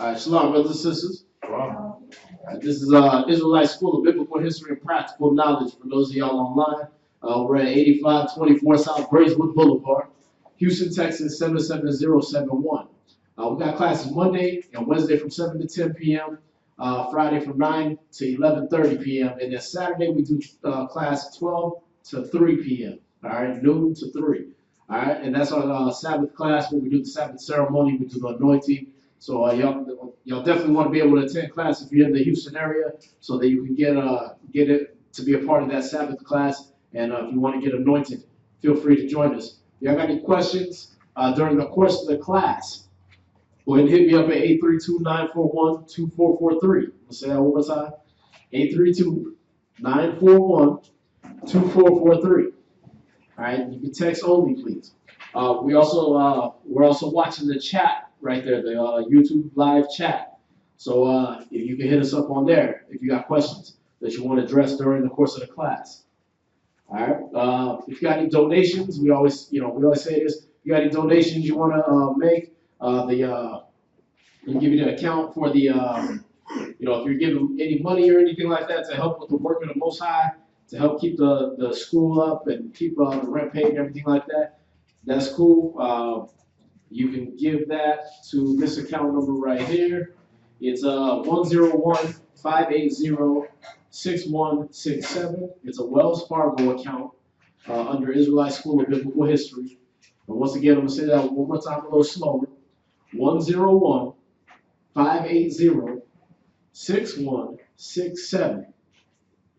All right, shalom, brothers and sisters. Wow. This is Israelite School of Biblical History and Practical Knowledge for those of y'all online. We're at 8524 South Braeswood Boulevard, Houston, Texas 77071. We got classes Monday and Wednesday from 7 to 10 p.m., Friday from 9 to 11:30 p.m., and then Saturday we do class 12 to 3 p.m., all right, noon to 3. All right, and that's our Sabbath class where we do the Sabbath ceremony, we do the anointing. So y'all definitely want to be able to attend class if you're in the Houston area, so that you can get it to be a part of that Sabbath class. And if you want to get anointed, feel free to join us. If y'all got any questions during the course of the class, go ahead and hit me up at 832-941-2443. I'll say that one more time. 832-941-2443. All right, you can text only, please. We're also watching the chat right there, the YouTube live chat. So if you can hit us up on there if you got questions that you want to address during the course of the class. All right. If you got any donations, we always say this. If you got any donations you want to make, we'll give you the account for the if you're giving any money or anything like that to help with the work of the Most High, to help keep the school up and keep the rent paid and everything like that. That's cool. You can give that to this account number right here. It's 101-580-6167. It's a Wells Fargo account under Israelite School of Biblical History. And once again, I'm going to say that one more time a little slower. 101-580-6167.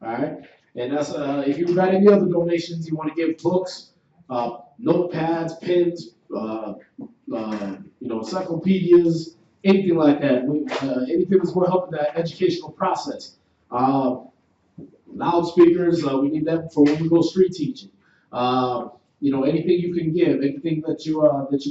All right? And that's if you've got any other donations, you want to give books, notepads, pens, encyclopedias, anything like that. Anything that's going to help in that educational process. Loudspeakers, we need that for when we go street teaching. Anything you can give, anything that you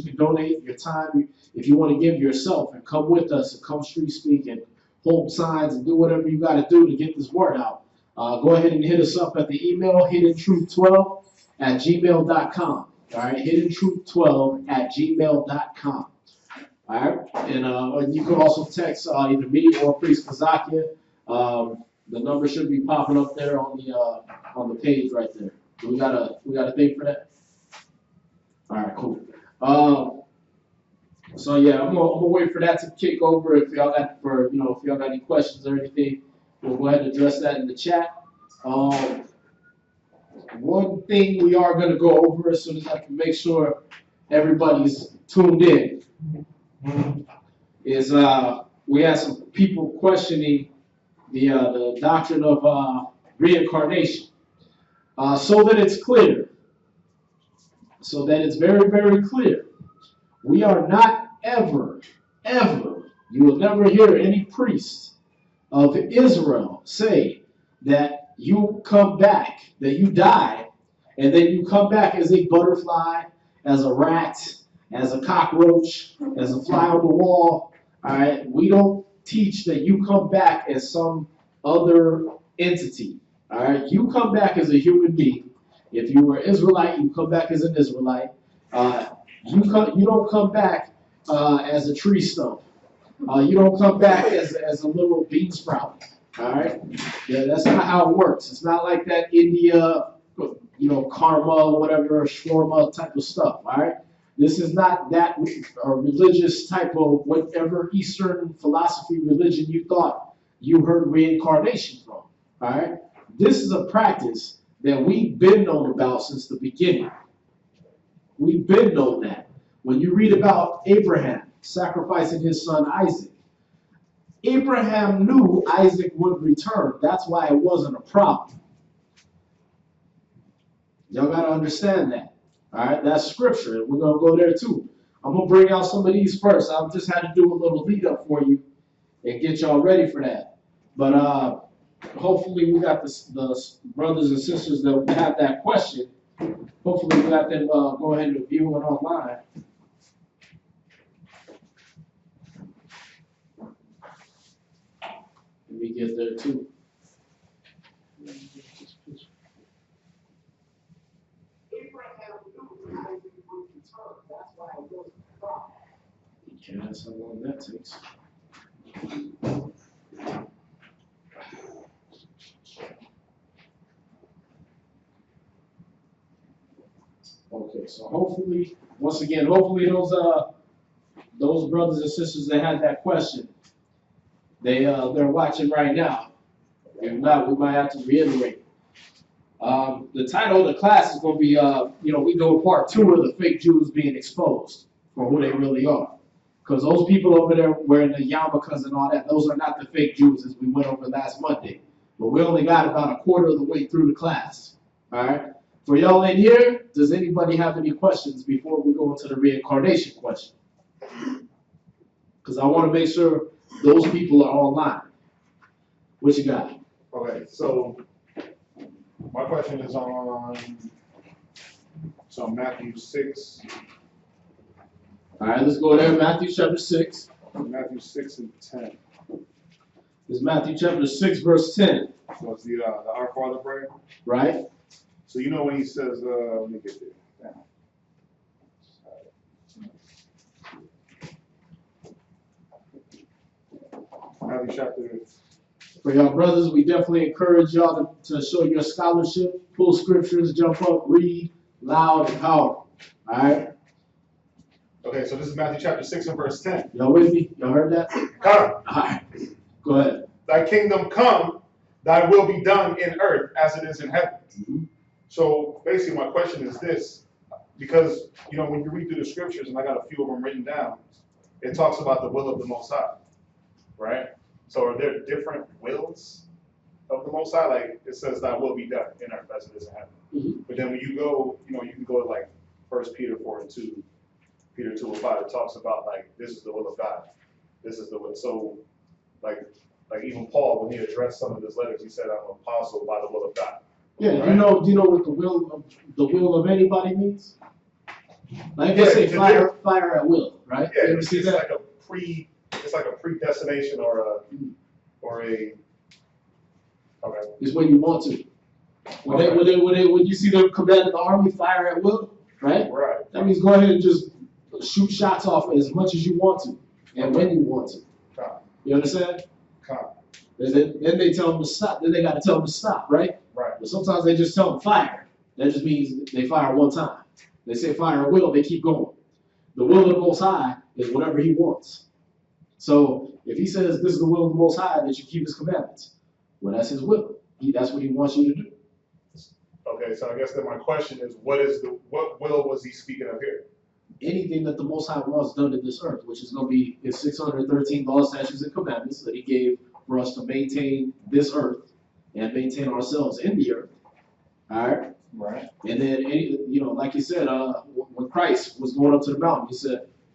can donate, your time. If you want to give yourself and come with us and come street speak and hold signs and do whatever you got to do to get this word out, go ahead and hit us up at the email hiddentruth12@gmail.com. All right, hiddentruth12@gmail.com. All right, and you can also text either me or Priest Kazakia. The number should be popping up there on the page right there. We got a thing for that. All right, cool. So yeah, I'm gonna wait for that to kick over. If y'all got any questions or anything, we'll go ahead and address that in the chat. One thing we are going to go over as soon as I can make sure everybody's tuned in is we had some people questioning the doctrine of reincarnation. So that it's clear, so that it's very, very clear, we are not ever, you will never hear any priest of Israel say that you come back, that you die, and then you come back as a butterfly, as a rat, as a cockroach, as a fly on the wall. All right, we don't teach that you come back as some other entity. All right, you come back as a human being. If you were Israelite, you come back as an Israelite. You don't come back as a tree stump. You don't come back as a little bean sprout. All right, yeah, that's not how it works. It's not like that India, karma, whatever, shawarma type of stuff. All right, this is not that religious type of whatever Eastern philosophy, religion you thought you heard reincarnation from. All right, this is a practice that we've been known about since the beginning. We've been known that. When you read about Abraham sacrificing his son Isaac, Abraham knew Isaac would return. That's why it wasn't a problem. Y'all got to understand that. All right, that's scripture. We're going to go there too. I'm going to bring out some of these first. I just had to do a little lead up for you and get y'all ready for that. But hopefully we got the brothers and sisters that have that question. Hopefully we got them go ahead and view it online. Let me get there too. Okay, that's how long that takes. Okay, so hopefully, once again, hopefully those brothers and sisters that had that question, they're watching right now. If not, we might have to reiterate. The title of the class is going to be, we do a part 2 of the fake Jews being exposed for who they really are. Because those people over there wearing the yarmulkes and all that, those are not the fake Jews as we went over last Monday. But we only got about a quarter of the way through the class. All right? For y'all in here, does anybody have any questions before we go into the reincarnation question? Because I want to make sure those people are online. What you got? Okay, so my question is on Matthew 6. All right, let's go there. Matthew chapter 6. Matthew 6 and 10. This is Matthew chapter 6, verse 10. So it's the Our Father prayer. Right? So you know when he says, let me get there. Matthew chapter. For y'all brothers, we definitely encourage y'all to show your scholarship, pull scriptures, jump up, read loud and powerful. All right? Okay, so this is Matthew chapter 6 and verse 10. Y'all with me? Y'all heard that? Come. All right. Go ahead. Thy kingdom come, thy will be done in earth as it is in heaven. Mm-hmm. So basically my question is this, because when you read through the scriptures, and I got a few of them written down, it talks about the will of the Most High, right? So are there different wills of the Most High? Like it says thy will be done in earth as it is in heaven. Mm-hmm. But then when you go, you can go to like 1 Peter 4 and 2, Peter 2 and 5, it talks about like this is the will of God. This is the will. So like even Paul, when he addressed some of his letters, he said, I'm an apostle by the will of God. Yeah, right? do you know what the will of anybody means? Like they say fire at will, right? Yeah, you ever see that? It's like a predestination or a okay. It's when you want to. When you see them commanding the army, fire at will, right? Right. That means go ahead and just shoot shots off as much as you want to and when you want to. You understand? Then they tell them to stop. Then they got to tell them to stop, right? Right. But sometimes they just tell them fire. That just means they fire one time. They say fire at will, they keep going. The will of the Most High is whatever He wants. So if He says this is the will of the Most High that you keep His commandments, well, that's His will. That's what He wants you to do. Okay, so I guess then my question is, what will was He speaking of here? Anything that the Most High wants done in this earth, which is going to be His 613 laws, statutes, and commandments that He gave for us to maintain this earth and maintain ourselves in the earth. All right? Right. And then, like you said, when Christ was going up to the mountain,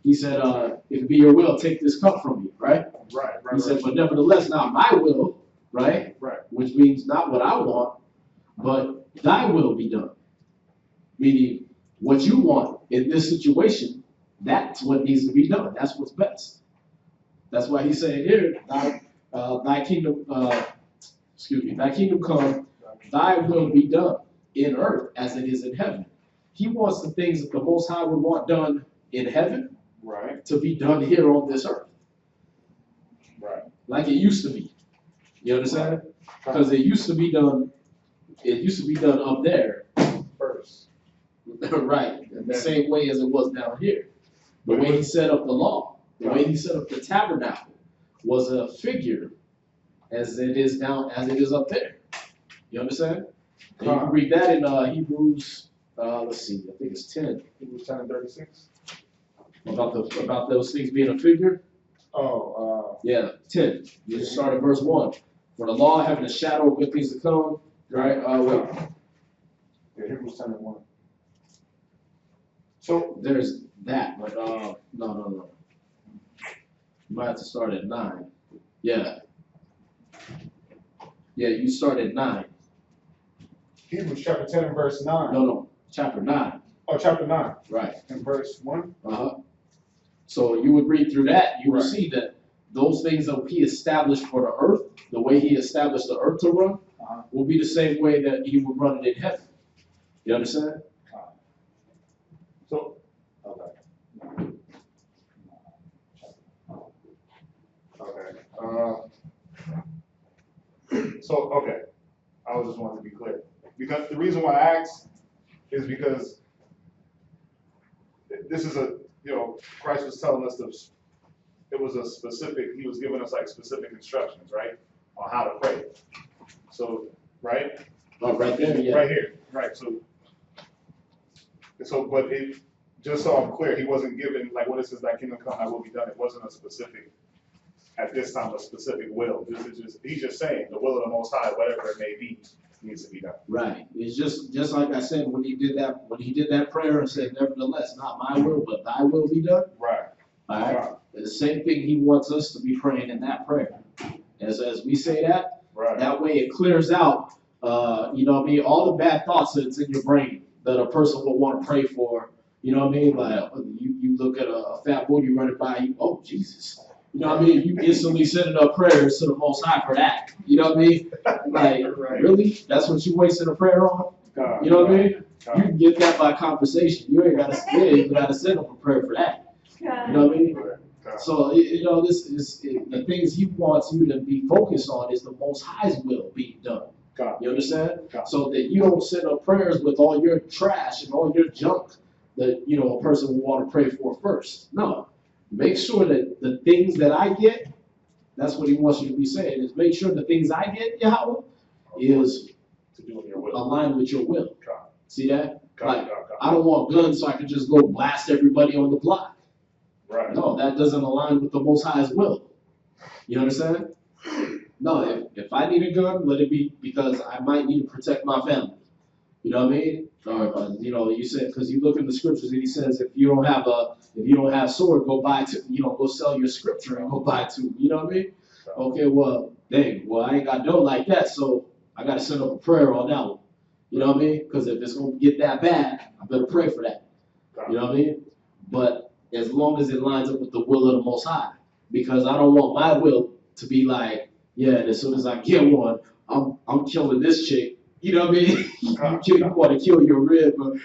He said, if it be your will, take this cup from me, right? Right. He said, but nevertheless, not my will, right? Right. Which means not what I want, but thy will be done. Meaning, what you want in this situation, that's what needs to be done. That's what's best. That's why He's saying here, thy kingdom come, thy will be done in earth as it is in heaven. He wants the things that the Most High would want done in heaven, right, to be done here on this earth. Right. Like it used to be. You understand? Because it used to be done up there first. right, in the same way as it was down here. The way He set up the law, the way He set up the tabernacle was a figure as it is up there. You understand? And you can read that in Hebrews, let's see, I think it's 10. Hebrews 10 and 36. About those things being a figure. Yeah, 10. You just start at verse 1. For the law having a shadow of good things to come, right? Wait. Yeah, Hebrews 10 and 1. So there's that, but no. You might have to start at 9. Yeah. Yeah, you start at 9. Hebrews chapter 10 and verse 9. No, chapter 9. Oh, chapter 9. Right. And verse 1. So you would read through that, you will see that those things that He established for the earth, the way He established the earth to run, will be the same way that He would run it in heaven. You understand? So, okay. So, okay, I was just wanting to be clear. Because the reason why I asked is because this is Christ was telling us it was a specific, he was giving us like specific instructions, right? On how to pray. So, right? Oh, right there, yeah. Right here, right. But just so I'm clear, he wasn't given, like, what it says, that kingdom come, I will be done. It wasn't a specific, at this time, a specific will. He's just saying the will of the Most High, whatever it may be, needs to be done. Right. It's just like I said when he did that prayer and said, nevertheless, not my will, but thy will be done. Right. All right. The same thing he wants us to be praying in that prayer. As we say that, right. That way it clears out, you know what I mean, all the bad thoughts that's in your brain that a person will want to pray for. You know what I mean? Like you look at a fat booty running by you, oh Jesus. You know what I mean? You instantly sending up prayers to the Most High for that. You know what I mean? Like, right. Really? That's what you wasting a prayer on? God, you know what I mean? God. You can get that by conversation. You ain't gotta send up a prayer for that. You know what I mean? God. So this is the things he wants you to be focused on is the Most High's will being done. God. You understand? God. So that you don't send up prayers with all your trash and all your junk that a person will want to pray for first. No. Make sure that the things that I get, that's what he wants you to be saying, is make sure the things I get, Yahweh, is to do in your will. Aligned with your will. God. See that? God. I don't want guns so I can just go blast everybody on the block. Right. No, that doesn't align with the Most High's will. You understand? No, if I need a gun, let it be because I might need to protect my family. You know what I mean? Or you said because you look in the scriptures and he says if you don't have sword, go buy two. Go sell your scripture and go buy two. You know what I mean? Okay, well, dang, I ain't got dough like that, so I got to send up a prayer on that one. You know what I mean? Because if it's gonna get that bad, I better pray for that. You know what I mean? But as long as it lines up with the will of the Most High, because I don't want my will to be like, yeah, and as soon as I get one, I'm killing this chick. You know what I mean? You want to kill your rib, or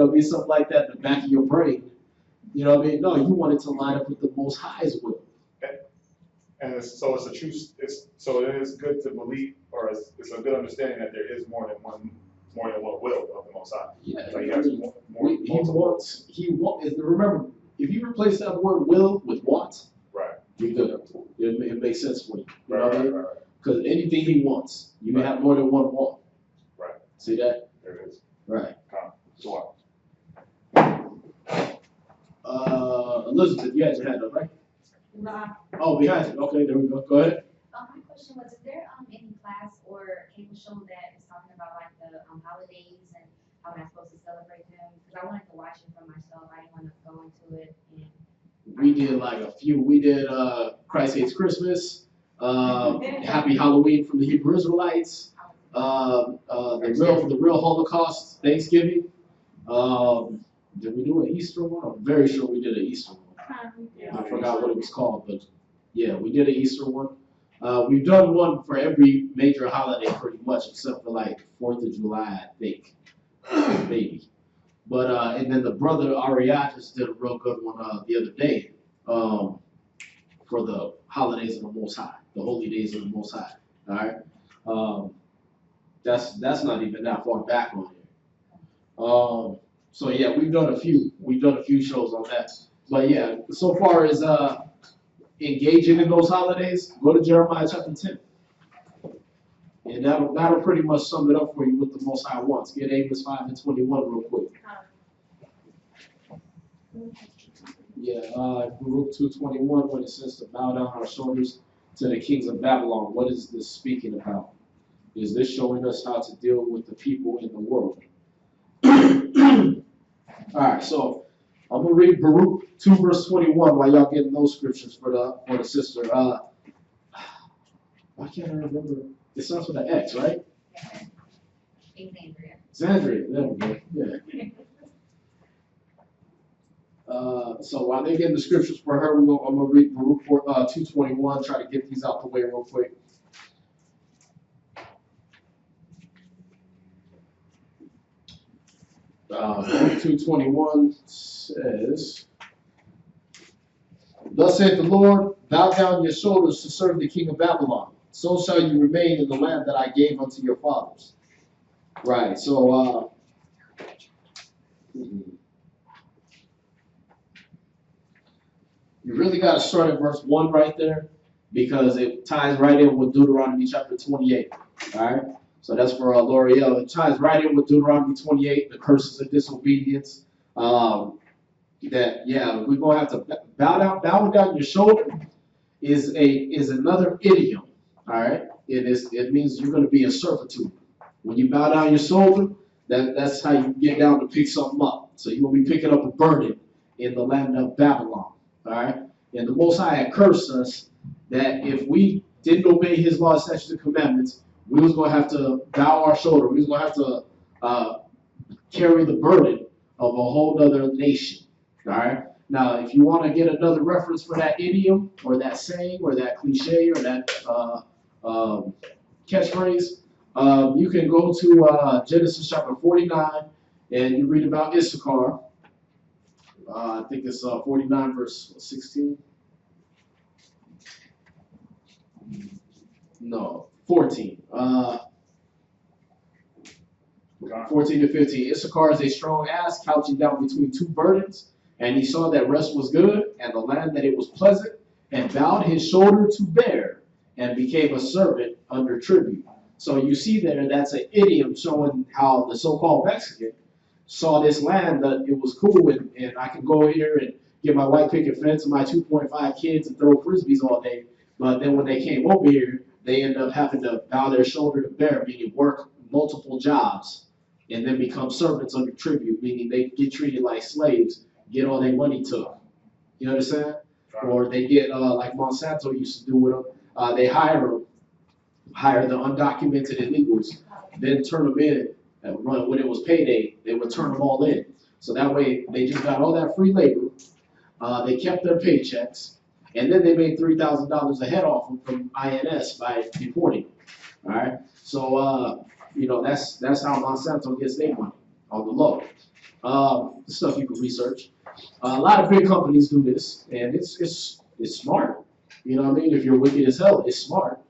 be something like that in the back of your brain. You know what I mean? No, you want it to line up with the Most High's will. And so it is good to believe, or it's a good understanding that there is more than one will of the Most High. Yeah, like he has he wants. Remember, if you replace that word will with want, right, you're good. It makes sense for you. You know right, what I mean? Right. Because anything he wants, you may have more than one want. Right. See that? There it is. Right. So what? Elizabeth, you had your hand up, right? No. Oh, behind you. Okay, there we go. Go ahead. My question was, is there any class or cable show that is talking about like the holidays and how am I supposed to celebrate them? Because I wanted to watch it for myself. I didn't want to go into it. We did like a few. We did Christ Hates Christmas, Happy Halloween from the Hebrew Israelites, the real Holocaust Thanksgiving. Did we do an Easter one? I'm very sure we did an Easter one. I forgot what it was called, but yeah, we did an Easter one. We've done one for every major holiday pretty much, except for like 4th of July, I think, maybe. But and then the brother Ariadne did a real good one the other day for the holidays of the Most High, the holy days of the Most High. All right, that's not even that far back on here. So yeah, we've done a few shows on that. But yeah, so far as engaging in those holidays, go to Jeremiah chapter 10. And that'll pretty much sum it up for you what the Most High wants. Get Amos 5:21 real quick. Yeah, Baruch 2:21 when it says to bow down our shoulders to the kings of Babylon. What is this speaking about? Is this showing us how to deal with the people in the world? All right, so I'm gonna read Baruch 2 verse 21 while y'all getting those scriptures for the sister. Why can't I remember? It starts with an X, right? Xandria. There we go. Yeah. So while they're getting the scriptures for her, I'm gonna read Baruch 2:21. Try to get these out the way real quick. Baruch 2:21 says, "Thus saith the Lord, bow down your shoulders to serve the king of Babylon. So shall you remain in the land that I gave unto your fathers. Right, so, you really got to start at verse 1 right there, because it ties right in with Deuteronomy chapter 28. All right? So that's for L'Oreal. It ties right in with Deuteronomy 28, the curses of disobedience. We're going to have to bow down your shoulder is another idiom. All right? It means you're going to be in servitude. When you bow down your shoulder, that's how you get down to pick something up. So you're going to be picking up a burden in the land of Babylon. All right? And the Most High had cursed us that if we didn't obey his laws, statutes, and commandments, we was going to have to bow our shoulder. We was going to have to carry the burden of a whole other nation. All right? Now, if you want to get another reference for that idiom or that saying or that cliche or that catchphrase, you can go to Genesis chapter 49 and you read about Issachar. I think it's 49 verse 16. No, 14. 14 to 15. Issachar is a strong ass, couching down between two burdens. And he saw that rest was good, and the land that it was pleasant, and bowed his shoulder to bear, and became a servant under tribute. So you see there, that's an idiom showing how the so-called Mexican saw this land that it was cool, and I can go here and get my white picket fence and my 2.5 kids and throw frisbees all day. But then when they came over here, they ended up having to bow their shoulder to bear, meaning work multiple jobs, and then become servants under tribute, meaning they get treated like slaves, get all their money took. You understand? Or they get, like Monsanto used to do with them, they hire the undocumented illegals, then turn them in, and when it was payday, they would turn them all in. So that way, they just got all that free labor, they kept their paychecks, and then they made $3,000 a head off them from INS by deporting. All right? So, that's how Monsanto gets their money, on the low. Stuff you can research. A lot of big companies do this, and it's smart. You know what I mean? If you're wicked as hell, it's smart.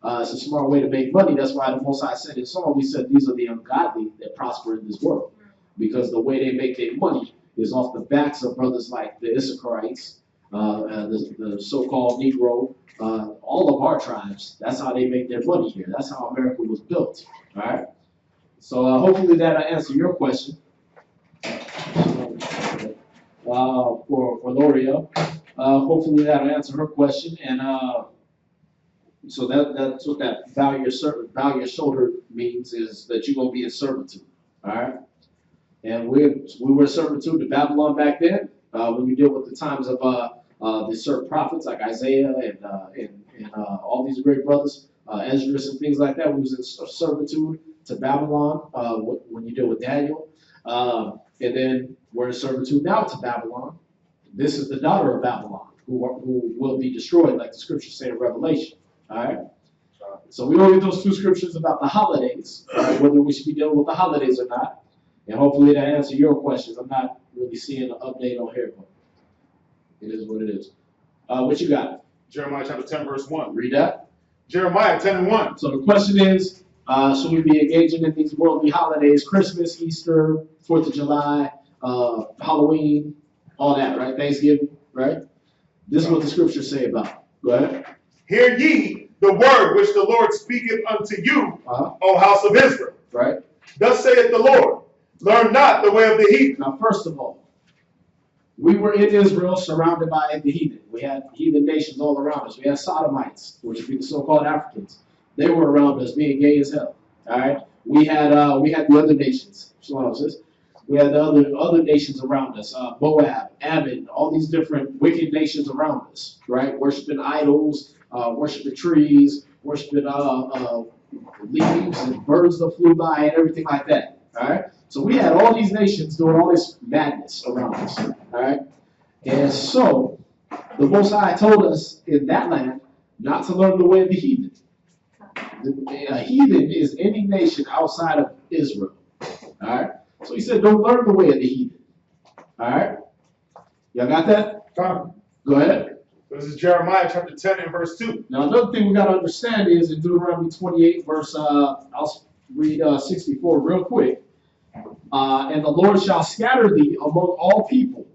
It's a smart way to make money. That's why the Most High said in Psalm, he said, these are the ungodly that prosper in this world. Because the way they make their money is off the backs of brothers like the Issacharites, the so-called Negro, all of our tribes. That's how they make their money here. That's how America was built. All right? So hopefully that answered your question. For L'Oreal. Hopefully that'll answer her question. And so that's what that bow your shoulder means, is that you're going to be in servitude. All right? And we were in servitude to Babylon back then. When you deal with the times of the certain prophets like Isaiah and all these great brothers, Esdras and things like that, we was in servitude to Babylon when you deal with Daniel. And then we're in servitude now to Babylon. This is the daughter of Babylon, who will be destroyed, like the scriptures say in Revelation. All right? So we only those two scriptures about the holidays, whether we should be dealing with the holidays or not. And hopefully that answers your questions. I'm not really seeing an update on here, but it is what it is. What you got? Jeremiah chapter 10, verse 1. Read that. Jeremiah 10 and 1. So the question is, should we be engaging in these worldly holidays, Christmas, Easter, 4th of July, Halloween, all that, right? Thanksgiving, right? This is what the scriptures say about it. Go ahead. Hear ye the word which the Lord speaketh unto you, O house of Israel. Right. Thus saith the Lord, learn not the way of the heathen. Now, first of all, we were in Israel surrounded by the heathen. We had heathen nations all around us. We had Sodomites, which would be the so-called Africans. They were around us, being gay as hell. All right. We had the other nations. We had the other nations around us. Moab, Ammon, all these different wicked nations around us. Right, worshiping idols, worshiping trees, worshiping leaves and birds that flew by and everything like that. All right. So we had all these nations doing all this madness around us. All right. And so the Most High told us in that land not to learn the way of the heathen. A heathen is any nation outside of Israel. All right. So he said, don't learn the way of the heathen. All right. Y'all got that? Come. Go ahead. This is Jeremiah chapter 10 and verse 2. Now, another thing we got to understand is in Deuteronomy 28, verse, I'll read 64 real quick. And the Lord shall scatter thee among all people,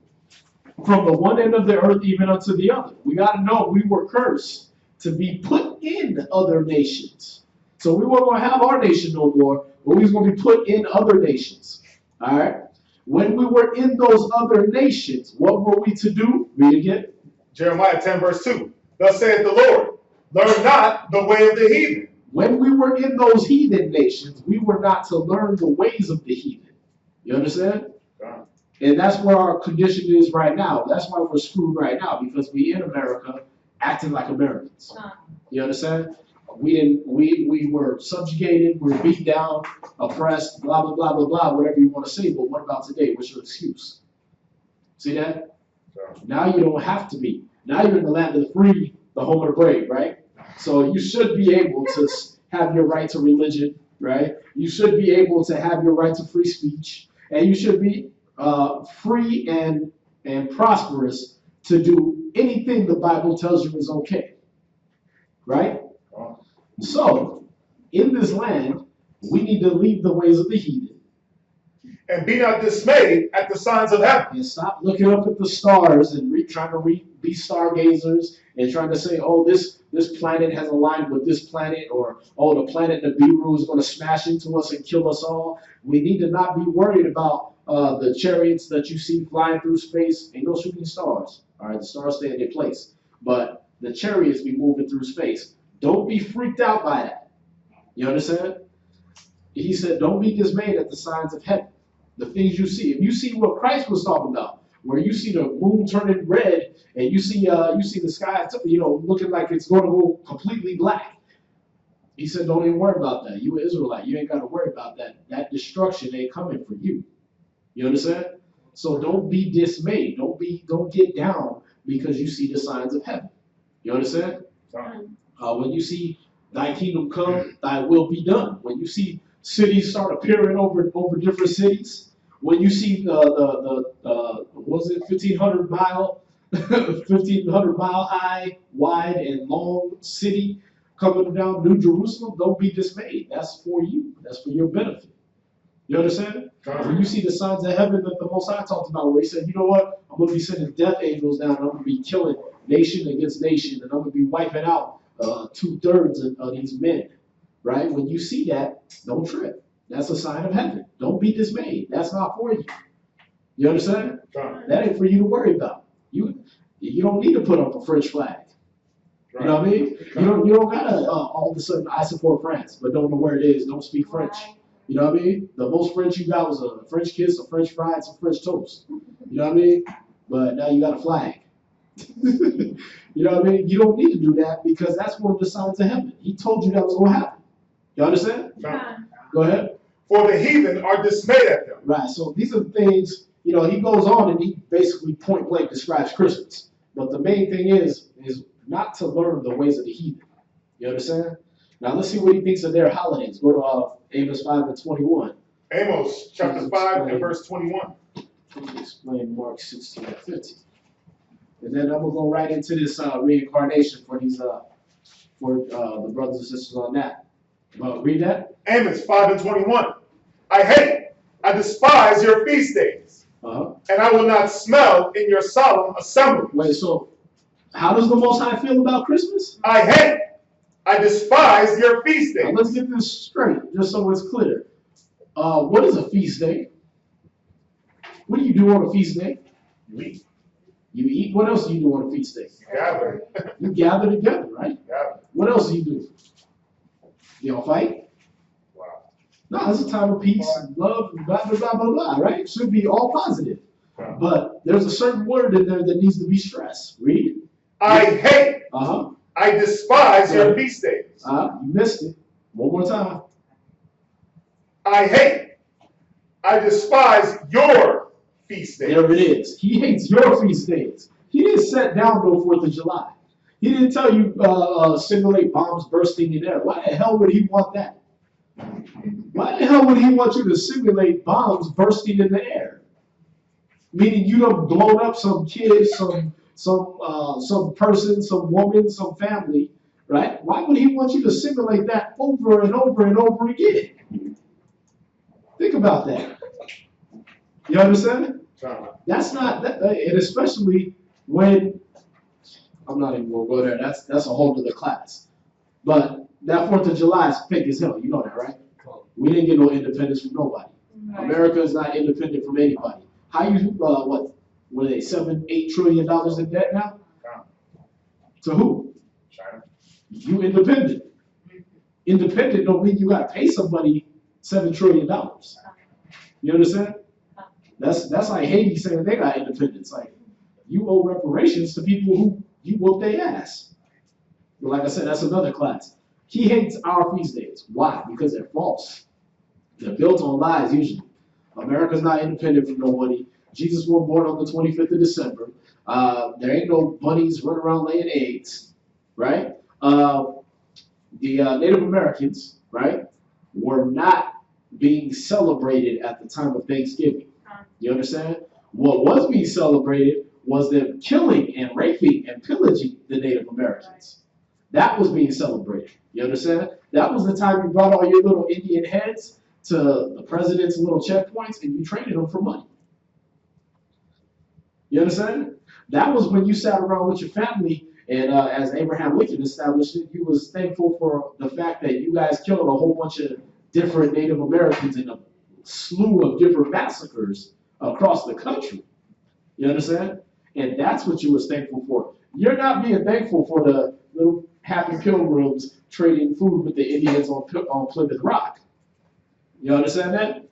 from the one end of the earth even unto the other. We got to know we were cursed to be put in other nations. So we weren't going to have our nation no more, but we was going to be put in other nations. All right? When we were in those other nations, what were we to do? Read again. Jeremiah 10 verse 2. Thus saith the Lord, learn not the way of the heathen. When we were in those heathen nations, we were not to learn the ways of the heathen. You understand? Right. And that's where our condition is right now. That's why we're screwed right now, because we in America acting like Americans. You understand? We were subjugated, we were beat down, oppressed, blah, blah, blah, blah, blah, whatever you want to say. But what about today? What's your excuse? See that? Right. Now you don't have to be. Now you're in the land of the free, the home of the brave, right? So you should be able to have your right to religion, right? You should be able to have your right to free speech, and you should be free and prosperous to do anything the Bible tells you is okay, right? So, in this land, we need to leave the ways of the heathen. And be not dismayed at the signs of heaven. And stop looking up at the stars and trying to be stargazers and trying to say, oh, this planet has aligned with this planet, or oh, the planet Nibiru is going to smash into us and kill us all. We need to not be worried about the chariots that you see flying through space. Ain't no shooting stars. All right, the stars stay in their place. But the chariots be moving through space. Don't be freaked out by that. You understand? He said, don't be dismayed at the signs of heaven. The things you see. If you see what Christ was talking about, where you see the moon turning red and you see the sky, looking like it's going to go completely black. He said, don't even worry about that. You an Israelite. You ain't got to worry about that. That destruction ain't coming for you. You understand? So don't be dismayed. Don't get down because you see the signs of heaven. You understand? When you see thy kingdom come, thy will be done. When you see cities start appearing over different cities, when you see the 1,500 mile high, wide, and long city coming down New Jerusalem, don't be dismayed. That's for you. That's for your benefit. You understand? When you see the signs of heaven that the Most High talked about, where he said, you know what? I'm going to be sending death angels down, and I'm going to be killing nation against nation, and I'm going to be wiping out 2/3 of these men. Right? When you see that, don't trip. That's a sign of heaven. Don't be dismayed. That's not for you. You understand? That ain't for you to worry about. You don't need to put up a French flag. You know what I mean? You don't gotta all of a sudden I support France, but don't know where it is. Don't speak French. You know what I mean? The most French you got was a French kiss, a French fry, and some French toast. You know what I mean? But now you got a flag. You know what I mean? You don't need to do that because that's one of the signs of heaven. He told you that was going to happen. You understand? Go ahead. For the heathen are dismayed at them. Right. So these are the things, he goes on and he basically point blank describes Christmas. But the main thing is not to learn the ways of the heathen. You understand? Now let's see what he thinks of their holidays. Go to Amos 5:21. Amos chapter 5 and verse 21. Explain Mark 16 and 15. And then I'm going to go right into this reincarnation for these for the brothers and sisters on that. Read that. Amos 5 and 21. I despise your feast days, and I will not smell in your solemn assembly. Wait, so how does the Most High feel about Christmas? I despise your feast days. Now let's get this straight, just so it's clear. What is a feast day? What do you do on a feast day? You eat. You eat. What else do you do on a feast day? Gather. You gather together, right? Gather. What else do you do? You don't fight? Wow. No, it's a time of peace and love and blah, blah, blah, blah, blah, right? It should be all positive. Wow. But there's a certain word in there that needs to be stressed. Read it. I despise your feast days. You missed it. One more time. I despise your feast days. There it is. He hates your feast days. He didn't set down no 4th of July. He didn't tell you simulate bombs bursting in air. Why the hell would he want that? Why the hell would he want you to simulate bombs bursting in the air? Meaning you done blown up some kid, some person, some woman, some family, right? Why would he want you to simulate that over and over and over again? Think about that. You understand? That's not, and especially when, I'm not even gonna go there. That's a whole other class. But that 4th of July is fake as hell. You know that, right? We didn't get no independence from nobody. Right. America is not independent from anybody. How you, what are they, $7-8 trillion in debt now? To who? China. You independent. Independent don't mean you gotta pay somebody $7 trillion. You understand? That's like Haiti saying they got independence. Like, you owe reparations to people who you whoop their ass. But like I said, that's another class. He hates our feast days. Why? Because they're false. They're built on lies usually. America's not independent from nobody. Jesus was born on the 25th of December. There ain't no bunnies running around laying eggs, right? The Native Americans, right, were not being celebrated at the time of Thanksgiving. You understand? What was being celebrated was them killing and raping and pillaging the Native Americans. That was being celebrated. You understand? That was the time you brought all your little Indian heads to the president's little checkpoints and you traded them for money. You understand? That was when you sat around with your family and as Abraham Lincoln established it, he was thankful for the fact that you guys killed a whole bunch of different Native Americans in a slew of different massacres across the country. You understand? And that's what you was thankful for. You're not being thankful for the little happy pilgrims trading food with the Indians on Plymouth Rock. You understand that?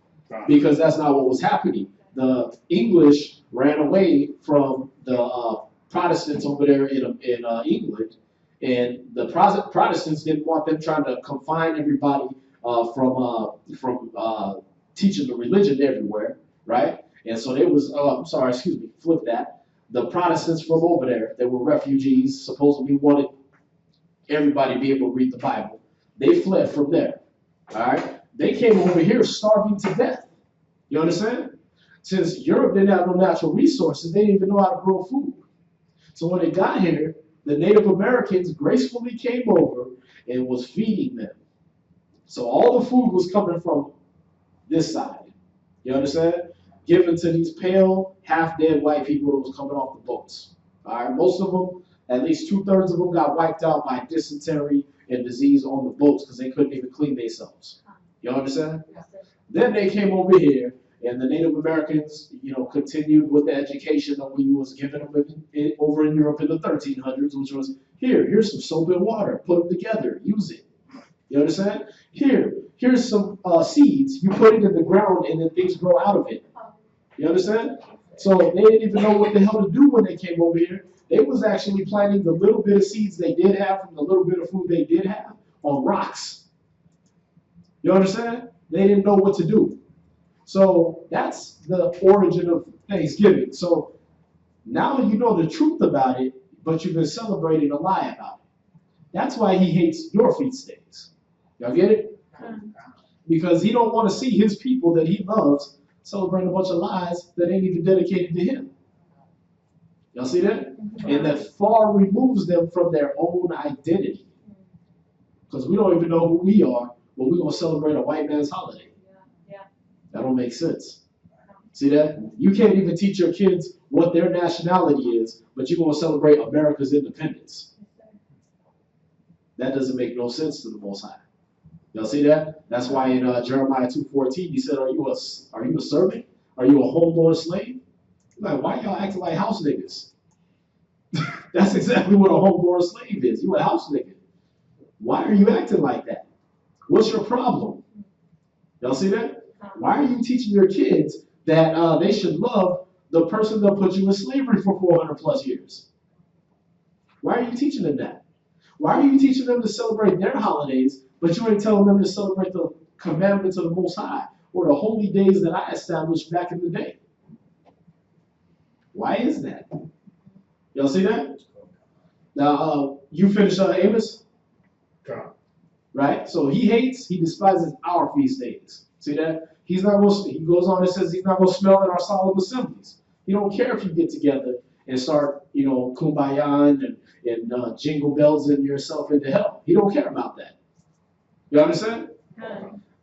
Because that's not what was happening. The English ran away from the Protestants over there in England, and the Protestants didn't want them trying to confine everybody from teaching the religion everywhere, right? And so there was, flip that. The Protestants from over there, they were refugees, supposedly wanted everybody to be able to read the Bible. They fled from there, all right? They came over here starving to death. You understand? Since Europe didn't have no natural resources, they didn't even know how to grow food. So when they got here, the Native Americans gracefully came over and was feeding them. So all the food was coming from this side. You understand? Given to these pale, half-dead white people that was coming off the boats. All right, most of them, at least 2/3 of them, got wiped out by dysentery and disease on the boats because they couldn't even clean themselves. You understand? Then they came over here, and the Native Americans, continued with the education that we was giving them over in Europe in the 1300s, which was, here's some soap and water, put them together, use it. You understand? Here's some seeds, you put it in the ground and then things grow out of it. You understand? So they didn't even know what the hell to do when they came over here. They was actually planting the little bit of seeds they did have from the little bit of food they did have on rocks. You understand? They didn't know what to do. So that's the origin of Thanksgiving. So now you know the truth about it, but you've been celebrating a lie about it. That's why he hates your feast days. Y'all get it? Because he don't want to see his people that he loves celebrating a bunch of lies that ain't even dedicated to him. Y'all see that? And that far removes them from their own identity. Because we don't even know who we are, but we're going to celebrate a white man's holiday. That don't make sense. See that? You can't even teach your kids what their nationality is, but you're going to celebrate America's independence. That doesn't make no sense to the Most High. Y'all see that? That's why in Jeremiah 2:14, he said, are you a servant? Are you a homeborn slave? Like, why y'all acting like house niggas? That's exactly what a homeborn slave is. You a house nigga. Why are you acting like that? What's your problem? Y'all see that? Why are you teaching your kids that they should love the person that put you in slavery for 400 plus years? Why are you teaching them that? Why are you teaching them to celebrate their holidays, but you ain't telling them to celebrate the commandments of the Most High or the holy days that I established back in the day? Why is that? Y'all see that? Now, you finished Amos? Right? So he despises our feast days. See that? He goes on and says he's not going to smell in our solemn assemblies. He don't care if you get together and start, kumbaya and jingle bells in yourself into hell. He don't care about that. You understand?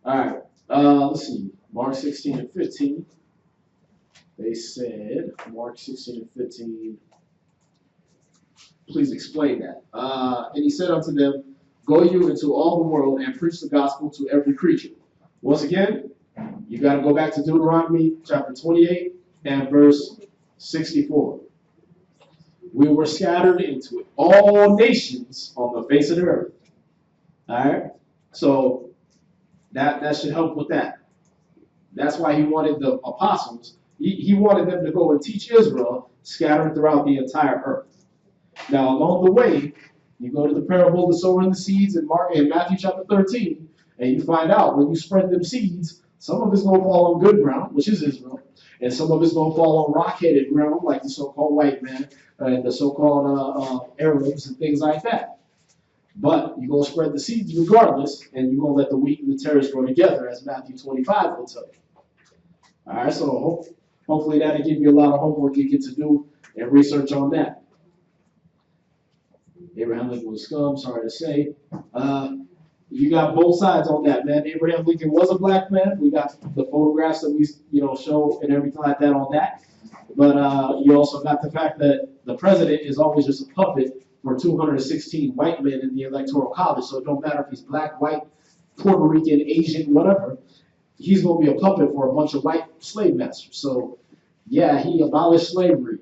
All right. Let's see. Mark 16 and 15. They said, Mark 16 and 15. Please explain that. And he said unto them, go you into all the world and preach the gospel to every creature. Once again, you got to go back to Deuteronomy chapter 28 and verse 64. We were scattered into all nations on the face of the earth. All right? So that should help with that. That's why he wanted the apostles. He wanted them to go and teach Israel scattered throughout the entire earth. Now, along the way, you go to the parable of the sower and the seeds in Matthew chapter 13, and you find out when you spread them seeds, some of it's going to fall on good ground, which is Israel, and some of it's going to fall on rock-headed ground, like the so-called white man, and the so-called Arabs and things like that. But you're going to spread the seeds regardless, and you're going to let the wheat and the tares grow together, as Matthew 25 will tell you. All right, so hopefully that'll give you a lot of homework you get to do and research on that. Abraham Lincoln was scum, sorry to say. You got both sides on that, man. Abraham Lincoln was a black man. We got the photographs that we, show and everything like that on that. But you also got the fact that the president is always just a puppet for 216 white men in the Electoral College. So it don't matter if he's black, white, Puerto Rican, Asian, whatever. He's going to be a puppet for a bunch of white slave masters. So, yeah, he abolished slavery.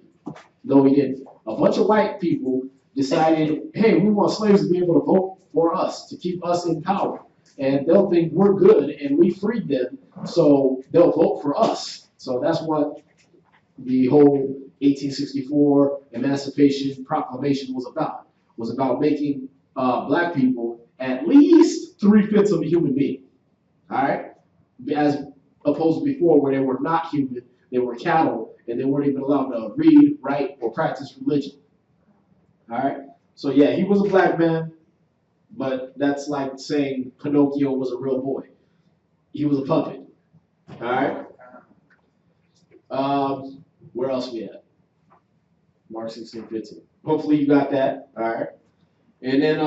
No, he didn't. A bunch of white people decided, hey, we want slaves to be able to vote for us, to keep us in power. And they'll think we're good and we freed them, so they'll vote for us. So that's what the whole 1864 Emancipation Proclamation was about making black people at least 3/5 of a human being. All right? As opposed to before, where they were not human, they were cattle, and they weren't even allowed to read, write, or practice religion. All right? So, yeah, he was a black man, but that's like saying Pinocchio was a real boy. He was a puppet. All right? Where else we at? Mark 16, 15. Hopefully you got that. All right? And then,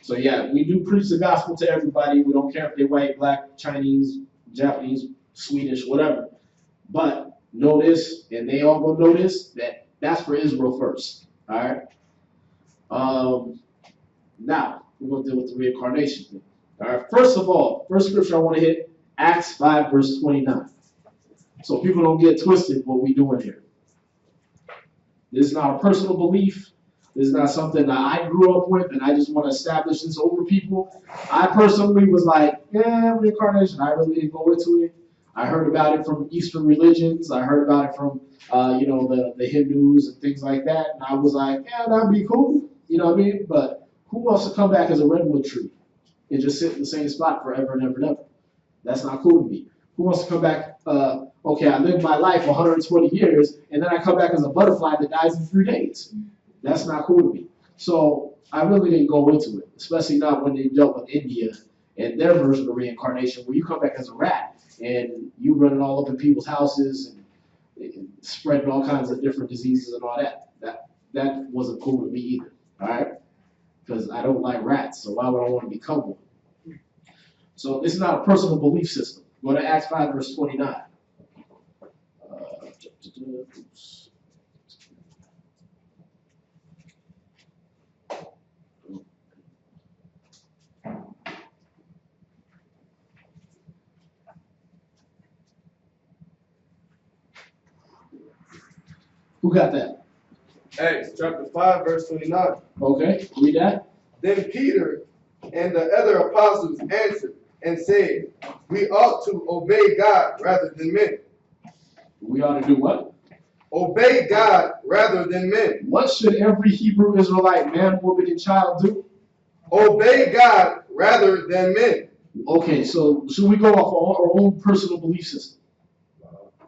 so yeah, we do preach the gospel to everybody. We don't care if they're white, black, Chinese, Japanese, Swedish, whatever. But notice, and they all will notice, that that's for Israel first. All right? Now, we're going to deal with the reincarnation thing. All right? First of all, first scripture I want to hit, Acts 5, verse 29. So people don't get twisted what we're doing here. This is not a personal belief. This is not something that I grew up with and I just want to establish this over people. I personally was like, yeah, reincarnation. I really didn't go into it. I heard about it from Eastern religions. I heard about it from, the Hindus and things like that. And I was like, yeah, that'd be cool. You know what I mean? But who wants to come back as a redwood tree and just sit in the same spot forever and ever and ever? That's not cool to me. Who wants to come back, okay, I lived my life 120 years, and then I come back as a butterfly that dies in 3 days. That's not cool to me. So I really didn't go into it, especially not when they dealt with India and their version of reincarnation, where you come back as a rat and you running all up in people's houses and spreading all kinds of different diseases and all that. That wasn't cool to me either, all right? Because I don't like rats, so why would I want to become one? So this is not a personal belief system. Go to Acts 5, verse 29. Who got that? Acts chapter 5, verse 29. Okay, read that. Then Peter and the other apostles answered and said, we ought to obey God rather than men. We ought to do what? Obey God rather than men. What should every Hebrew Israelite, man, woman, and child do? Obey God rather than men. Okay, so should we go off our own personal belief system?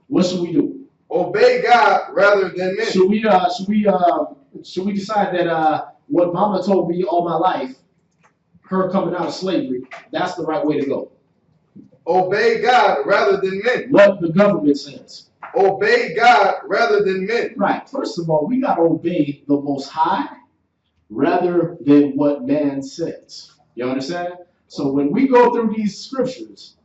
What should we do? Obey God rather than men. Should we decide that what Mama told me all my life, her coming out of slavery, that's the right way to go? Obey God rather than men. What the government says. obey God rather than men. Right. First of all, we got to obey the Most High rather than what man says. You understand? So when we go through these scriptures,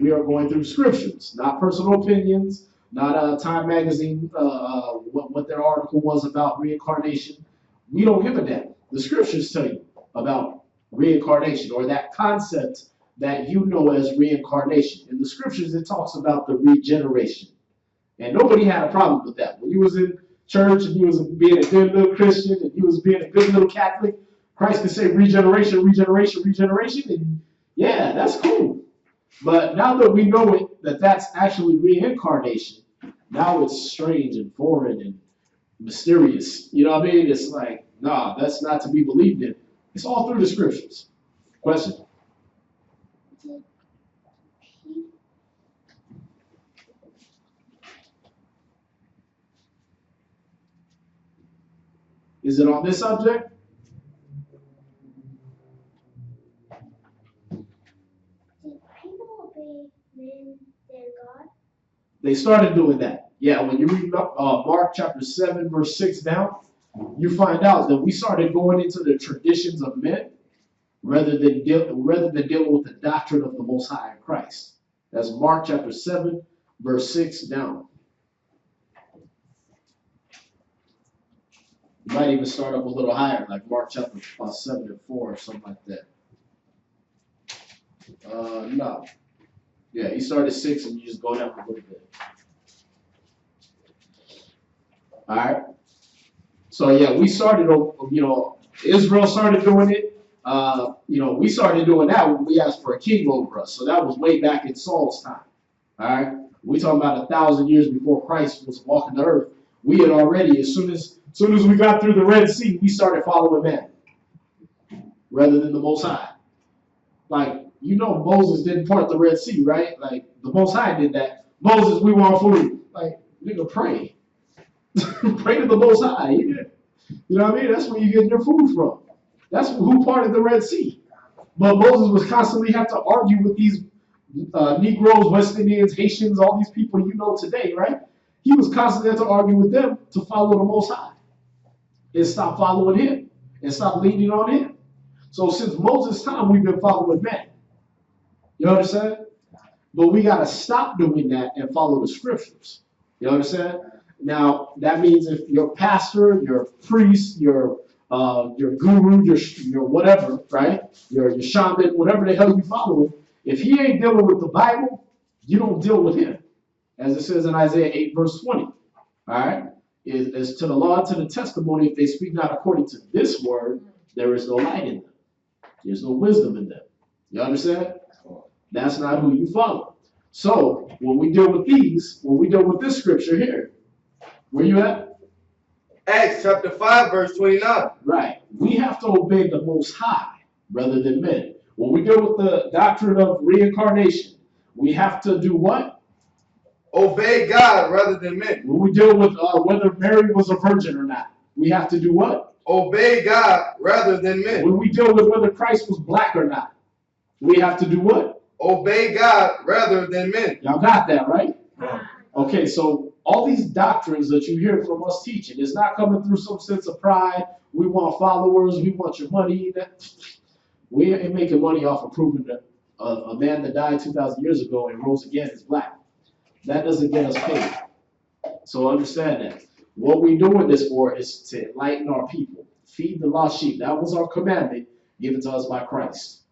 we are going through scriptures, not personal opinions, not Time Magazine, what their article was about reincarnation. We don't give a damn. The scriptures tell you about reincarnation or that concept that you know as reincarnation. In the scriptures, it talks about the regeneration. And nobody had a problem with that. When you was in church and you was being a good little Christian and you was being a good little Catholic, Christ could say regeneration, regeneration, regeneration, and yeah, that's cool. But now that we know it, that that's actually reincarnation, now it's strange and foreign and mysterious. You know what I mean? It's like, nah, that's not to be believed in. It's all through the scriptures. Question? Is it on this subject? Did people obey men than God? They started doing that. Yeah, when you read Mark chapter 7, verse 6 down, you find out that we started going into the traditions of men rather than dealing with the doctrine of the Most High in Christ. That's Mark chapter 7, verse 6 down. You might even start up a little higher, like Mark chapter 7 and 4 or something like that. No. Yeah, you start at 6 and you just go down a little bit. All right. So yeah, we started, Israel started doing it. We started doing that when we asked for a king over us. So that was way back in Saul's time. All right. We talking about 1,000 years before Christ was walking the earth. We had already, as soon as we got through the Red Sea, we started following man rather than the Most High. Like, Moses didn't part the Red Sea, right? Like, the Most High did that. Moses, we want food. Like, nigga, pray. Pray to the Most High. You know what I mean? That's where you get your food from. That's who parted the Red Sea. But Moses was constantly have to argue with these Negroes, West Indians, Haitians, all these people today, right? He was constantly have to argue with them to follow the Most High and stop following him and stop leaning on him. So since Moses' time, we've been following men. You understand? But we got to stop doing that and follow the scriptures. You understand? Now, that means if your pastor, your priest, your guru, your whatever, right? Your shaman, whatever the hell you following, if he ain't dealing with the Bible, you don't deal with him. As it says in Isaiah 8, verse 20. All right? As to the law and to the testimony, if they speak not according to this word, there is no light in them. There's no wisdom in them. You understand? That's not who you follow. So, when we deal with this scripture here, where you at? Acts chapter 5, verse 29. Right. We have to obey the Most High rather than men. When we deal with the doctrine of reincarnation, we have to do what? Obey God rather than men. When we deal with whether Mary was a virgin or not, we have to do what? Obey God rather than men. When we deal with whether Christ was black or not, we have to do what? Obey God rather than men. Y'all got that, right? Okay, so all these doctrines that you hear from us teaching is not coming through some sense of pride. We want followers. We want your money. We ain't making money off of proving that a man that died 2,000 years ago and rose again is black. That doesn't get us paid. So understand that. What we're doing this for is to enlighten our people. Feed the lost sheep. That was our commandment given to us by Christ.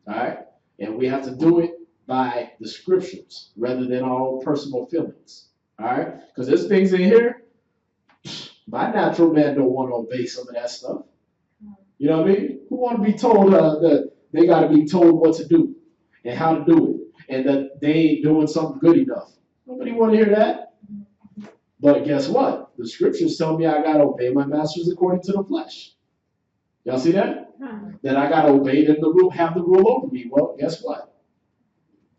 All right? And we have to do it by the scriptures rather than our own personal feelings. All right? Because there's things in here, my natural man don't want to obey some of that stuff. You know what I mean? Who want to be told that they got to be told what to do and how to do it and that they ain't doing something good enough? Nobody want to hear that. But guess what? The scriptures tell me I got to obey my masters according to the flesh. Y'all see that? That I got to obey them to have the rule over me. Well, guess what?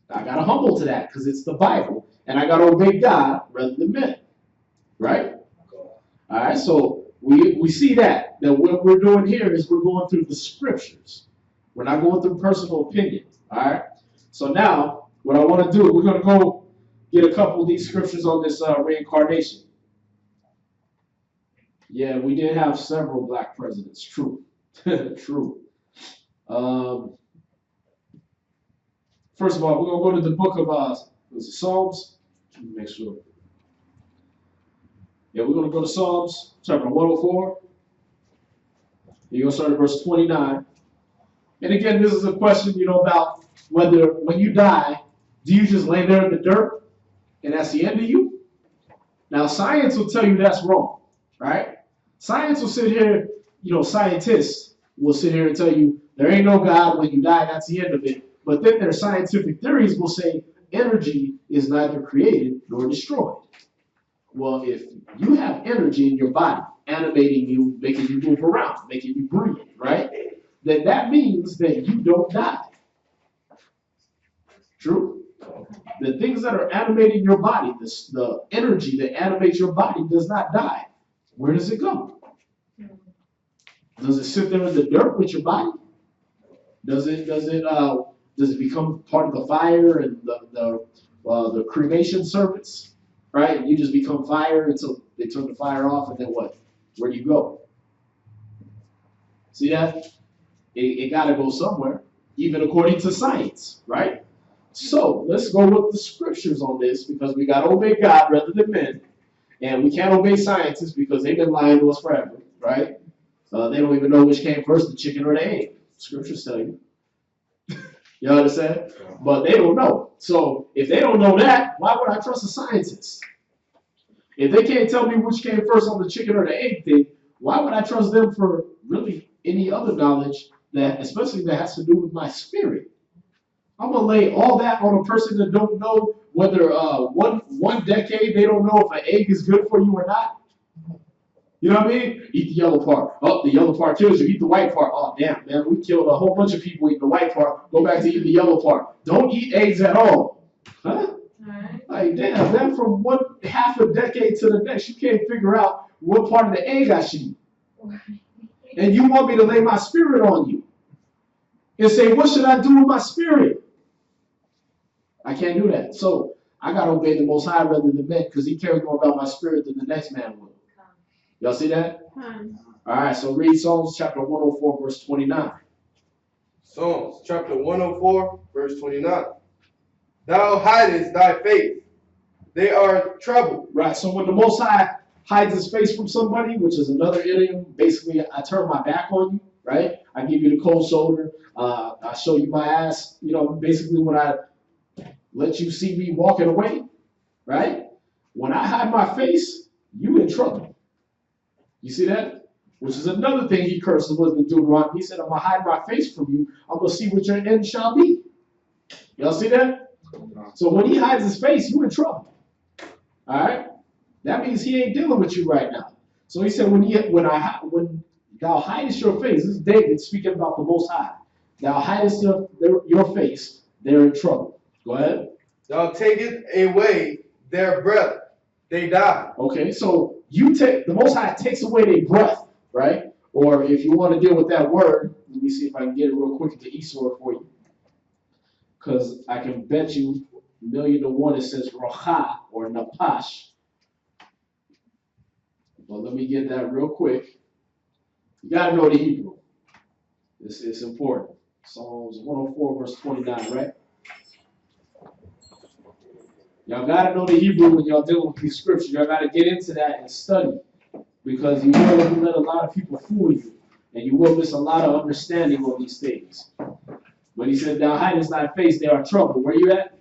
I got to humble to that because it's the Bible. And I got to obey God rather than men. Right? All right, so we see that what we're doing here is we're going through the scriptures. We're not going through personal opinion. All right? So now, what I want to do, we're going to go get a couple of these scriptures on this reincarnation. Yeah, we did have several black presidents. True. True. First of all, we're going to go to the book of Psalms. Let me make sure. Yeah, we're going to go to Psalms, chapter 104. You're going to start at verse 29. And again, this is a question, about whether when you die, do you just lay there in the dirt and that's the end of you? Now, science will tell you that's wrong, right? Science will sit here, scientists will sit here and tell you there ain't no God when you die, that's the end of it. But then their scientific theories will say energy is neither created nor destroyed. Well, if you have energy in your body, animating you, making you move around, making you breathe, right? Then that means that you don't die. True? The things that are animating your body, the energy that animates your body does not die. Where does it go? Does it sit there in the dirt with your body? Does it become part of the fire and the cremation service? Right? You just become fire until they turn the fire off, and then what? Where do you go? See that? It got to go somewhere, even according to science, right? So let's go with the scriptures on this, because we got to obey God rather than men, and we can't obey scientists because they've been lying to us forever, right? They don't even know which came first, the chicken or the egg. Scriptures tell you. You understand? But they don't know. So if they don't know that, why would I trust a scientist? If they can't tell me which came first on the chicken or the egg thing, why would I trust them for really any other knowledge that, especially that has to do with my spirit? I'm gonna lay all that on a person that don't know whether one decade they don't know if an egg is good for you or not. You know what I mean? Eat the yellow part. Oh, the yellow part kills you. Eat the white part. Oh, damn, man, we killed a whole bunch of people eating the white part. Go back to eating the yellow part. Don't eat eggs at all. Huh? Alright. Like, damn, man, from one half a decade to the next, you can't figure out what part of the egg I should eat. And you want me to lay my spirit on you and say, what should I do with my spirit? I can't do that. So I got to obey the Most High rather than men, because he cares more about my spirit than the next man will. Y'all see that? All right, so read Psalms chapter 104, verse 29. Psalms chapter 104, verse 29. Thou hidest thy face. They are troubled. Right, so when the Most High hides his face from somebody, which is another idiom, basically I turn my back on you, right? I give you the cold shoulder. I show you my ass, basically when I let you see me walking away, right? When I hide my face, you in trouble. You see that? Which is another thing he cursed was in Deuteronomy. He said, I'm going to hide my face from you. I'm going to see what your end shall be. Y'all see that? So when he hides his face, you in trouble. All right? That means he ain't dealing with you right now. So he said, when thou hidest your face, this is David speaking about the Most High. Thou hidest your face, they're in trouble. Go ahead. Thou takest away their breath, they die. Okay, so the Most High takes away their breath, right? Or if you want to deal with that word, let me see if I can get it real quick into Esau for you. Because I can bet you 1,000,000 to 1 it says rocha or napash. Well, let me get that real quick. You got to know the Hebrew. This is important. Psalms 104, verse 29, right? Y'all got to know the Hebrew when y'all dealing with these scriptures. Y'all got to get into that and study. Because you will let a lot of people fool you. And you will miss a lot of understanding on these things. When he said, thou hidest thy face, they are trouble. Where you at?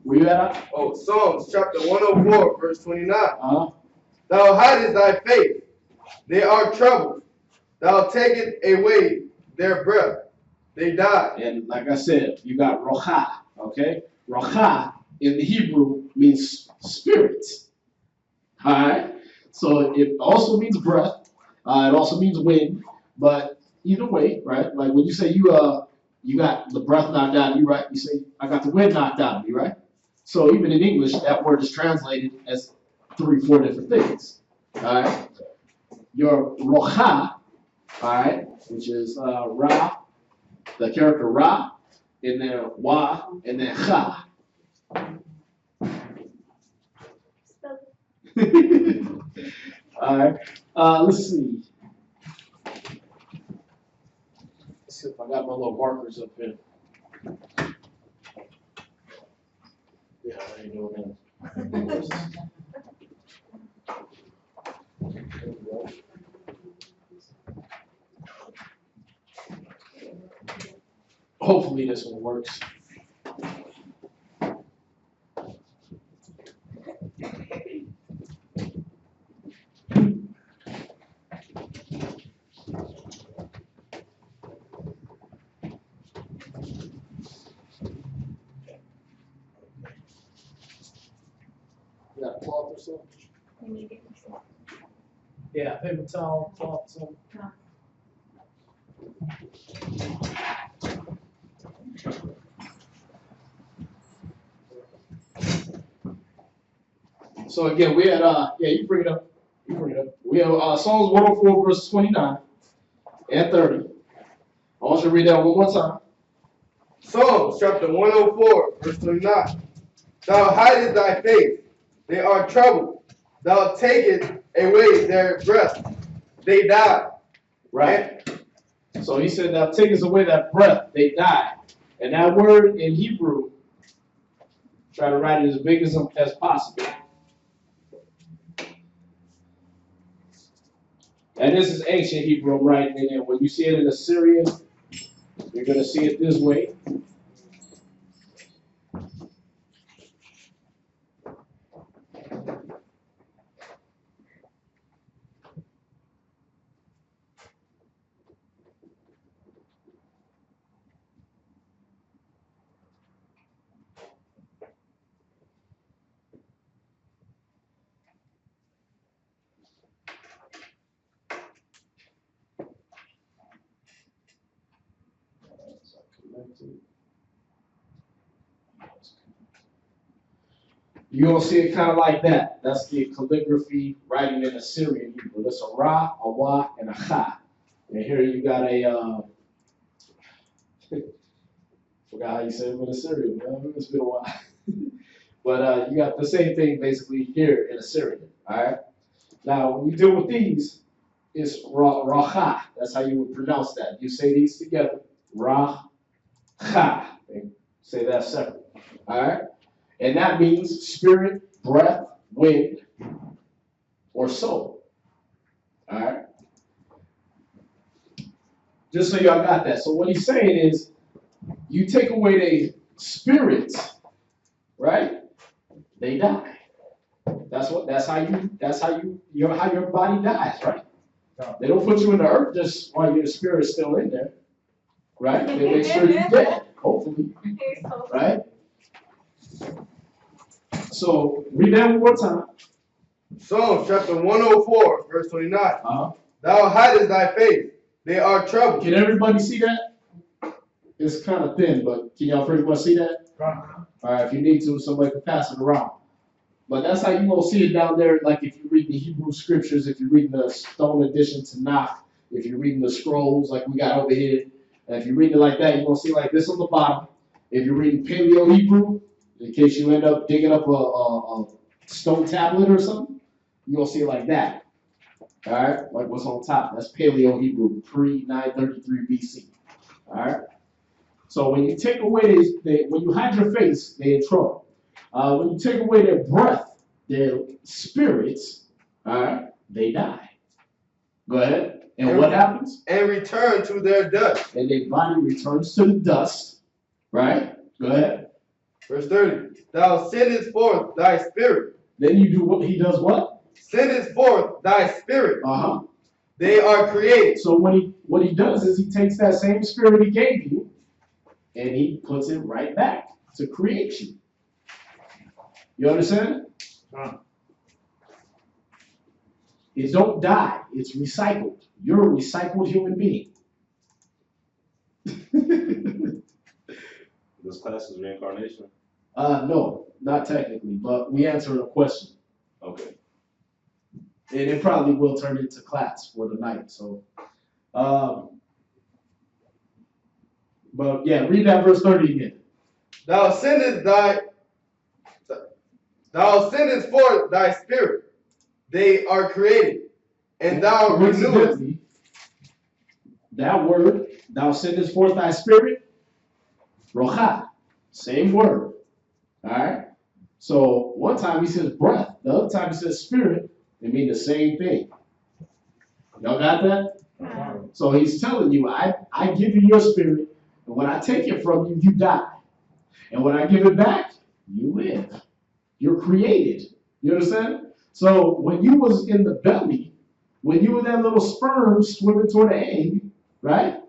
Where you at? Oh, Psalms chapter 104, verse 29. Uh-huh. Thou hidest thy face, they are troubled. Thou takest away their breath, they die. And like I said, you got rocha, okay? Rocha in the Hebrew means spirit. All right? So it also means breath. It also means wind. But either way, right? Like when you say you got the breath knocked out of you, right? You say, I got the wind knocked out of me, right? So even in English, that word is translated as 3-4 different things. All right? Your rocha, all right, which is Ra, the character Ra, and then wa, and then cha. All right. Let's see. Let's see if I got my little markers up here. Yeah, I ain't doing that. Hopefully this one works. You got a cloth or something? Yeah, paper towel, cloth, something. So again, we had yeah, you bring it up. You bring it up. We have Psalms 104 verses 29 and 30. I want you to read that one more time. Psalms chapter 104, verse 29. Thou hidest thy face, they are troubled. Thou takest away their breath, they die. Right. So he said, "Thou takest away that breath, they die." And that word in Hebrew, try to write it as big as possible. And this is ancient Hebrew I'm writing it in. When you see it in Assyrian, you're going to see it this way. You're going to see it kind of like that. That's the calligraphy writing in Assyrian Hebrew. That's a ra, a wa, and a cha. And here you got a, forgot how you say it in Assyrian, man. It's been a while. But you got the same thing basically here in Assyrian, all right? Now, when you deal with these, it's racha. That's how you would pronounce that. You say these together, racha. And say that separate, all right? And that means spirit, breath, wind, or soul, all right? Just so y'all got that. So what he's saying is, you take away their spirits, right? They die. That's how your body dies, right? They don't put you in the earth just while your spirit's still in there, right? They make sure you're dead, hopefully, right? So read that one more time. Psalms chapter 104, verse 29. Thou hidest thy face, they are troubled. Can everybody see that? It's kind of thin, but can y'all pretty much see that? All right, if you need to, somebody can pass it around. But that's how you gonna see it down there. Like if you read the Hebrew scriptures, if you read the stone edition Tanakh, if you're reading the scrolls like we got over here, and if you read it like that, you're gonna see like this on the bottom. If you're reading Paleo Hebrew, in case you end up digging up a stone tablet or something, you're gonna see it like that. All right, like what's on top. That's Paleo Hebrew, pre-933 BC. All right. So when you take away when you hide your face, they're in trouble. When you take away their breath, their spirits, all right, they die. Go ahead. And what happens? And return to their dust. And their body returns to the dust, right? Go ahead. Verse 30. Thou sendest forth thy spirit. Then you do what? He does what? Sendest forth thy spirit. Uh-huh. They are created. So what he does is he takes that same spirit he gave you and he puts it right back to create you. You understand? It don't die. It's recycled. You're a recycled human being. This class is reincarnation? No, not technically, but we answered a question. Okay. And it probably will turn into class for the night. So, But yeah, read that verse 30 again. Thou sendest forth thy spirit. They are created. And thou renewest. Coincidentally, that word, thou sendest forth thy spirit, rocha, same word. Alright? So one time he says breath, the other time he says spirit, they mean the same thing. Y'all got that? So he's telling you, I give you your spirit, and when I take it from you, you die. And when I give it back, you live. You're created. You understand? So when you was in the belly, when you were that little sperm swimming toward the egg, right?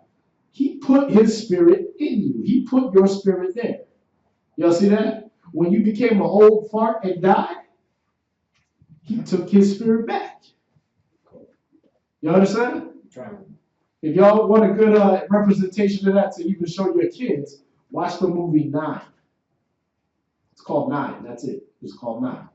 He put his spirit in you. He put your spirit there. Y'all see that? When you became an old fart and died, he took his spirit back. You understand? If y'all want a good representation of that to even show your kids, watch the movie 9. It's called 9. That's it. It's called 9.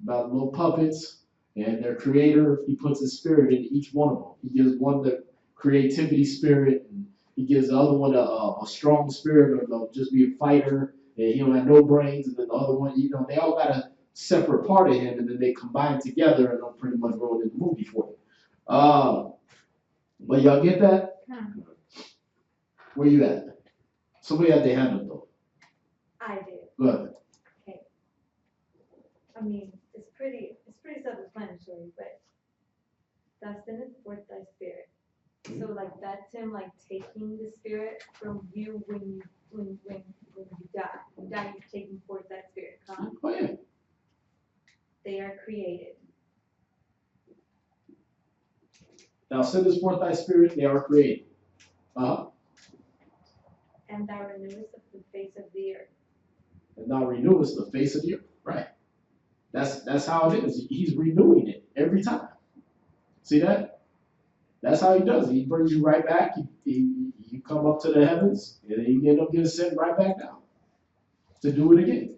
About little puppets and their creator. He puts his spirit in each one of them. He gives one the creativity spirit, and he gives the other one a strong spirit, or they'll just be a fighter, and he don't have no brains. And then the other one, you know, they all got a separate part of him, and then they combine together, and they'll pretty much roll in the movie for you. But y'all get that? Where you at? Somebody had their hand up though. I did. Go ahead. Okay. I mean, it's pretty self-explanatory, but thou sendest forth thy spirit. So like that's him like taking the spirit from you when you die. You die, you're taking forth that spirit. Huh? Oh yeah. They are created. Thou sendest forth thy spirit, they are created. And thou renewest the face of the earth. And thou renewest the face of the earth. Right. That's how it is. He's renewing it every time. See that? That's how he does it. He brings you right back. You come up to the heavens, and then you end up getting sent right back down to do it again.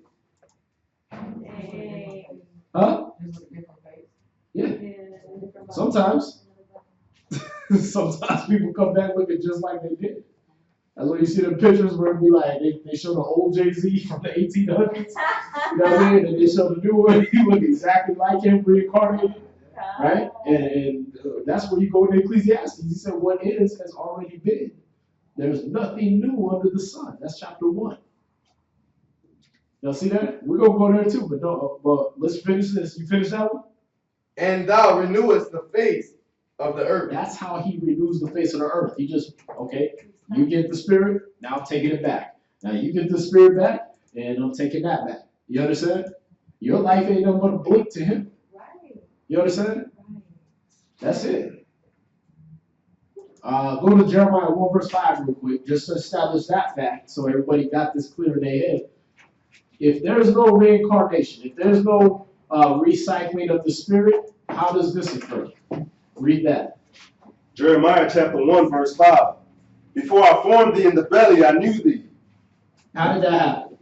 Hey. Huh? Yeah. Sometimes. Sometimes people come back looking just like they did. That's when you see the pictures where it be like, they show the old Jay-Z from the 1800s. You know what I mean? And they show the new one. He look exactly like him, reincarnated. Right? And that's where you go in Ecclesiastes. He said, what is has already been. There's nothing new under the sun. That's chapter 1. Y'all see that? We're going to go there too, but let's finish this. You finish that one? And thou renewest the face of the earth. That's how he renews the face of the earth. He just, okay, you get the spirit, now I'm taking it back. Now you get the spirit back, and I'm taking that back. You understand? Your life ain't nothing but a blink to him. Right. You understand? Right. That's it. Go to Jeremiah 1 verse 5 real quick, just to establish that fact so everybody got this clear in their head. If there's no reincarnation, if there's no recycling of the spirit, how does this occur? Read that. Jeremiah chapter 1 verse 5. Before I formed thee in the belly, I knew thee. How did that happen?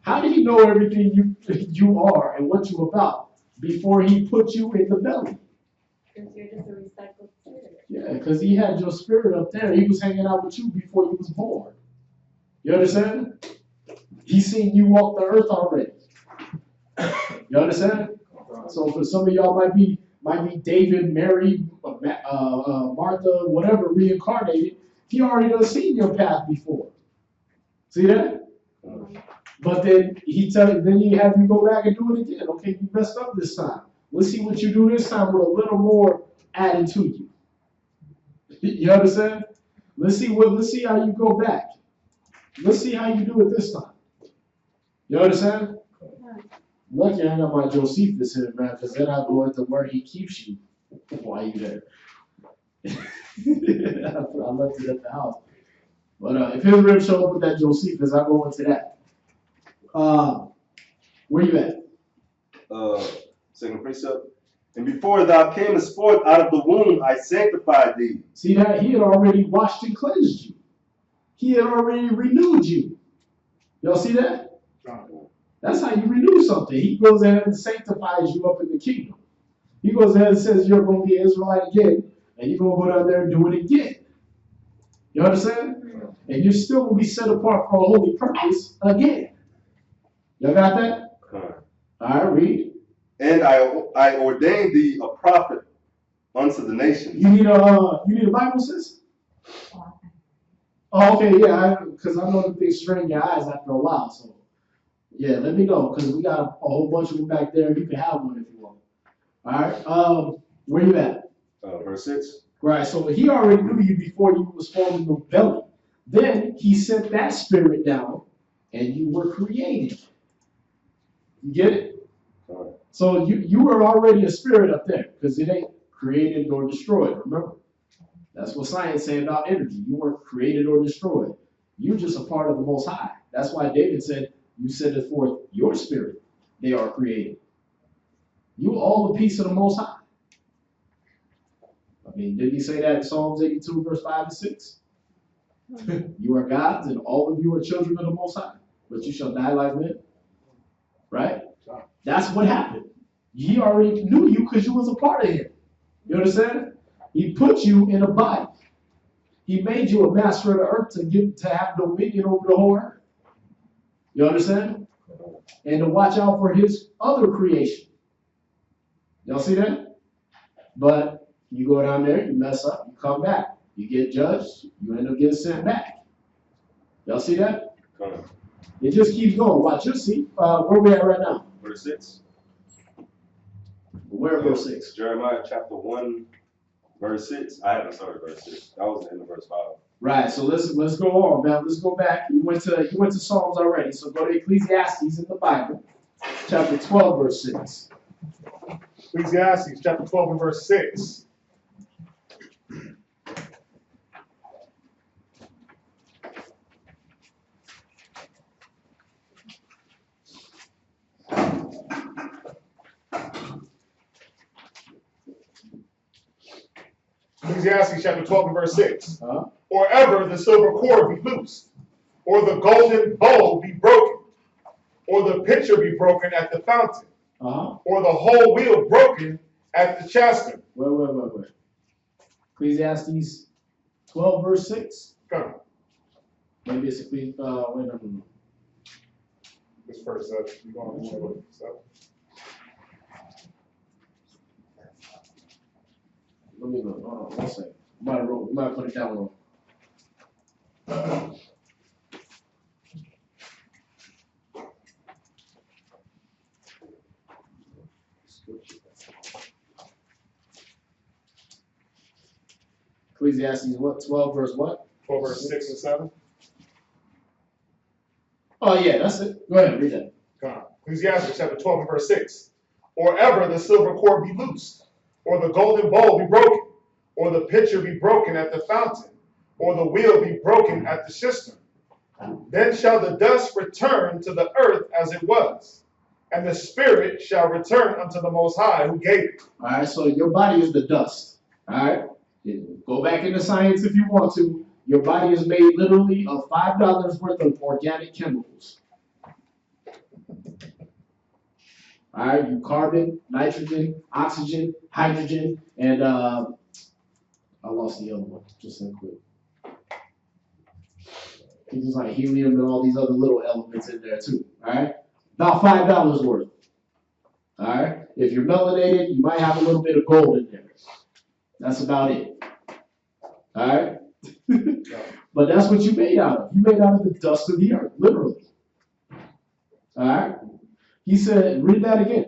How did he know everything you are and what you're about before he put you in the belly? Because you're just a recycled spirit. Yeah, because he had your spirit up there. He was hanging out with you before you was born. You understand? He's seen you walk the earth already. You understand? So for some of y'all might be David, Mary, Martha, whatever, reincarnated. He already done seen your path before. See that? But then then he have you go back and do it again. Okay, you messed up this time. Let's see what you do this time with a little more added to you. You understand? Let's see how you go back. Let's see how you do it this time. You understand? Lucky I got my Josephus here, man, because then I go into where he keeps you while you there. I left it at the house. But if his rib show up with that Josephus, I go into that. Where you at? Second precept. And before thou camest forth out of the womb, I sanctified thee. See that? He had already washed and cleansed you. He had already renewed you. Y'all see that? That's how you renew something. He goes ahead and sanctifies you up in the kingdom. He goes ahead and says you're going to be an Israelite again, and you're going to go down there and do it again. You understand? And you're still going to be set apart for a holy purpose again. Y'all got that? Con. All right, read. And I ordained thee a prophet unto the nations. You need a Bible, sis? Oh, okay, yeah, because I know that they strain your eyes after a while, so yeah, let me know, because we got a whole bunch of them back there. You can have one if you want. All right, where you at? Verse 6. Right, so he already knew you before you was formed in the belly. Then he sent that spirit down, and you were created. You get it? Right. So you were already a spirit up there, because it ain't created nor destroyed, remember? That's what science say about energy. You weren't created or destroyed. You're just a part of the Most High. That's why David said, you send forth your spirit. They are created. You all a piece of the Most High. I mean, didn't he say that in Psalms 82, verse 5 and 6? You are gods, and all of you are children of the Most High, but you shall die like men. Right? That's what happened. He already knew you because you was a part of him. You understand? He put you in a body. He made you a master of the earth to have dominion over the whole earth. You understand? And to watch out for his other creation. Y'all see that? But you go down there, you mess up, you come back. You get judged, you end up getting sent back. Y'all see that? It just keeps going. Watch, you'll see. Where we at right now? Verse 6. Where verse 6? Jeremiah chapter 1, verse 6. I haven't started verse 6. That was the end of verse 5. Right, so let's go on now. Let's go back. You went to Psalms already, so go to Ecclesiastes in the Bible, chapter 12, verse 6. Ecclesiastes chapter 12 and verse 6. Ecclesiastes chapter 12 and verse 6. Or ever the silver cord be loosed, or the golden bowl be broken, or the pitcher be broken at the fountain, or the whole wheel broken at the chasm. Wait. Ecclesiastes 12, verse 6. Come. Maybe it's no. This verse, you're going to show it. So. Let me look. Hold on, 1 second. We might put it down wrong. Ecclesiastes what? 12 verse what? 12 verse 6 and 7. Oh yeah, that's it. Go ahead, read that. Come on. Ecclesiastes chapter 12 and verse 6. Or ever the silver cord be loosed, or the golden bowl be broken, or the pitcher be broken at the fountain, or the wheel be broken at the cistern. Then shall the dust return to the earth as it was, and the spirit shall return unto the Most High who gave it. All right, so your body is the dust. All right, go back into science if you want to. Your body is made literally of $5 worth of organic chemicals. All right, you carbon, nitrogen, oxygen, hydrogen, and I lost the other one. Just so quick. It's like helium and all these other little elements in there too. All right, about $5 worth. All right, if you're melanated, you might have a little bit of gold in there. That's about it. All right, but that's what you made out of. You made out of the dust of the earth, literally. All right. He said, read that again.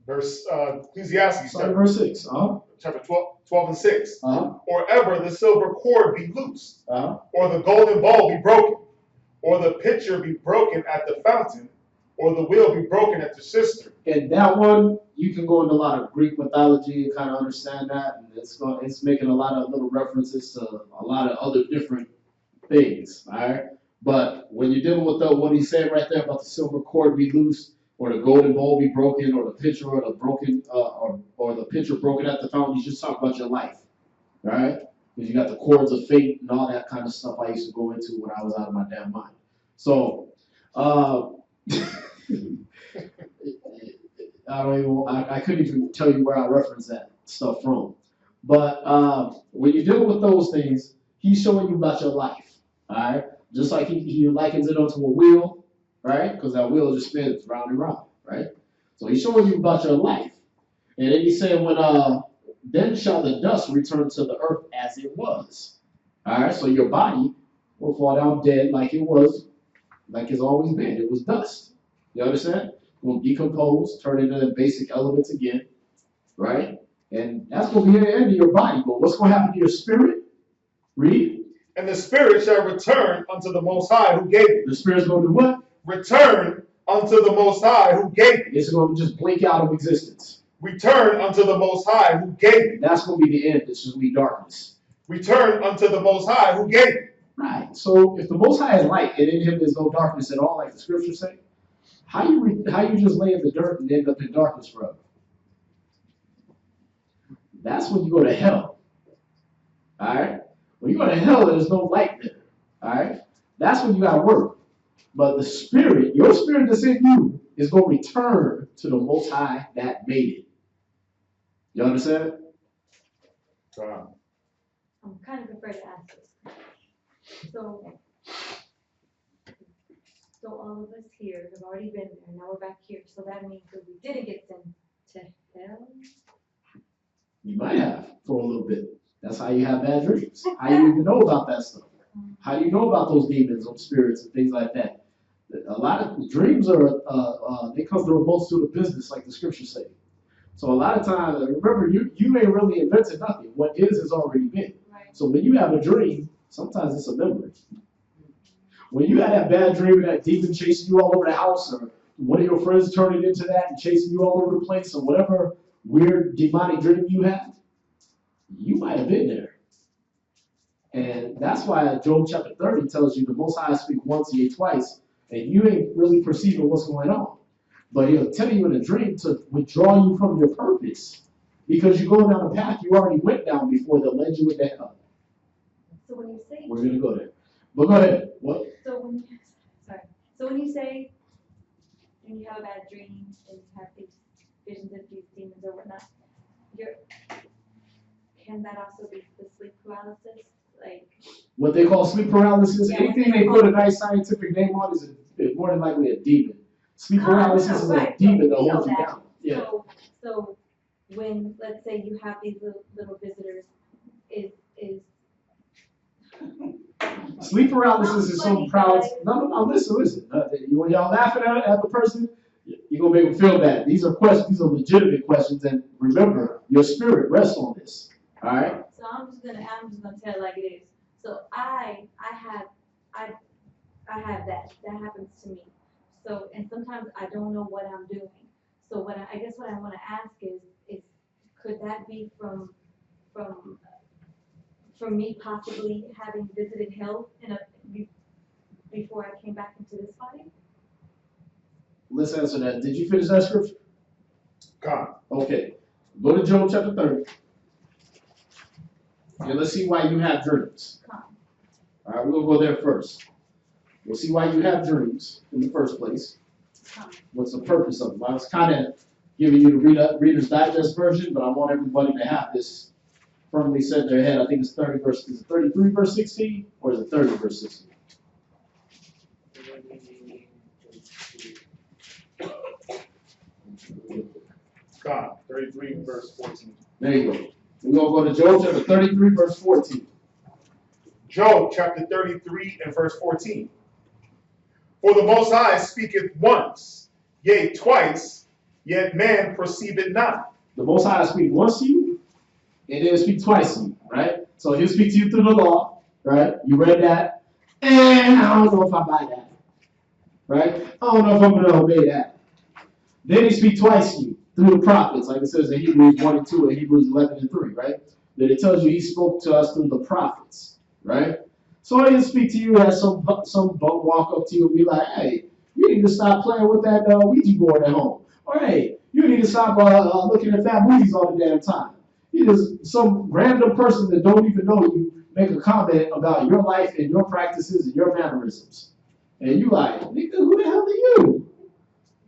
Verse Ecclesiastes verse 6. Chapter 12 and 6. Or ever the silver cord be loosed, or the golden bowl be broken, or the pitcher be broken at the fountain, or the wheel be broken at the cistern. And that one, you can go into a lot of Greek mythology and kind of understand that. And it's making a lot of little references to a lot of other different things. All right. But when you're dealing with what he's saying right there about the silver cord be loose, or the golden bowl be broken, or the pitcher or the broken, or the pitcher broken at the fountain, he's just talking about your life, all right? Because you got the cords of fate and all that kind of stuff I used to go into when I was out of my damn mind. So, I couldn't even tell you where I referenced that stuff from. But when you're dealing with those things, He's showing you about your life. All right? Just like he likens it onto a wheel, right? Because that wheel just spins round and round, right? So he's showing you about your life. And then he said, then shall the dust return to the earth as it was. All right? So your body will fall down dead like it was, like it's always been. It was dust. You understand? It will decompose, turn into basic elements again, right? And that's going to be the end of your body. But what's going to happen to your spirit? Read. And the spirit shall return unto the Most High who gave it. The spirit's going to do what? Return unto the Most High who gave it. It's going to just blink out of existence. Return unto the Most High who gave it. That's going to be the end. It's just be darkness. Return unto the Most High who gave it. Right. So if the Most High is light and in him there's no darkness at all, like the scriptures say, how you just lay in the dirt and end up in darkness forever? That's when you go to hell. All right? When you go to hell, there's no light there. All right? That's when you got to work. But the spirit, your spirit that's in you, is going to return to the Most High that made it. You understand? Wow. I'm kind of afraid to ask this. So all of us here have already been there. Now we're back here. So that means that we didn't get sent to hell. You might have for a little bit. That's how you have bad dreams. How you even know about that stuff? How do you know about those demons, those spirits, and things like that? A lot of dreams are, they come through a multitude of business, like the scriptures say. So a lot of times, remember, you ain't really invented nothing. What is has already been. Right. So when you have a dream, sometimes it's a memory. When you had that bad dream and that demon chasing you all over the house, or one of your friends turning into that and chasing you all over the place, or whatever weird demonic dream you had, you might have been there. And that's why Job chapter 30 tells you the Most High speak once, yea, twice, and you ain't really perceiving what's going on. But he'll tell you in a dream to withdraw you from your purpose, because you're going down a path you already went down before that led you into hell. So when you say, We're going to go there. But go ahead. What? so when you say, when you have a bad dream and you have these visions of these demons or whatnot, can that also be the sleep paralysis? Like What they call sleep paralysis, Yeah, anything they put a nice scientific name on is more than likely a demon. Sleep paralysis is a demon that holds you down. Yeah. So when, let's say you have these little visitors, is Sleep paralysis is some paralysis. No, listen. When y'all laughing at the person, you're going to make them feel bad. These are questions, these are legitimate questions, and remember, your spirit rests on this. All right? So I'm just gonna tell it like it is. So I have that happens to me. So, and sometimes I don't know what I'm doing. So I guess what I want to ask is could that be from me possibly having visited hell before I came back into this body? Let's answer that. Did you finish that scripture? God. Okay. Go to Job chapter 30. And let's see why you have dreams. All right, we're going to go there first. We'll see why you have dreams in the first place. What's the purpose of them? I was kind of giving you the Reader's Digest version, but I want everybody to have this firmly set in their head. I think it's 33 verse 16, or is it 30 verse 16? God, 33 verse 14. There you go. We're going to go to Job chapter 33 verse 14. Job chapter 33 and verse 14. For the Most High speaketh once, yea, twice, yet man perceiveth not. The Most High will speak once to you, and then speak twice to you, right? So he'll speak to you through the law, right? You read that, and I don't know if I buy that, right? I don't know if I'm going to obey that. Then he speaks twice to you through the prophets, like it says in Hebrews 1 and 2 and Hebrews 11 and 3, right? Then it tells you he spoke to us through the prophets, right? So he'll speak to you as some bum walk up to you and be like, hey, you need to stop playing with that Ouija board at home. Or hey, you need to stop looking at fat movies all the damn time. Some random person that don't even know you make a comment about your life and your practices and your mannerisms. And you like, nigga, who the hell are you?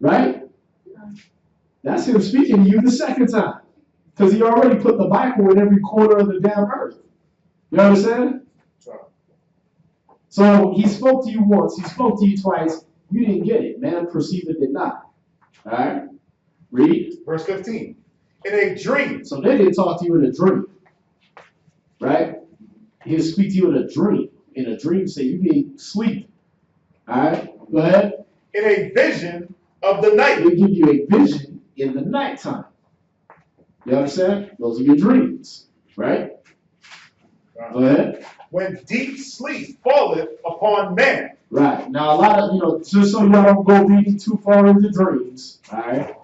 Right? That's him speaking to you the second time. Because he already put the Bible in every corner of the damn earth. You understand? So he spoke to you once, he spoke to you twice, you didn't get it. Man perceiveth it not. All right? Read. Verse 15. In a dream. So they didn't talk to you in a dream. Right? He'll speak to you in a dream. In a dream, say you need sleep. All right? Go ahead. In a vision of the night. He'll give you a vision in the nighttime. You understand? Those are your dreams. Right? Go ahead. When deep sleep falleth upon man. Right. Now, a lot of, just so y'all don't go reading too far into dreams, all right?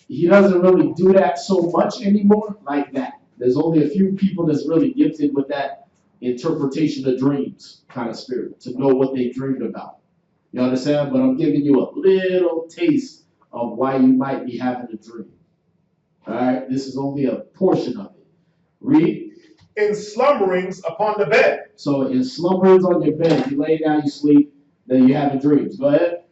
He doesn't really do that so much anymore like that. There's only a few people that's really gifted with that interpretation of dreams kind of spirit, to know what they dreamed about. You understand? But I'm giving you a little taste of why you might be having a dream. All right? This is only a portion of it. Read. In slumberings upon the bed. So in slumberings on your bed, you lay down, you sleep, then you're having dreams. Go ahead.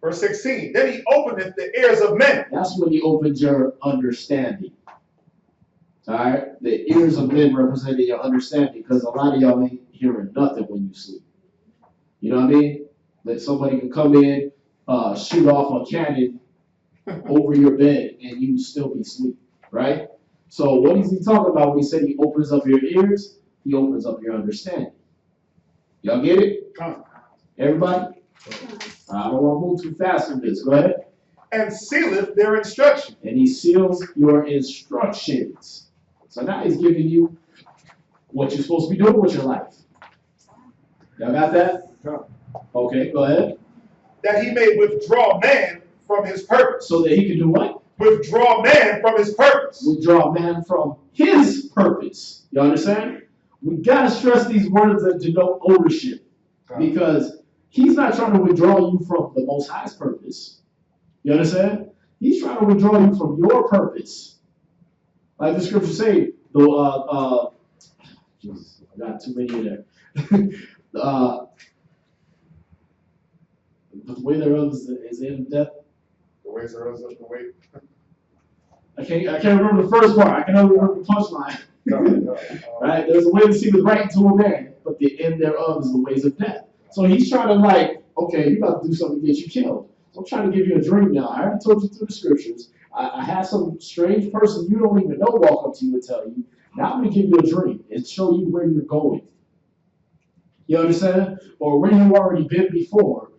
Verse 16. Then he openeth the ears of men. That's when he opens your understanding. All right? The ears of men representing your understanding, because a lot of y'all ain't hearing nothing when you sleep. You know what I mean? That somebody can come in, shoot off a cannon over your bed, and you still be asleep, right? So what is he talking about when he said he opens up your ears? He opens up your understanding. Y'all get it? Everybody? I don't want to move too fast on this. Go ahead. And sealeth their instruction. And he seals your instructions. So now he's giving you what you're supposed to be doing with your life. Y'all got that? Okay, go ahead. That he may withdraw man from his purpose. So that he can do what? Withdraw man from his purpose. Withdraw man from his purpose. You understand? We got to stress these words that denote ownership. Because he's not trying to withdraw you from the Most High's purpose. You understand? He's trying to withdraw you from your purpose. Like the scripture say, Jesus, I got too many in there. The way thereof is the end of death. The ways thereof is the way. I can't remember the first part. I can only remember the punchline. Right? There's a way to see the right to a man, but the end thereof is the ways of death. So he's trying to okay, you're about to do something to get you killed. So I'm trying to give you a dream now. I already told you through the scriptures. I had some strange person you don't even know walk up to you and tell you, now I'm going to give you a dream and show you where you're going. You understand? Or where you've already been before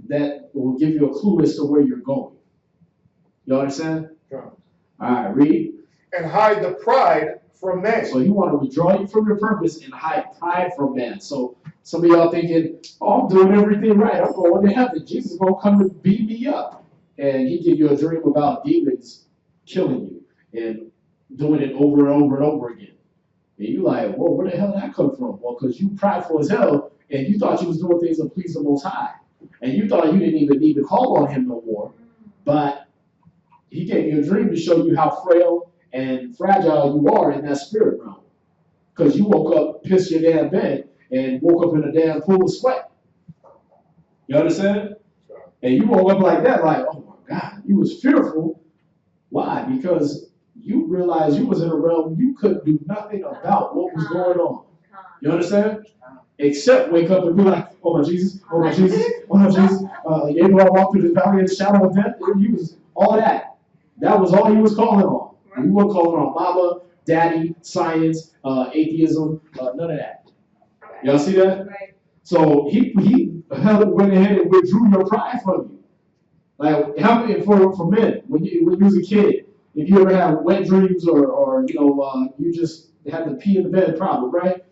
that will give you a clue as to where you're going. You understand? Sure. All right, read. And hide the pride from man. So you want to withdraw you from your purpose and hide pride from man. So some of y'all thinking, oh, I'm doing everything right. I'm going to heaven. Jesus is going to come and beat me up. And he give you a dream about demons killing you and doing it over and over and over again. And you like, whoa, where the hell did that come from? Well, because you prideful as hell and you thought you was doing things to please the Most High. And you thought you didn't even need to call on him no more. But he gave you a dream to show you how frail and fragile you are in that spirit realm. Because you woke up, pissed your damn bed, and woke up in a damn pool of sweat. You understand? And you woke up like that, like, oh my God, you was fearful. Why? Because you realized you was in a realm you couldn't do nothing about what was going on. You understand? Except wake up and be like, oh my Jesus, oh my Jesus, oh my Jesus. Yea, though I walk through the valley of the shadow of death. You was all that. That was all he was calling on. He wasn't calling on mama, daddy, science, atheism, none of that. Y'all see that? Right. So he went ahead and withdrew your pride from you. Like, how many for men, when you was a kid, if you ever had wet dreams or you just had to pee in the bed problem, right?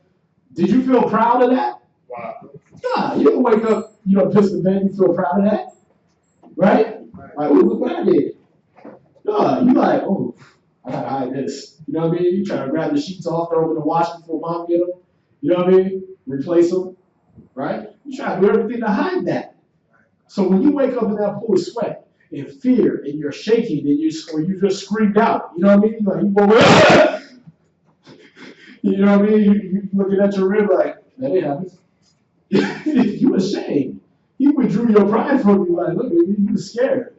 Did you feel proud of that? Wow. Nah, you don't wake up, you don't piss in the bed, you feel proud of that, right? Like, ooh, look what I did. No, you like, oh, I gotta hide this. You know what I mean? You try to grab the sheets off, throw them in the wash before mom get them. You know what I mean? Replace them, right? You try to do everything to hide that. So when you wake up in that pool of sweat, in fear, and you're shaking, and you just screamed out, you know what I mean? Like, you go, you know what I mean? You looking at your rib like, that ain't happening. You ashamed. He withdrew your pride from you. Like, look, you was scared.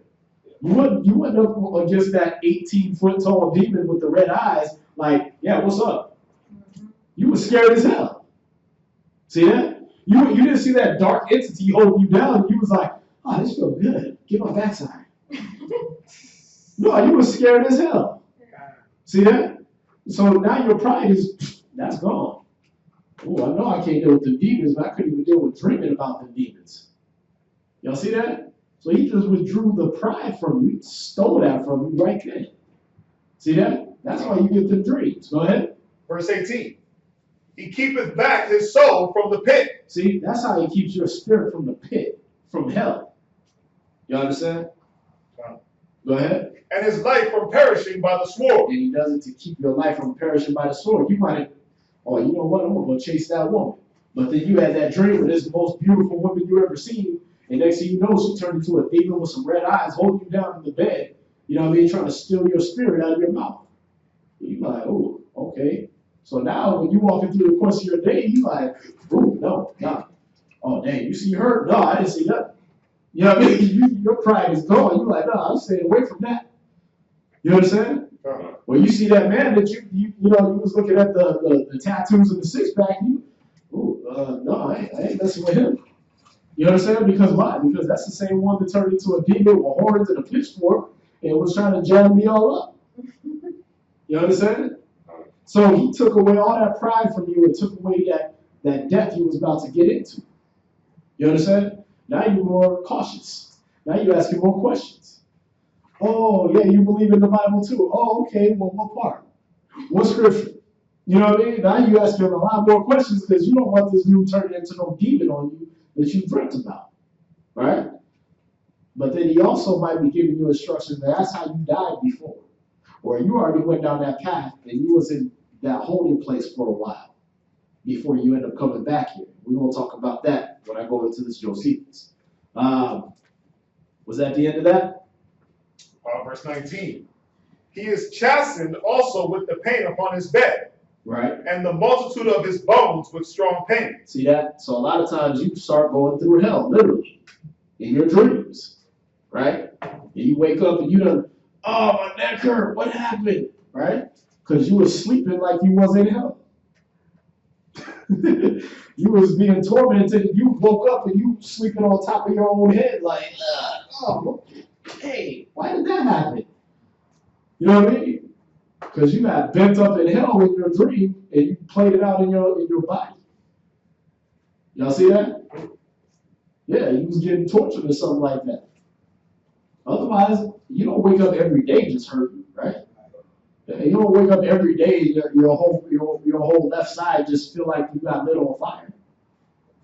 You went up against that 18-foot tall demon with the red eyes, like, yeah, what's up? You was scared as hell. See that? You didn't see that dark entity holding you down. And you was like, oh, this feels good. Get my backside. No, you were scared as hell. See that? So now your pride is, that's gone. Oh, I know I can't deal with the demons, but I couldn't even deal with dreaming about the demons. Y'all see that? So he just withdrew the pride from you. He stole that from you right there. See that? That's why you get the dreams. Go ahead. Verse 18. He keepeth back his soul from the pit. See, that's how he keeps your spirit from the pit, from hell. You understand? Go ahead. And his life from perishing by the sword. And he does it to keep your life from perishing by the sword. You might have, oh, you know what? I'm going to go chase that woman. But then you had that dream with this most beautiful woman you ever seen. And next thing you know, she turned into a demon with some red eyes, holding you down in the bed. You know what I mean? Trying to steal your spirit out of your mouth. You're like, oh, okay. So now when you walking through the course of your day, you like, oh, no, no. Oh, dang, you see her? No, I didn't see that. You know what I mean? Your pride is gone. You're like, no, I'm staying away from that. You understand? When you see that man that you was looking at the tattoos and the six pack, no, I ain't messing with him. You understand? Because why? Because that's the same one that turned into a demon with horns and a pitchfork and was trying to jam me all up. You understand? So he took away all that pride from you and took away that death you was about to get into. You understand? Now you're more cautious. Now you're asking more questions. Oh, yeah, you believe in the Bible too. Oh, okay, well, what part? What scripture? You know what I mean? Now you're asking a lot more questions because you don't want this dude turning into no demon on you that you dreamt about, right? But then he also might be giving you instructions that that's how you died before. Or you already went down that path and you was in that holding place for a while before you end up coming back here. We're going to talk about that when I go into this Josephus. Was that the end of that? Verse 19. He is chastened also with the pain upon his bed. Right. And the multitude of his bones with strong pain. See that? So a lot of times you start going through hell, literally, in your dreams. Right? And you wake up and you done, oh, my neck hurt. What happened? Right? Because you was sleeping like you was in hell. You was being tormented and you woke up and you sleeping on top of your own head like, oh, hey, why did that happen? You know what I mean? Because you got bent up in hell in your dream and you played it out in your body. Y'all see that? Yeah, you was getting tortured or something like that. Otherwise, you don't wake up every day just hurting, right? You don't wake up every day and your whole left side just feel like you got lit on fire.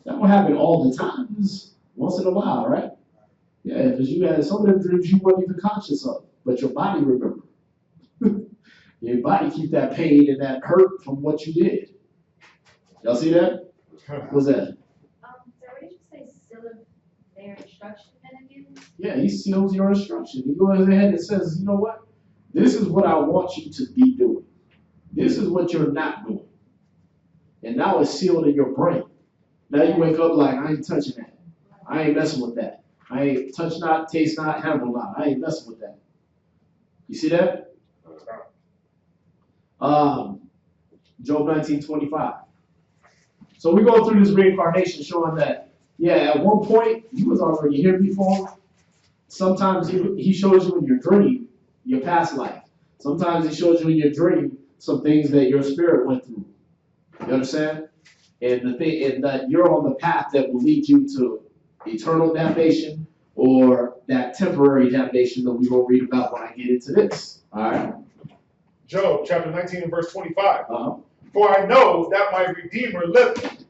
That will happen all the time, just once in a while, right? Yeah, because you had some of them dreams you weren't even conscious of, but your body remembered. Your body keep that pain and that hurt from what you did. Y'all see that? What's that? So what did you say, seal of their instruction then again? Yeah, he seals your instruction. He goes ahead and says, you know what? This is what I want you to be doing. This is what you're not doing. And now it's sealed in your brain. Now you wake up like, I ain't touching that. I ain't messing with that. I ain't touch not, taste not, handle not. I ain't messing with that. You see that? Job 19:25. So we go through this reincarnation showing that, yeah, at one point, you was already here before. Sometimes he shows you in your dream, your past life. Sometimes he shows you in your dream some things that your spirit went through. You understand? And that you're on the path that will lead you to eternal damnation or that temporary damnation that we will read about when I get into this. All right? Job chapter 19 and verse 25. For I know that my Redeemer liveth,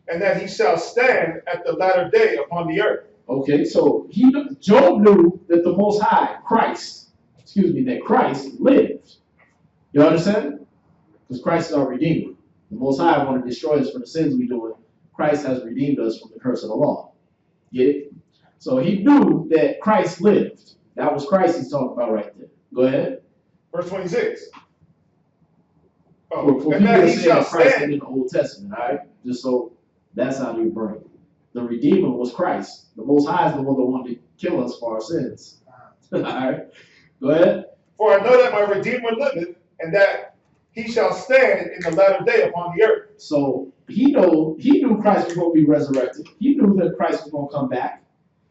and that he shall stand at the latter day upon the earth. Okay, so Job knew that the Most High, that Christ lived. You understand? Because Christ is our Redeemer. The Most High want to destroy us for the sins we do. Christ has redeemed us from the curse of the law. Get it? So he knew that Christ lived. That was Christ he's talking about right there. Go ahead. Verse 26. For people that say that Christ in the Old Testament, all right? Just so that's out of your brain. The Redeemer was Christ. The Most High is the one that wanted to kill us for our sins. All right? Go ahead. For I know that my Redeemer liveth, and that he shall stand in the latter day upon the earth. So he knew Christ was going to be resurrected. He knew that Christ was going to come back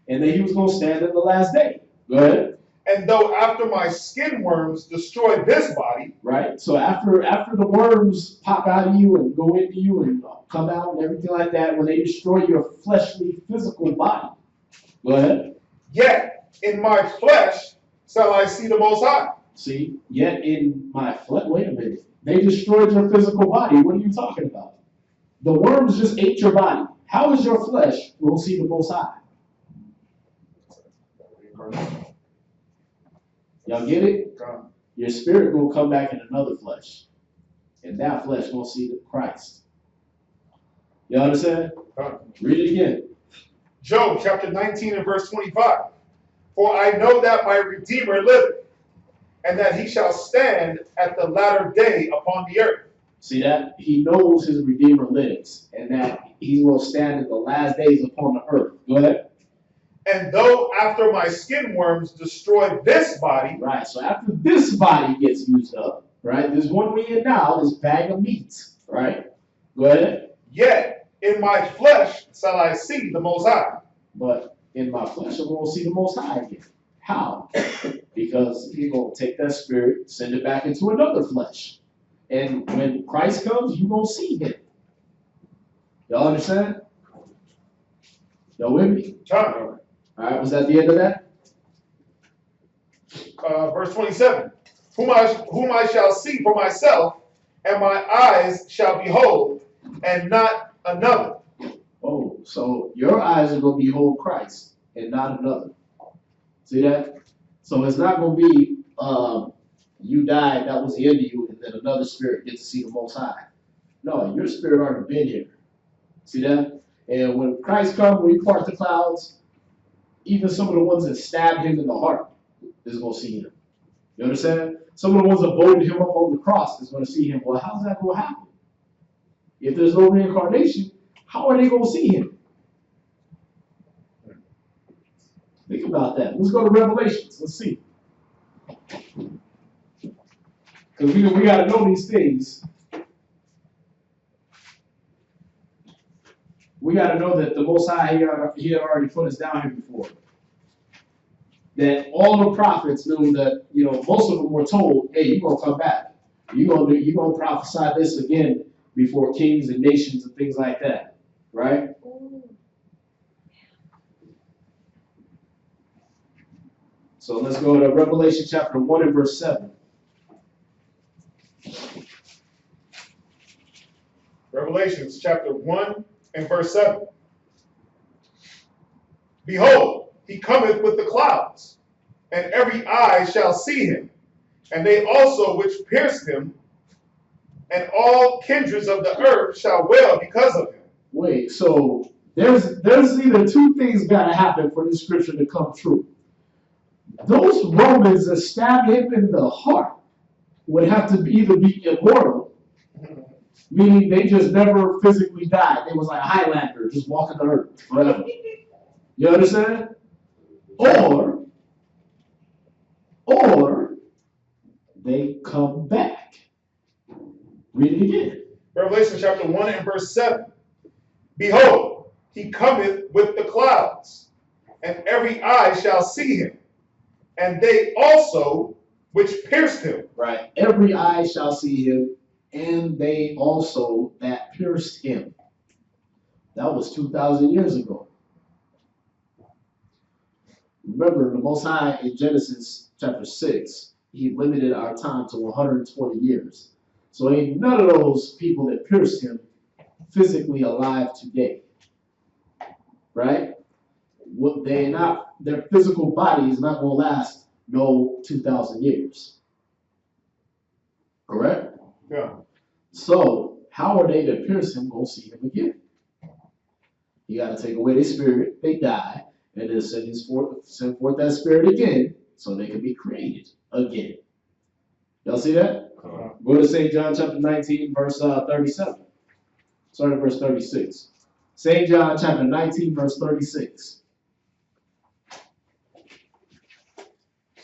and that he was going to stand in the last day. Go ahead. And though after my skin worms destroy this body, Right? So after the worms pop out of you and go into you and come out and everything like that, when they destroy your fleshly, physical body. Go ahead. yet in my flesh shall I see the Most High. See, yet in my flesh, wait a minute. They destroyed your physical body. What are you talking about? The worms just ate your body. How is your flesh will see the Most High? Y'all get it? Your spirit will come back in another flesh. And that flesh will see the Christ. You understand? Read it again. Job chapter 19 and verse 25. For I know that my Redeemer liveth, and that he shall stand at the latter day upon the earth. See that? He knows his Redeemer lives, and that he will stand in the last days upon the earth. Go ahead. And though after my skin worms destroy this body. Right, so after this body gets used up, right, there's one we in now, this bag of meat, right? Go ahead. Yet in my flesh shall I see the Most High. But in my flesh, I won't see the Most High again. How? Because he's going to take that spirit, send it back into another flesh. And when Christ comes, you won't see him. Y'all understand? Y'all with me? All right, was that the end of that? Verse 27. Whom I shall see for myself, and my eyes shall behold, and not another. Oh, so your eyes are going to behold Christ and not another. See that? So it's not going to be you died, that was the end of you, and then another spirit gets to see the Most High. No, your spirit already been here. See that? And when Christ comes, when he parts the clouds, even some of the ones that stabbed him in the heart is going to see him. You understand? Some of the ones that voted him up on the cross is going to see him. Well, how's that going to happen? If there's no reincarnation, how are they going to see him? Think about that. Let's go to Revelations. Let's see. Because we got to know these things. We got to know that the Most High, he had already put us down here before. That all the prophets knew that, most of them were told, hey, you're going to come back. You're going to prophesy this again before kings and nations and things like that. Right? So let's go to Revelation chapter 1 and verse 7. Revelations chapter 1 and verse 7. Behold, he cometh with the clouds, and every eye shall see him, and they also which pierced him, and all kindreds of the earth shall wail because of him. Wait, so there's either two things got to happen for this scripture to come true. Those Romans that stabbed him in the heart would have to either be immortal, meaning they just never physically died. They was like a Highlander, just walking the earth forever. You understand? Or they come back. Read it again. Revelation chapter 1 and verse 7. Behold, he cometh with the clouds, and every eye shall see him, and they also which pierced him. Right. Every eye shall see him, and they also that pierced him. That was 2,000 years ago. Remember, the Most High in Genesis chapter 6, he limited our time to 120 years. So ain't none of those people that pierced him physically alive today. Right? Their physical body is not going to last no 2,000 years. Correct? Yeah. So, how are they that pierce him going to see him again? You got to take away their spirit, they die, and then send forth that spirit again so they can be created again. Y'all see that? Go to St. John chapter 19, verse 37. Start at verse 36. St. John chapter 19, verse 36.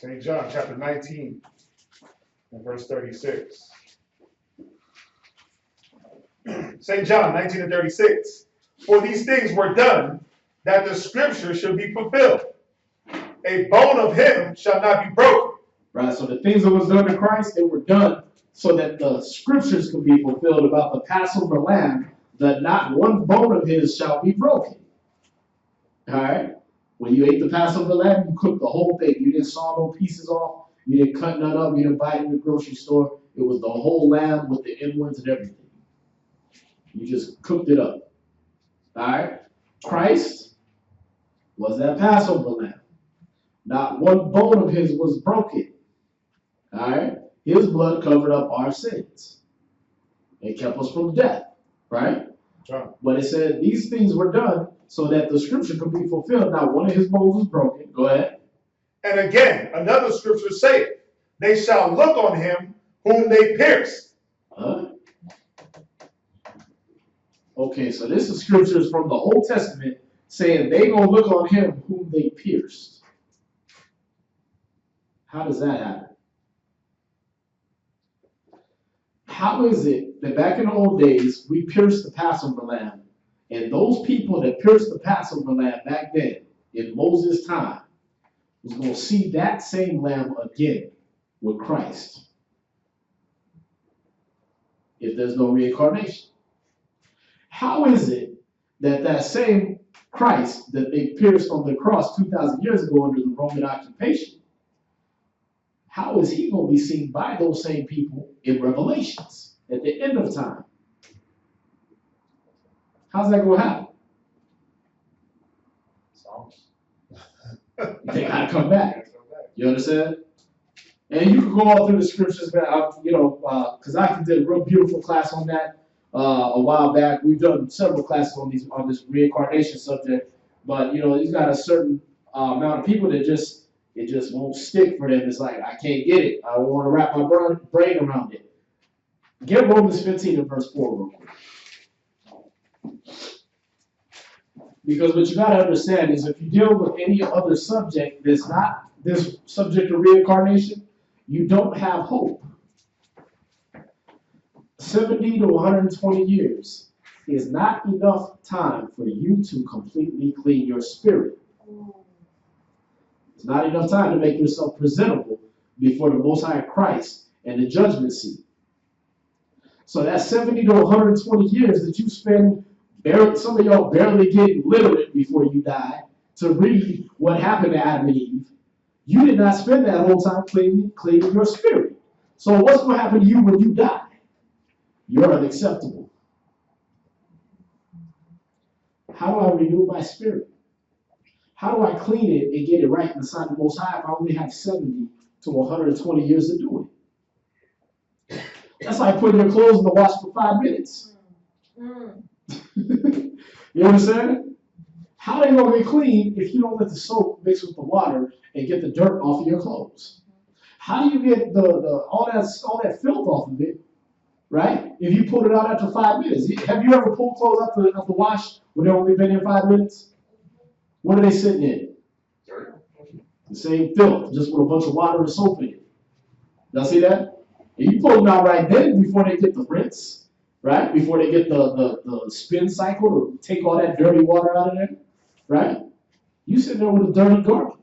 St. John chapter 19 and verse 36. St. John 19:36. For these things were done, that the scripture should be fulfilled. A bone of him shall not be broken. Right, so the things that was done to Christ, they were done so that the scriptures could be fulfilled about the Passover lamb, that not one bone of his shall be broken. All right? When you ate the Passover lamb, you cooked the whole thing. You didn't saw no pieces off. You didn't cut none up. You didn't buy it in the grocery store. It was the whole lamb with the inwards and everything. You just cooked it up. All right? Christ was that Passover lamb. Not one bone of his was broken. All right? His blood covered up our sins. It kept us from death. Right? Sure. But it said these things were done so that the scripture could be fulfilled. Now, one of his bones was broken. Go ahead. And again, another scripture saith, they shall look on him whom they pierced. Huh? Okay, so this is scriptures from the Old Testament saying they gonna look on him whom they pierced. How does that happen? How is it that back in the old days we pierced the Passover lamb, and those people that pierced the Passover lamb back then in Moses' time was gonna see that same lamb again with Christ if there's no reincarnation? How is it that that same Christ that they pierced on the cross 2,000 years ago under the Roman occupation, how is he going to be seen by those same people in Revelations at the end of time? How's that going to happen? They got to come back. You understand? And you can go all through the scriptures, because I did a real beautiful class on that a while back. We've done several classes on this reincarnation subject, but he's got a certain amount of people that it just won't stick for them. It's like, I can't get it. I want to wrap my brain around it. Get Romans 15 and verse 4 real quick. Because what you got to understand is if you deal with any other subject that's not this subject of reincarnation, you don't have hope. 70 to 120 years is not enough time for you to completely clean your spirit. It's not enough time to make yourself presentable before the Most High Christ and the judgment seat. So that's 70 to 120 years that you spend, some of y'all barely getting literate before you die to read what happened to Adam and Eve. You did not spend that whole time cleaning your spirit. So what's going to happen to you when you die? You're unacceptable. How do I renew my spirit? How do I clean it and get it right in the sight of the Most High if I only have 70 to 120 years to do it? That's like putting your clothes in the wash for 5 minutes. You understand? How are they going to be clean if you don't let the soap mix with the water and get the dirt off of your clothes? How do you get all that filth off of it, right? If you pull it out after 5 minutes. Have you ever pulled clothes out the wash when they've only been in 5 minutes? What are they sitting in? The same filth, just with a bunch of water and soap in it. Y'all see that? And you pull them out right then before they get the rinse, right? Before they get the spin cycle to take all that dirty water out of there, right? You sitting there with a dirty garment.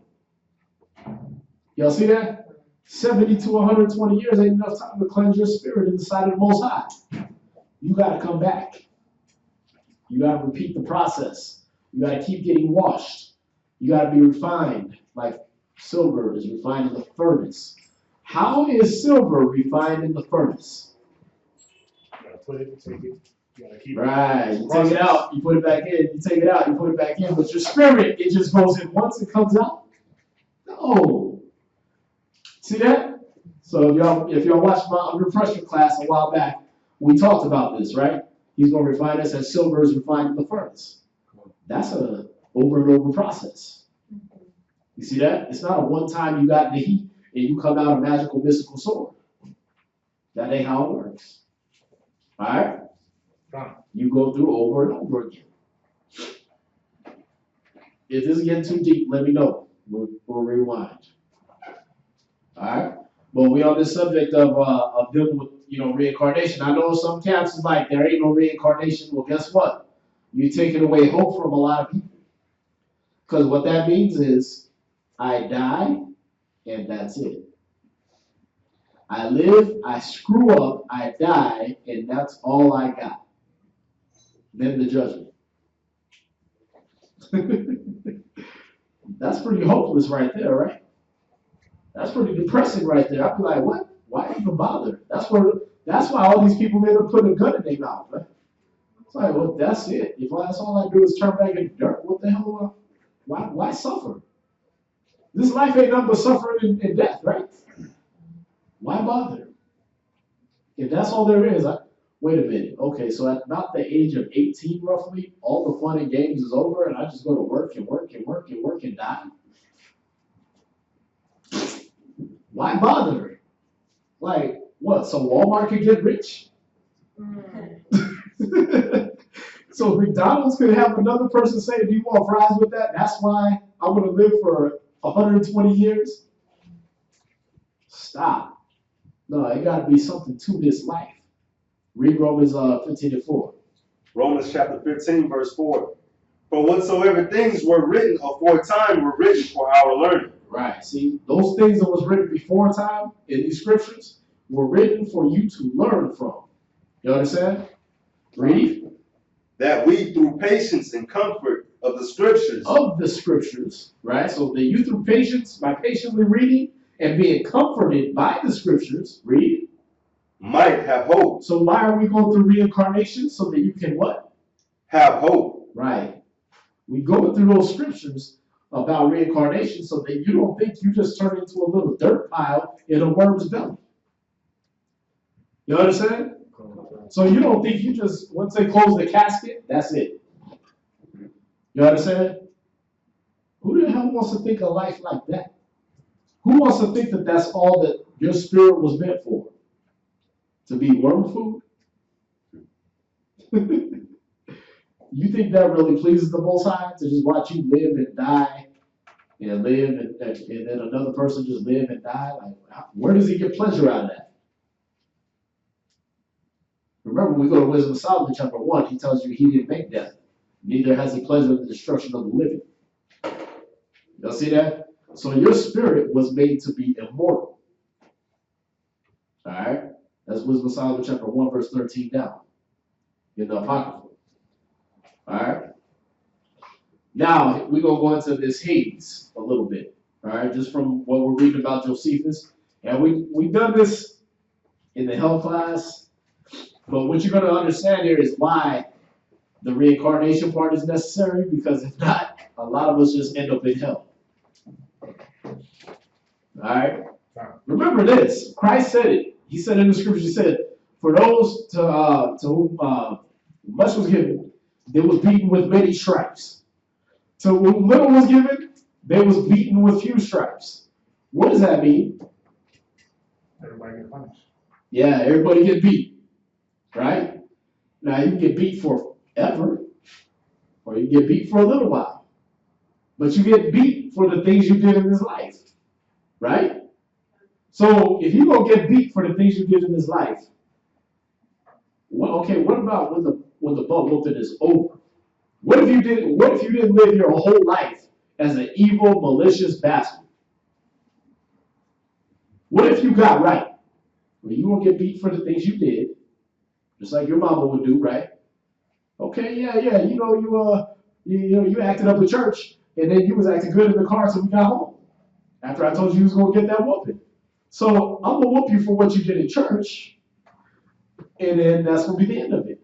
Y'all see that? 70 to 120 years ain't enough time to cleanse your spirit in the sight of the Most High. You got to come back. You got to repeat the process. You got to keep getting washed. You got to be refined like silver is refined in the furnace. How is silver refined in the furnace? You gotta put it, take it, you gotta keep it. Right. You take it out, you put it back in. You take it out, you put it back in. But your spirit, it just goes in once it comes out. No. See that? So if y'all watched my under pressure class a while back, we talked about this, right? He's going to refine us as silver is refined in the furnace. That's a over and over process. You see that? It's not a one time you got the heat and you come out a magical mystical sword. That ain't how it works. All right? You go through over and over again. If this is getting too deep, let me know. We'll rewind. All right? But we on this subject of dealing with, reincarnation. I know some camps is like there ain't no reincarnation. Well, guess what? You're taking away hope from a lot of people. Because what that means is I die and that's it. I live, I screw up, I die, and that's all I got. Then the judgment. That's pretty hopeless right there, right? That's pretty depressing right there. I'd be like, what? Why even bother? That's why all these people end up putting a gun in their mouth, right? It's like, well, that's it. If that's all I do is turn back into dirt, what the hell? Why suffer? This life ain't nothing but suffering and death, right? Why bother? If that's all there is, wait a minute. Okay, so at about the age of 18, roughly, all the fun and games is over, and I just go to work and work and work and work and die. Why bother? Like, what? So Walmart could get rich? So McDonald's could have another person say, do you want fries with that? That's why I'm going to live for 120 years? Stop. No, it got to be something to this life. Read Romans 15:4. Romans chapter 15, verse 4. For whatsoever things were written aforetime were written for our learning. Right. See, those things that was written before time in these scriptures were written for you to learn from. You understand? Read. That we through patience and comfort of the scriptures. Of the scriptures, right? So that you through patience, by patiently reading and being comforted by the scriptures, read. Might have hope. So why are we going through reincarnation? So that you can what? Have hope. Right. We go through those scriptures about reincarnation so that you don't think you just turn into a little dirt pile in a worm's belly. You understand? So you don't think you just, once they close the casket, that's it. You understand? Who the hell wants to think of life like that? Who wants to think that that's all that your spirit was meant for? To be worm food? You think that really pleases the Most High to just watch you live and die and live and then another person just live and die? Like, where does he get pleasure out of that? Remember, when we go to Wisdom of Solomon, chapter 1, he tells you he didn't make death. Neither has he pleasure in the destruction of the living. Y'all see that? So your spirit was made to be immortal. All right? That's Wisdom of Solomon, chapter 1, verse 13 down in the Apocrypha. All right? Now, we're going to go into this Hades a little bit. All right? Just from what we're reading about Josephus. And we've done this in the hell class. But what you're going to understand here is why the reincarnation part is necessary, because if not, a lot of us just end up in hell. All right? Remember this. Christ said it. He said in the scriptures, he said, for those to whom much was given, they was beaten with many stripes. To whom little was given, they was beaten with few stripes. What does that mean? Everybody get punished. Yeah, everybody get beat. Right? Now you can get beat forever, or you get beat for a little while. But you get beat for the things you did in this life. Right? So if you're gonna get beat for the things you did in this life, well, okay, what about when the butt whooping is over? What if you didn't live your whole life as an evil, malicious bastard? What if you got right? Well, you won't get beat for the things you did. Just like your mama would do, right? Okay, yeah. You acted up at church, and then you was acting good in the car till we got home. After I told you was gonna get that whooping. So I'm gonna whoop you for what you did in church, and then that's gonna be the end of it,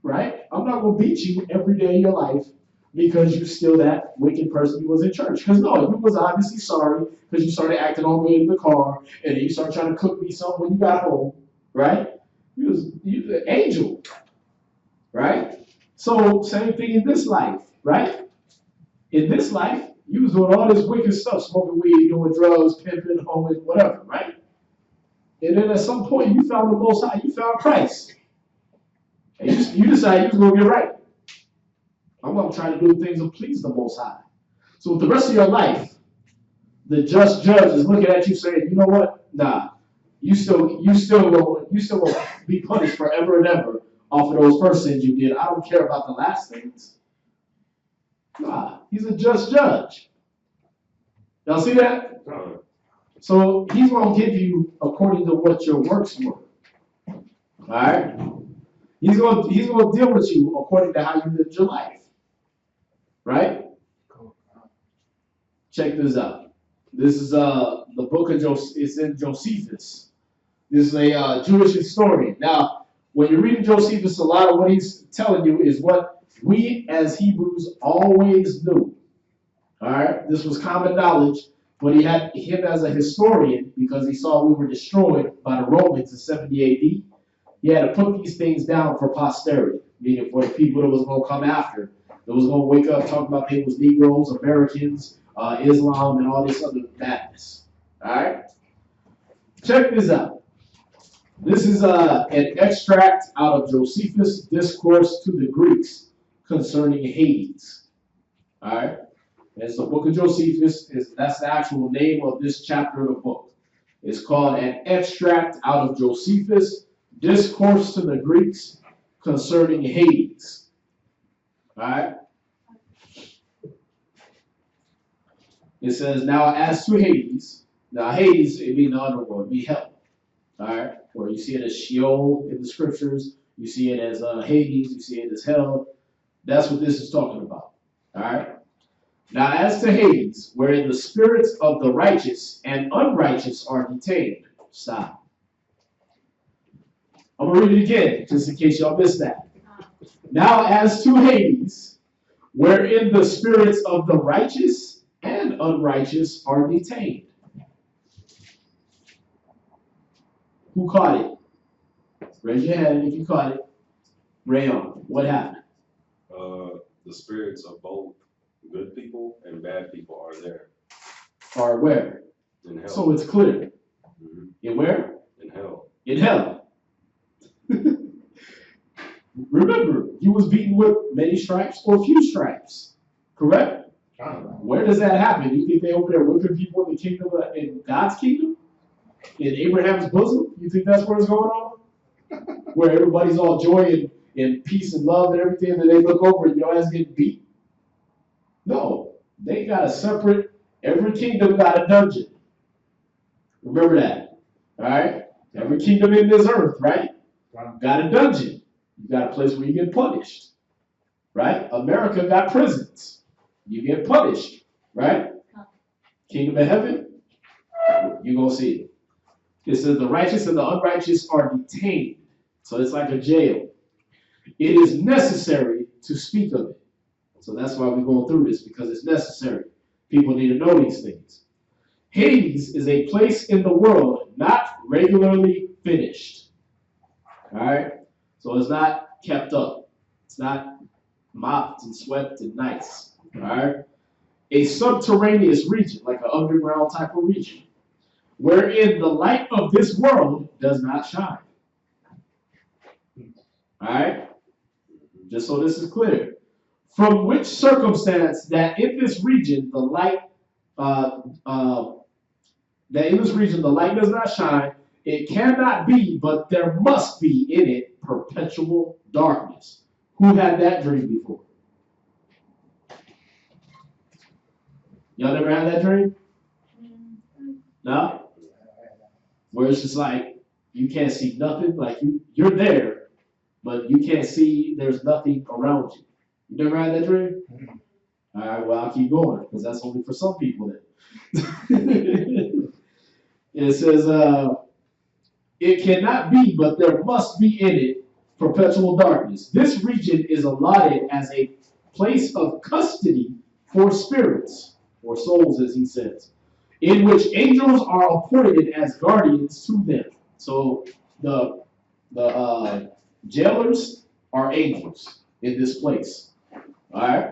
right? I'm not gonna beat you every day of your life because you still that wicked person you was in church. Because no, you was obviously sorry because you started acting all good in the car, and then you started trying to cook me something when you got home, right? You was an angel, right? So same thing in this life, right? In this life, you was doing all this wicked stuff, smoking weed, doing drugs, pimping, hoeing, whatever, right? And then at some point, you found the Most High, you found Christ. And you decided you was going to get right. I'm going to try to do things that please the Most High. So with the rest of your life, the just judge is looking at you saying, you know what? Nah, you still will be punished forever and ever off of those first sins you did. I don't care about the last things. Nah, he's a just judge. Y'all see that? So he's going to give you according to what your works were. All right? He's going to deal with you according to how you lived your life. Right? Check this out. This is the book of Josephus. It's in Josephus. This is a Jewish historian. Now, when you're reading Josephus, a lot of what he's telling you is what we as Hebrews always knew. All right? This was common knowledge, but he had him as a historian because he saw we were destroyed by the Romans in 70 AD. He had to put these things down for posterity, meaning for the people that was going to come after, that was going to wake up talking about they was Negroes, Americans, Islam, and all this other madness. All right? Check this out. This is an extract out of Josephus' Discourse to the Greeks concerning Hades. All right? It's the book of Josephus. That's the actual name of this chapter of the book. It's called an extract out of Josephus' Discourse to the Greeks concerning Hades. All right? It says, now as to Hades, now Hades, it means the underworld, it be hell. All right? Or you see it as Sheol in the scriptures, you see it as Hades, you see it as hell. That's what this is talking about. All right? Now as to Hades, wherein the spirits of the righteous and unrighteous are detained. Stop. I'm going to read it again, just in case y'all missed that. Now as to Hades, wherein the spirits of the righteous and unrighteous are detained. Who caught it? Raise your hand if you caught it. Rayon, what happened? The spirits of both good people and bad people are there. Are where? In hell. So it's clear. Mm-hmm. In where? In hell. In hell. Remember, he was beaten with many stripes or few stripes. Correct? Where does that happen? You think they over there whipping people in the kingdom, in God's kingdom? In Abraham's bosom? You think that's where it's going on? Where everybody's all joy and peace and love and everything, and then they look over and your ass getting beat? No. They got a separate, every kingdom got a dungeon. Remember that. All right? Every kingdom in this earth, right? Got a dungeon. You got a place where you get punished. Right? America got prisons. You get punished. Right? Kingdom of heaven, you're going to see it. It says the righteous and the unrighteous are detained. So it's like a jail. It is necessary to speak of it. So that's why we're going through this, because it's necessary. People need to know these things. Hades is a place in the world not regularly finished. All right? So it's not kept up. It's not mopped and swept and nice. All right? A subterraneous region, like an underground type of region, wherein the light of this world does not shine. All right? Just so this is clear. From which circumstance that in this region the light does not shine, it cannot be, but there must be in it perpetual darkness. Who had that dream before? Y'all never had that dream? No? Where it's just like you can't see nothing, like you're there, but you can't see, there's nothing around you. You never had that dream? All right, well, I'll keep going, because that's only for some people then. It says, it cannot be, but there must be in it perpetual darkness. This region is allotted as a place of custody for spirits, or souls, as he says, in which angels are appointed as guardians to them. So the jailers are angels in this place. All right.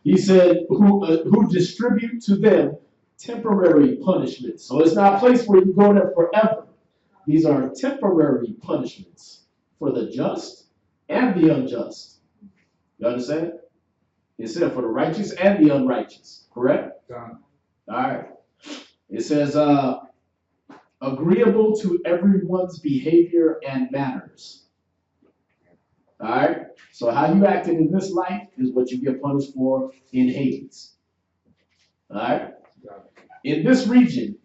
He said, who distribute to them temporary punishments. So it's not a place where you go there forever. These are temporary punishments for the just and the unjust. You understand? It said for the righteous and the unrighteous. Correct? All right. It says, agreeable to everyone's behavior and manners. All right? So how you acted in this life is what you get punished for in Hades. All right? In this region,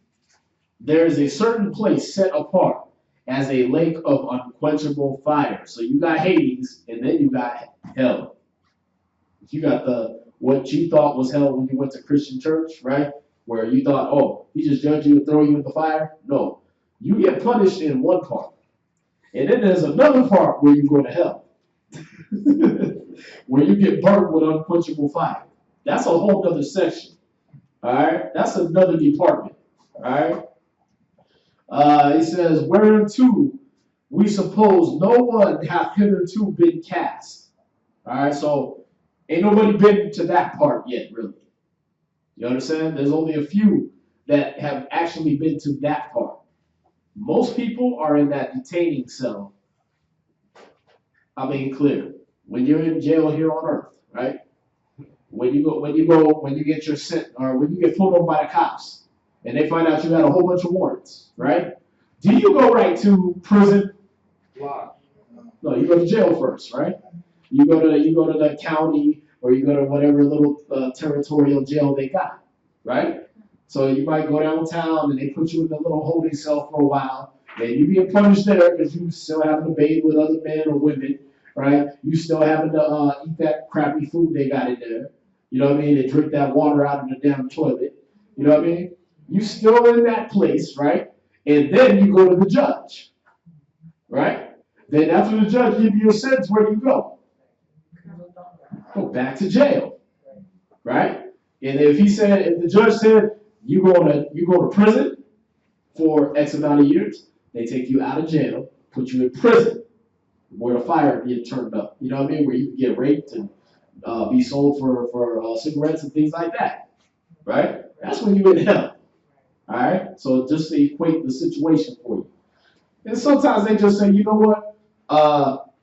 there is a certain place set apart as a lake of unquenchable fire. So you got Hades, and then you got hell. You got what you thought was hell when you went to Christian church, right? Where you thought, oh, he just judged you and throw you in the fire. No, you get punished in one part, and then there's another part where you go to hell, where you get burned with unquenchable fire. That's a whole other section. All right, that's another department. All right. He says, whereunto we suppose no one hath hitherto been cast. All right, so ain't nobody been to that part yet, really. You understand? There's only a few that have actually been to that part. Most people are in that detaining cell. I mean, clear. When you're in jail here on earth, right? When you get your sent, or when you get pulled over by the cops, and they find out you got a whole bunch of warrants, right? Do you go right to prison? No, you go to jail first, right? You go to the county, or you go to whatever little territorial jail they got, right? So you might go downtown and they put you in the little holding cell for a while, and you get punished there because you still having to bathe with other men or women, right? You still having to eat that crappy food they got in there, you know what I mean? And drink that water out of the damn toilet, you know what I mean? You still in that place, right? And then you go to the judge, right? Then after the judge gives you a sentence, where do you go? Go back to jail, right? And if the judge said you go to prison for X amount of years, they take you out of jail, put you in prison where the fire get turned up. You know what I mean? Where you can get raped and be sold for cigarettes and things like that, right? That's when you're in hell. All right, so just to equate the situation for you. And sometimes they just say, you know what,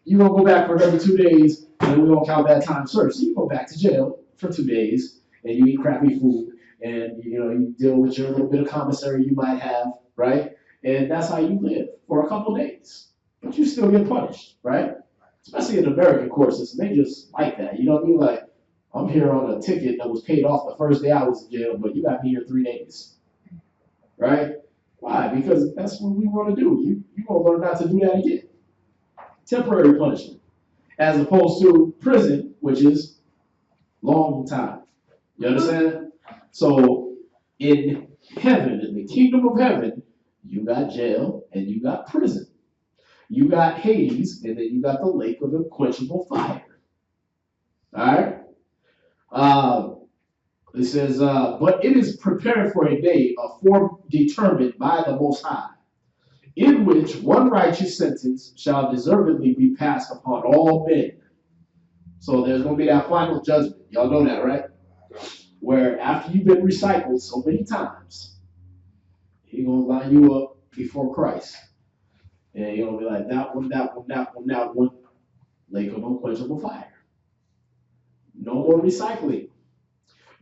you're going to go back for another 2 days, and we're going to count that time served. So you go back to jail for 2 days, and you eat crappy food, and you deal with your little bit of commissary you might have, right? And that's how you live for a couple days. But you still get punished, right? Especially in American court system, they just like that. You know what I mean? Like, I'm here on a ticket that was paid off the first day I was in jail, but you got me here 3 days. Right? Why? Because that's what we want to do. You're going to learn not to do that again. Temporary punishment. As opposed to prison, which is long time. You understand? So in heaven, in the kingdom of heaven, you got jail and you got prison. You got Hades, and then you got the lake of unquenchable fire. All right? It says, but it is prepared for a day, a form determined by the Most High, in which one righteous sentence shall deservedly be passed upon all men. So there's going to be that final judgment. Y'all know that, right? Where after you've been recycled so many times, he's going to line you up before Christ. And you're going to be like, that one, lake of unquenchable fire. No more recycling.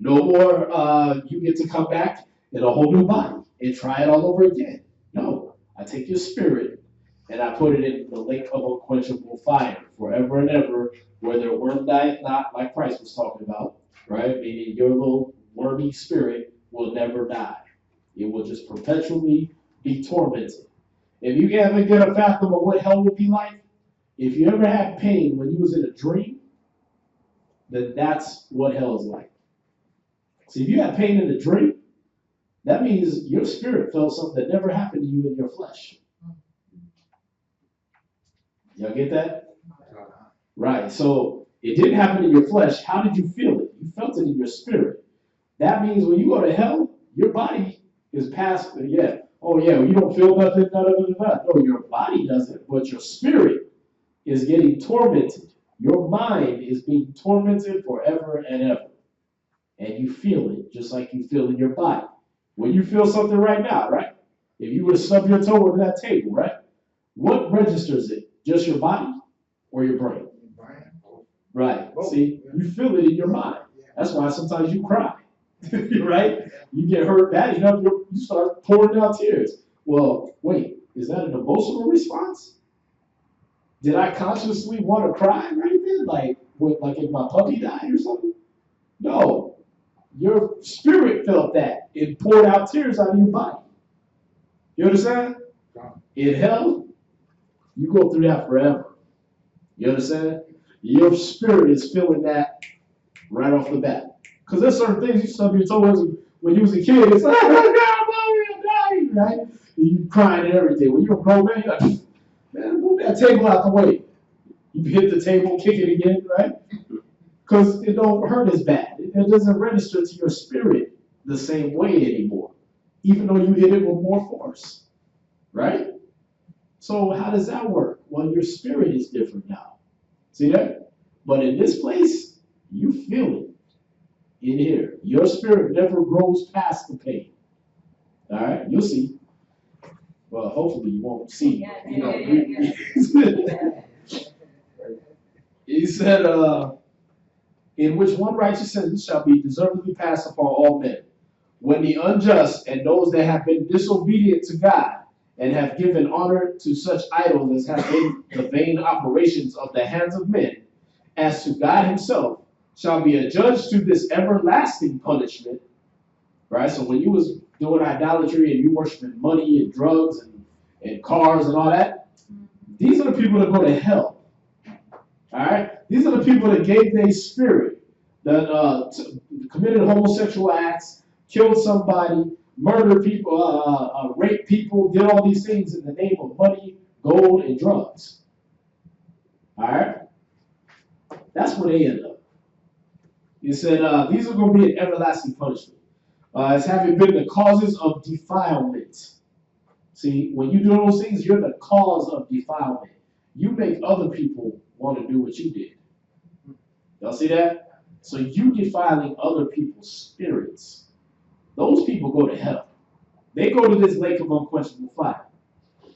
No more, you get to come back in a whole new body and try it all over again. No, I take your spirit and I put it in the lake of unquenchable fire forever and ever, where their worm dieth not, like Christ was talking about, right? Meaning your little wormy spirit will never die. It will just perpetually be tormented. If you ever get a fathom of what hell would be like, if you ever had pain when you was in a dream, then that's what hell is like. So if you have pain in a dream, that means your spirit felt something that never happened to you in your flesh. Y'all get that? Right. So it didn't happen in your flesh. How did you feel it? You felt it in your spirit. That means when you go to hell, your body is past, oh yeah, you don't feel nothing, no, your body doesn't, but your spirit is getting tormented. Your mind is being tormented forever and ever. And you feel it just like you feel in your body. When you feel something right now, right? If you were to stub your toe over that table, right? What registers it? Just your body or your brain? Right. See, you feel it in your mind. That's why sometimes you cry, right? You get hurt bad enough, you start pouring out tears. Well, wait, is that an emotional response? Did I consciously want to cry right then? Like if my puppy died or something? No. Your spirit felt that. It poured out tears out of your body. You understand? In hell, you go through that forever. You understand? Your spirit is feeling that right off the bat. Because there's certain things you told us when you was a kid, it's like, oh God, mommy, I'm dying, right? And you crying and everything. When you're a grown man, you're like, man, move that table out the way. You hit the table, kick it again, right? Because it don't hurt as bad. It doesn't register to your spirit the same way anymore, even though you hit it with more force, right? So how does that work? Well, your spirit is different now. See that? But in this place, you feel it in here. Your spirit never grows past the pain. All right? You'll see. Well, hopefully you won't see. He said, in which one righteous sentence shall be deservedly passed upon all men, when the unjust and those that have been disobedient to God and have given honor to such idols as have been the vain operations of the hands of men, as to God himself, shall be adjudged to this everlasting punishment. Right? So when you was doing idolatry and you worshiping money and drugs and cars and all that, these are the people that go to hell. All right? These are the people that gave their spirit, that committed homosexual acts, killed somebody, murdered people, raped people, did all these things in the name of money, gold, and drugs. All right? That's where they end up. He said, these are going to be an everlasting punishment, as having been the causes of defilement. See, when you do those things, you're the cause of defilement. You make other people want to do what you did. Y'all see that? So you defiling other people's spirits. Those people go to hell. They go to this lake of unquenchable fire.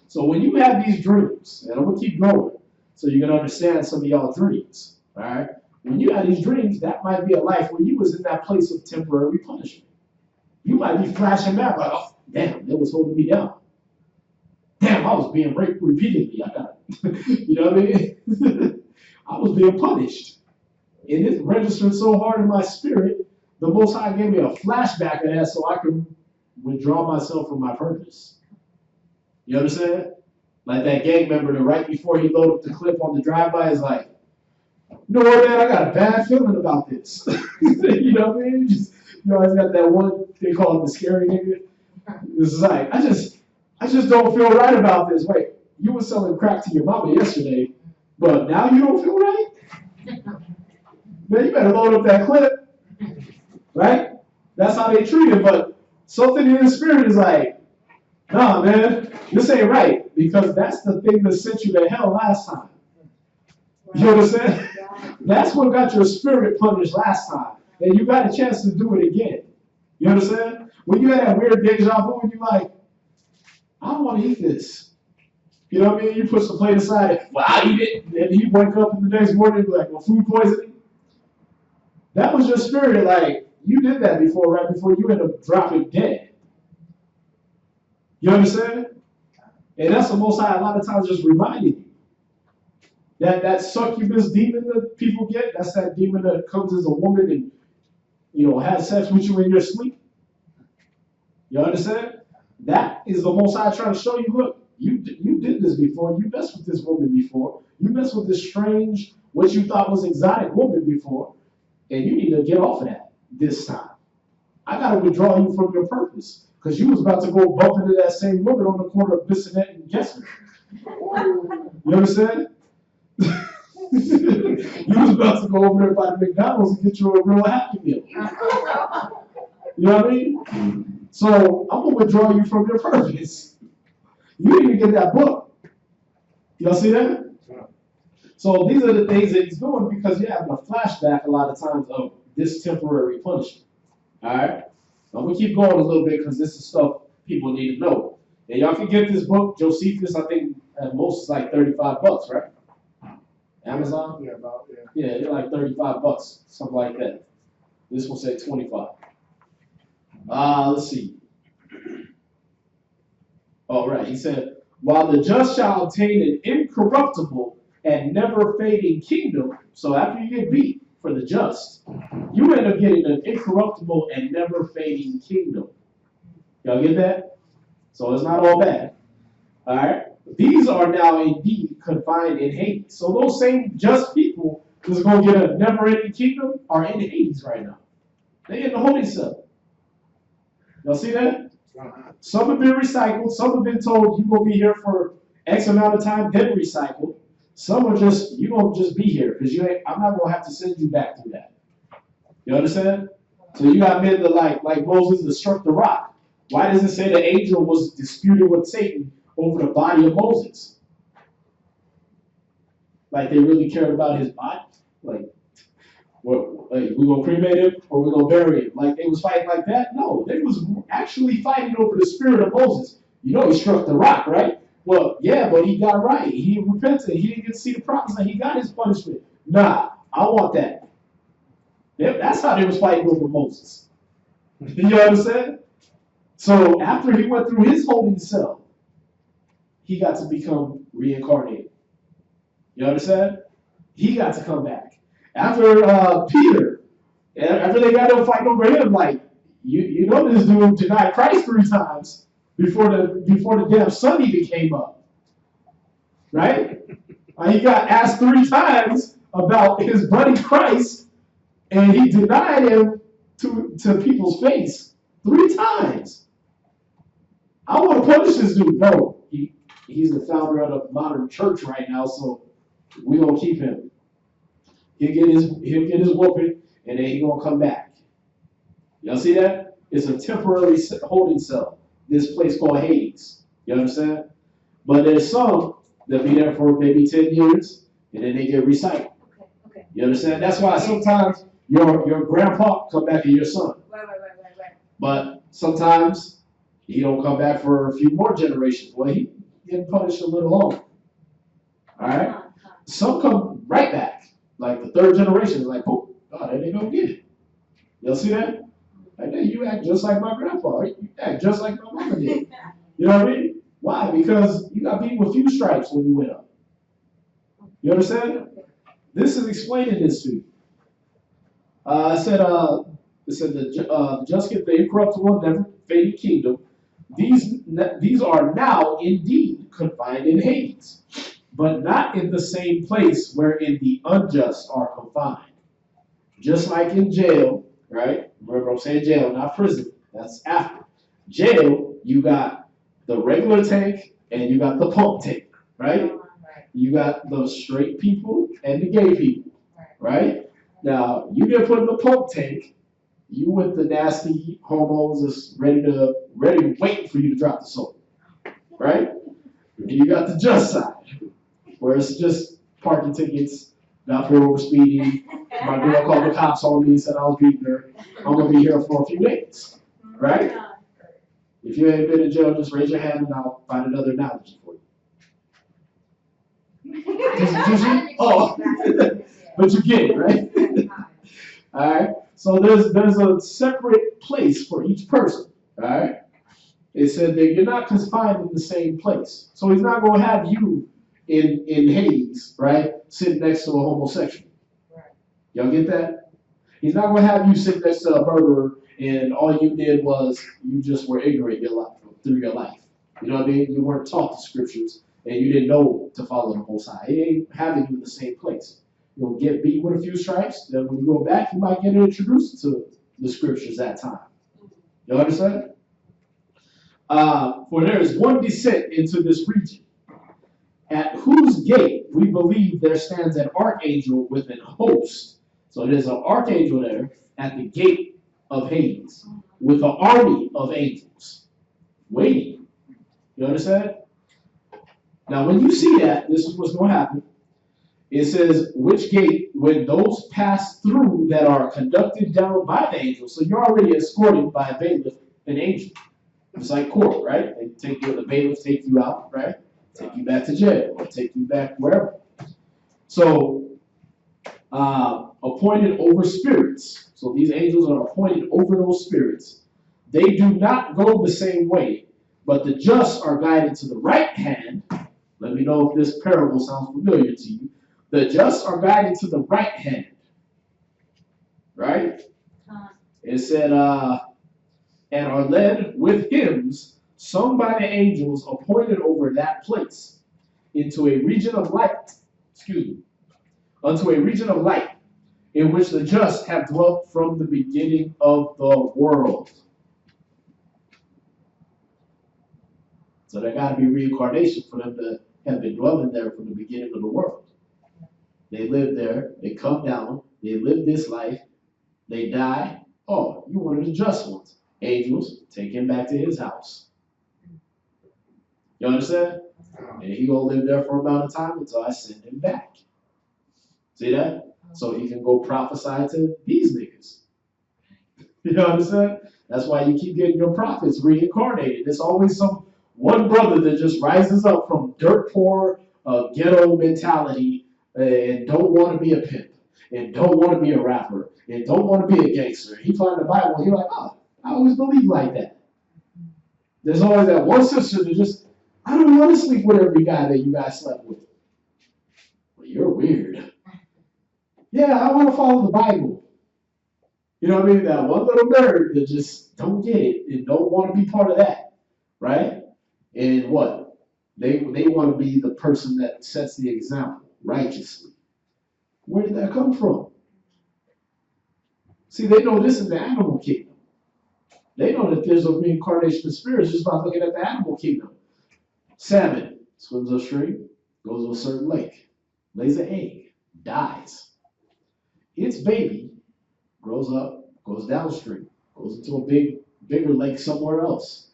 So when you have these dreams, and I'm going to keep going so you can understand some of y'all dreams, all right? When you have these dreams, that might be a life where you was in that place of temporary punishment. You might be flashing back like, oh, damn, they was holding me down. Damn, I was being raped repeatedly. I got it. You know what I mean? I was being punished. And it registered so hard in my spirit, the Most High gave me a flashback of that so I could withdraw myself from my purpose. You understand? Like that gang member that right before he loaded up the clip on the drive-by is like, you know what, man, I got a bad feeling about this. You know what I mean? You always got that one, they call it the scary nigga. It's like, I just don't feel right about this. Wait, you were selling crack to your mama yesterday, but now you don't feel right? Man, you better load up that clip, right? That's how they treat it, but something in the spirit is like, nah, man, this ain't right, because that's the thing that sent you to hell last time. You understand? That's what got your spirit punished last time, and you got a chance to do it again. You understand? When you had that weird deja vu and you're like, I don't want to eat this. You know what I mean? You push the plate aside and, well, I'll eat it. And you wake up in the next morning and be like, well, food poisoning. That was your spirit, like, you did that before, right before you end up dropping dead. You understand? And that's the Most High a lot of times just reminding you. That succubus demon that people get, that's that demon that comes as a woman and, you know, has sex with you in your sleep. You understand? That is the Most High trying to show you, look, you did this before. You messed with this woman before. You messed with this strange, what you thought was exotic woman before. And you need to get off of that this time. I got to withdraw you from your purpose. Because you was about to go bump into that same woman on the corner of Bissonnette and Gessner. You understand? You was about to go over there by the McDonald's and get you a real Happy Meal. You know what I mean? So I'm going to withdraw you from your purpose. You need to get that book. Y'all see that? So these are the things that he's doing because you're having a flashback a lot of times of this temporary punishment. All right? I'm going to keep going a little bit because this is stuff people need to know. And y'all can get this book, Josephus, I think at most is like $35, right? Amazon? Yeah, about, yeah. Yeah, they're like $35, something like that. This will say 25. Let's see. All right, he said, while the just shall obtain an incorruptible and never fading kingdom. So after you get beat for the just, you end up getting an incorruptible and never fading kingdom. Y'all get that? So it's not all bad. All right. These are now indeed confined in Hades. So those same just people who's going to get a never-ending kingdom are in Hades right now. They in the holy cell. Y'all see that? Some have been recycled. Some have been told you're going to be here for X amount of time, then recycled. Some are just, you're going to just be here because I'm not going to have to send you back through that. You understand? So you got men that like Moses that struck the rock. Why does it say the angel was disputing with Satan over the body of Moses? Like they really cared about his body? Like we're going to cremate him or we're going to bury him? Like they was fighting like that? No, they was actually fighting over the spirit of Moses. You know he struck the rock, right? Well, yeah, but he got right. He repented. He didn't get to see the promise and he got his punishment. Nah, I want that. Yeah, that's how they was fighting over Moses. You understand? So after he went through his holding cell, he got to become reincarnated. You understand? He got to come back. After Peter, after they got to fight over him, like you know this dude denied Christ 3 times before the damn sun even came up. Right? He got asked 3 times about his buddy Christ, and he denied him to people's face 3 times. I want to punish this dude. No, he's the founder of the modern church right now, so we're going to keep him. He'll get his whooping, and then he's going to come back. Y'all see that? It's a temporary holding cell. This place called Hades. You understand? But there's some that be there for maybe 10 years, and then they get recycled. Okay. You understand? That's why sometimes your grandpa come back to your son. Right. But sometimes he don't come back for a few more generations. Well, he getting punished a little longer. All right? Some come right back. Like the 3rd generation is like, oh, God, there they go again. Y'all see that? Like, hey, you act just like my grandpa. You act just like my mama did. You know what I mean? Why? Because you got beat with few stripes when you went up. You understand? This is explaining this to you. It said the just get the incorruptible, never fading kingdom. These are now indeed confined in Hades, but not in the same place wherein the unjust are confined. Just like in jail, right? Remember I'm saying jail, not prison. That's after. Jail, you got the regular tank and you got the pump tank, right? You got the straight people and the gay people, right? Now, you get put in the pump tank, you with the nasty homos that's ready waiting for you to drop the soap, right? And you got the just side, where it's just parking tickets, got pulled over speeding, my girl called the cops on me and said I was beating her. I'm going to be here for a few days, right? If you ain't been in jail, just raise your hand and I'll find another analogy for you. Did you? Oh, but you get it, right? All right. So there's a separate place for each person. All right. It said that you're not confined in the same place. So he's not going to have you in Hades, right, sitting next to a homosexual. Y'all get that? He's not going to have you sit next to a murderer and all you did was you just were ignorant through your life. You know what I mean? You weren't taught the scriptures and you didn't know to follow the Most High. He ain't having you in the same place. You'll get beat with a few stripes. Then when you go back, you might get introduced to the scriptures that time. You understand? For there is one descent into this region, at whose gate we believe there stands an archangel with an host. So there's an archangel there at the gate of Hades with an army of angels waiting. You understand? Now, when you see that, this is what's going to happen. It says, which gate, when those pass through that are conducted down by the angel. So you're already escorted by a bailiff, an angel. It's like court, right? They take you, the bailiff take you out, right? Take you back to jail, or take you back wherever. So, appointed over spirits. So these angels are appointed over those spirits. They do not go the same way, But the just are guided to the right hand. Let me know if this parable sounds familiar to you. The just are guided to the right hand. Right? It said, and are led with hymns sung by the angels appointed over that place into a region of light. Unto a region of light in which the just have dwelt from the beginning of the world. So there got to be reincarnation for them to have been dwelling there from the beginning of the world. They live there, they come down, they live this life, they die. Oh, you one of the just ones. Angels take him back to his house. You understand? And he gonna live there for about a time until I send him back. See that? So he can go prophesy to these niggas. You understand? That's why you keep getting your prophets reincarnated. There's always some one brother that just rises up from dirt poor ghetto mentality and don't want to be a pimp and don't want to be a rapper and don't want to be a gangster. He find the Bible and he's like, oh, I always believe like that. There's always that one sister that just, I don't want to sleep with every guy that you guys slept with. Well, you're weird. Yeah, I want to follow the Bible. You know what I mean? That one little nerd that just don't get it and don't want to be part of that, right? And what? They want to be the person that sets the example righteously. Where did that come from? See, they know this in the animal kingdom. They know that there's a reincarnation of spirits just by looking at the animal kingdom. Salmon swims upstream, goes to a certain lake, lays an egg, dies. Its baby grows up, goes downstream, goes into a bigger lake somewhere else.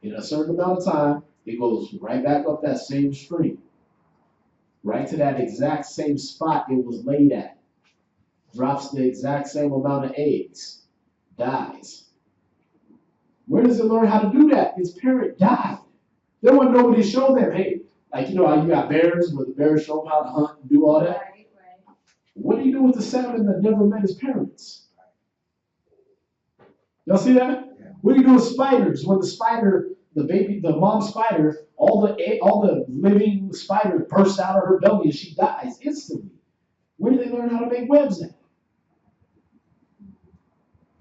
In a certain amount of time, it goes right back up that same stream, right to that exact same spot it was laid at, drops the exact same amount of eggs, dies. Where does it learn how to do that? Its parent died. There wasn't nobody to show them, hey, like, you know how you got bears, where the bears show them how to hunt and do all that? Right. What do you do with the salmon that never met his parents? Y'all see that? Yeah. What do you do with spiders? When the spider, the mom spider, all the living spiders burst out of her belly and she dies instantly. Where do they learn how to make webs at?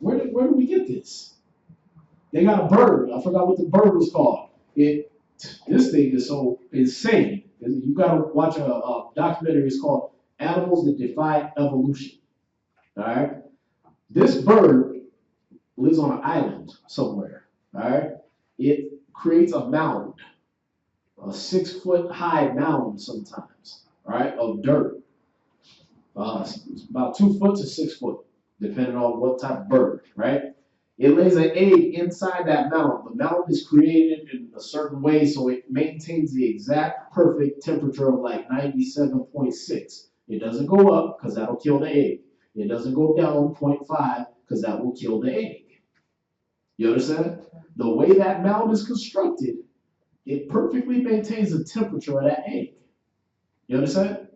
Where do we get this? They got a bird. I forgot what the bird was called. This thing is so insane. You got to watch a documentary. It's called Animals That Defy Evolution. All right? This bird lives on an island somewhere. All right? It creates a mound, a 6-foot high mound sometimes, all right, of dirt. It's about 2 foot to 6 foot, depending on what type of bird, right? It lays an egg inside that mound. The mound is created in a certain way so it maintains the exact perfect temperature of like 97.6. It doesn't go up because that'll kill the egg. It doesn't go down 0.5 because that will kill the egg. You understand? The way that mound is constructed, it perfectly maintains the temperature of that egg. You understand?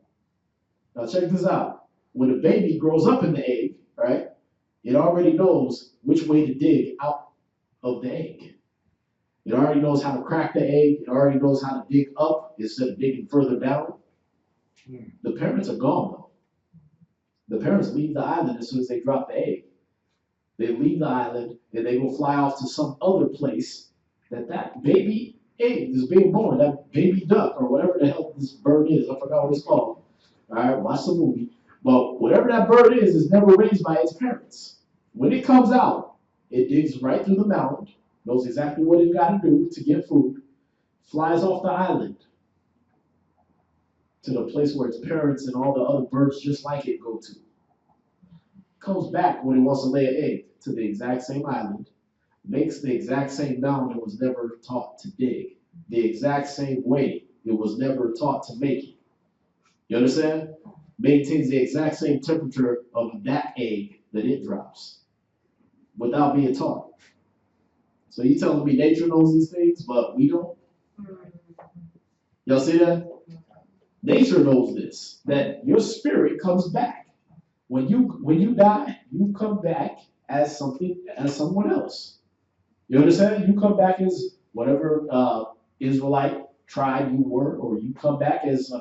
Now check this out. When a baby grows up in the egg, right, it already knows which way to dig out of the egg. It already knows how to crack the egg. It already knows how to dig up instead of digging further down. The parents are gone, though. The parents leave the island as soon as they drop the egg. They leave the island and they go fly off to some other place that baby egg is being born, that baby duck or whatever the hell this bird is. I forgot what it's called. All right, watch the movie. But whatever that bird is never raised by its parents. When it comes out, it digs right through the mound, knows exactly what it got to do to get food, flies off the island to the place where its parents and all the other birds just like it go to. Comes back when it wants to lay an egg to the exact same island, makes the exact same mound it was never taught to dig, the exact same way it was never taught to make it. You understand? Maintains the exact same temperature of that egg that it drops without being taught. So you telling me nature knows these things, but we don't? Y'all see that? Nature knows this, that your spirit comes back. When you die, you come back as someone else. You understand? You come back as whatever Israelite tribe you were, or you come back as,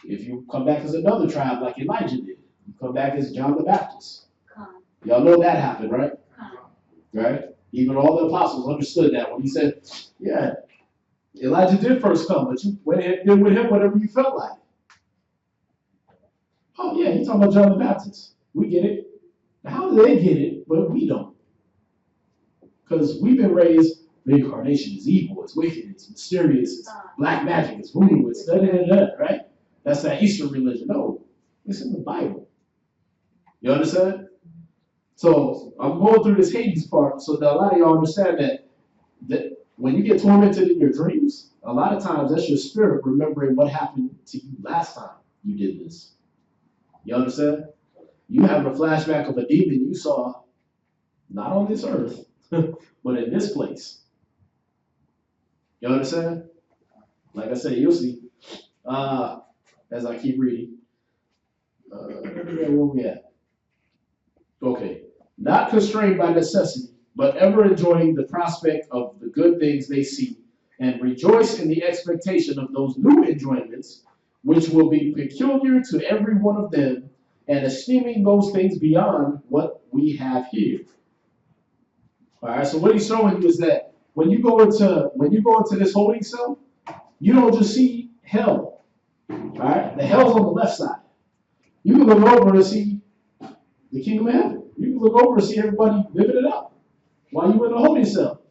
if you come back as another tribe like Elijah did, you come back as John the Baptist. Y'all know that happened, right? Right? Even all the apostles understood that when he said, yeah, Elijah did first come, but you went ahead and did with him whatever you felt like. Oh, yeah, he's talking about John the Baptist. We get it. How do they get it, but we don't? Because we've been raised, reincarnation is evil, it's wicked, it's mysterious, it's black magic, it's voodoo, it's da-da-da-da, right? That's that Eastern religion. No, it's in the Bible. You understand? So I'm going through this Hades part so that a lot of y'all understand that when you get tormented in your dreams, a lot of times that's your spirit remembering what happened to you last time you did this. You understand? You have a flashback of a demon you saw not on this earth, but in this place. You understand? Like I said, you'll see. As I keep reading. Where we at? Okay. Not constrained by necessity, but ever enjoying the prospect of the good things they see, and rejoice in the expectation of those new enjoyments, which will be peculiar to every one of them, and esteeming those things beyond what we have here. All right. So what he's showing you is that when you go into this holding cell, you don't just see hell. All right. The hell's on the left side. You can look over and see the kingdom of heaven. You can look over and see everybody living it up while you're in the holding cell.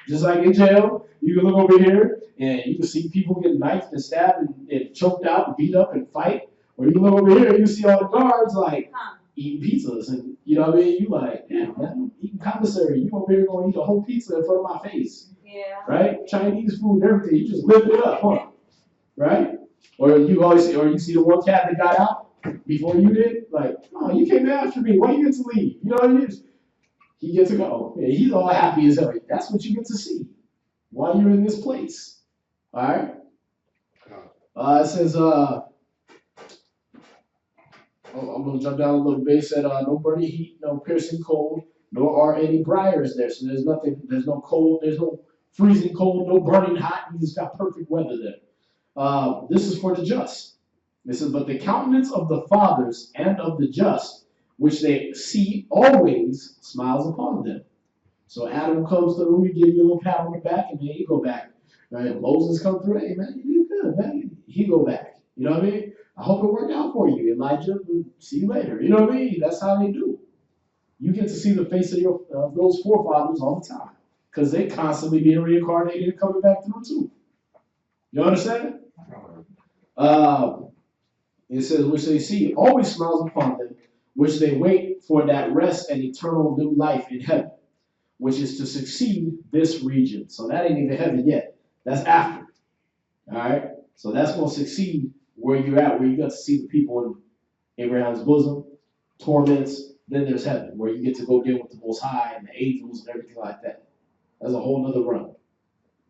Just like in jail, you can look over here and you can see people get knifed and stabbed and choked out and beat up and fight. Or you can look over here and you see all the guards like eating pizzas, and you know what I mean? You like, yeah, man, I'm eating commissary. You over here going to eat a whole pizza in front of my face. Yeah. Right? Chinese food and everything. You just live it up, huh? Right? Or you see the one cat that got out before you did, like, oh, you came after me. Why you get to leave? You know what I mean? He gets to go. Yeah, he's all happy as hell. That's what you get to see while you're in this place. All right? It says, I'm going to jump down a little bit. It said, no burning heat, no piercing cold, nor are any briars there. So there's no cold, there's no freezing cold, no burning hot. You just got perfect weather there. This is for the just. It says, but the countenance of the fathers and of the just, which they see always, smiles upon them. So Adam comes through, he give you a little pat on the back, and then he go back. Right? Moses come through, hey man, you did good, man. He go back. You know what I mean? I hope it worked out for you. Elijah, we'll see you later. You know what I mean? That's how they do. You get to see the face of those forefathers all the time. Because they constantly being reincarnated and coming back through too. You understand? It says, which they see always smiles upon them, which they wait for that rest and eternal new life in heaven, which is to succeed this region. So that ain't even heaven yet. That's after. All right? So that's going to succeed where you're at, where you got to see the people in Abraham's bosom, torments. Then there's heaven, where you get to go deal with the Most High and the angels and everything like that. That's a whole nother run.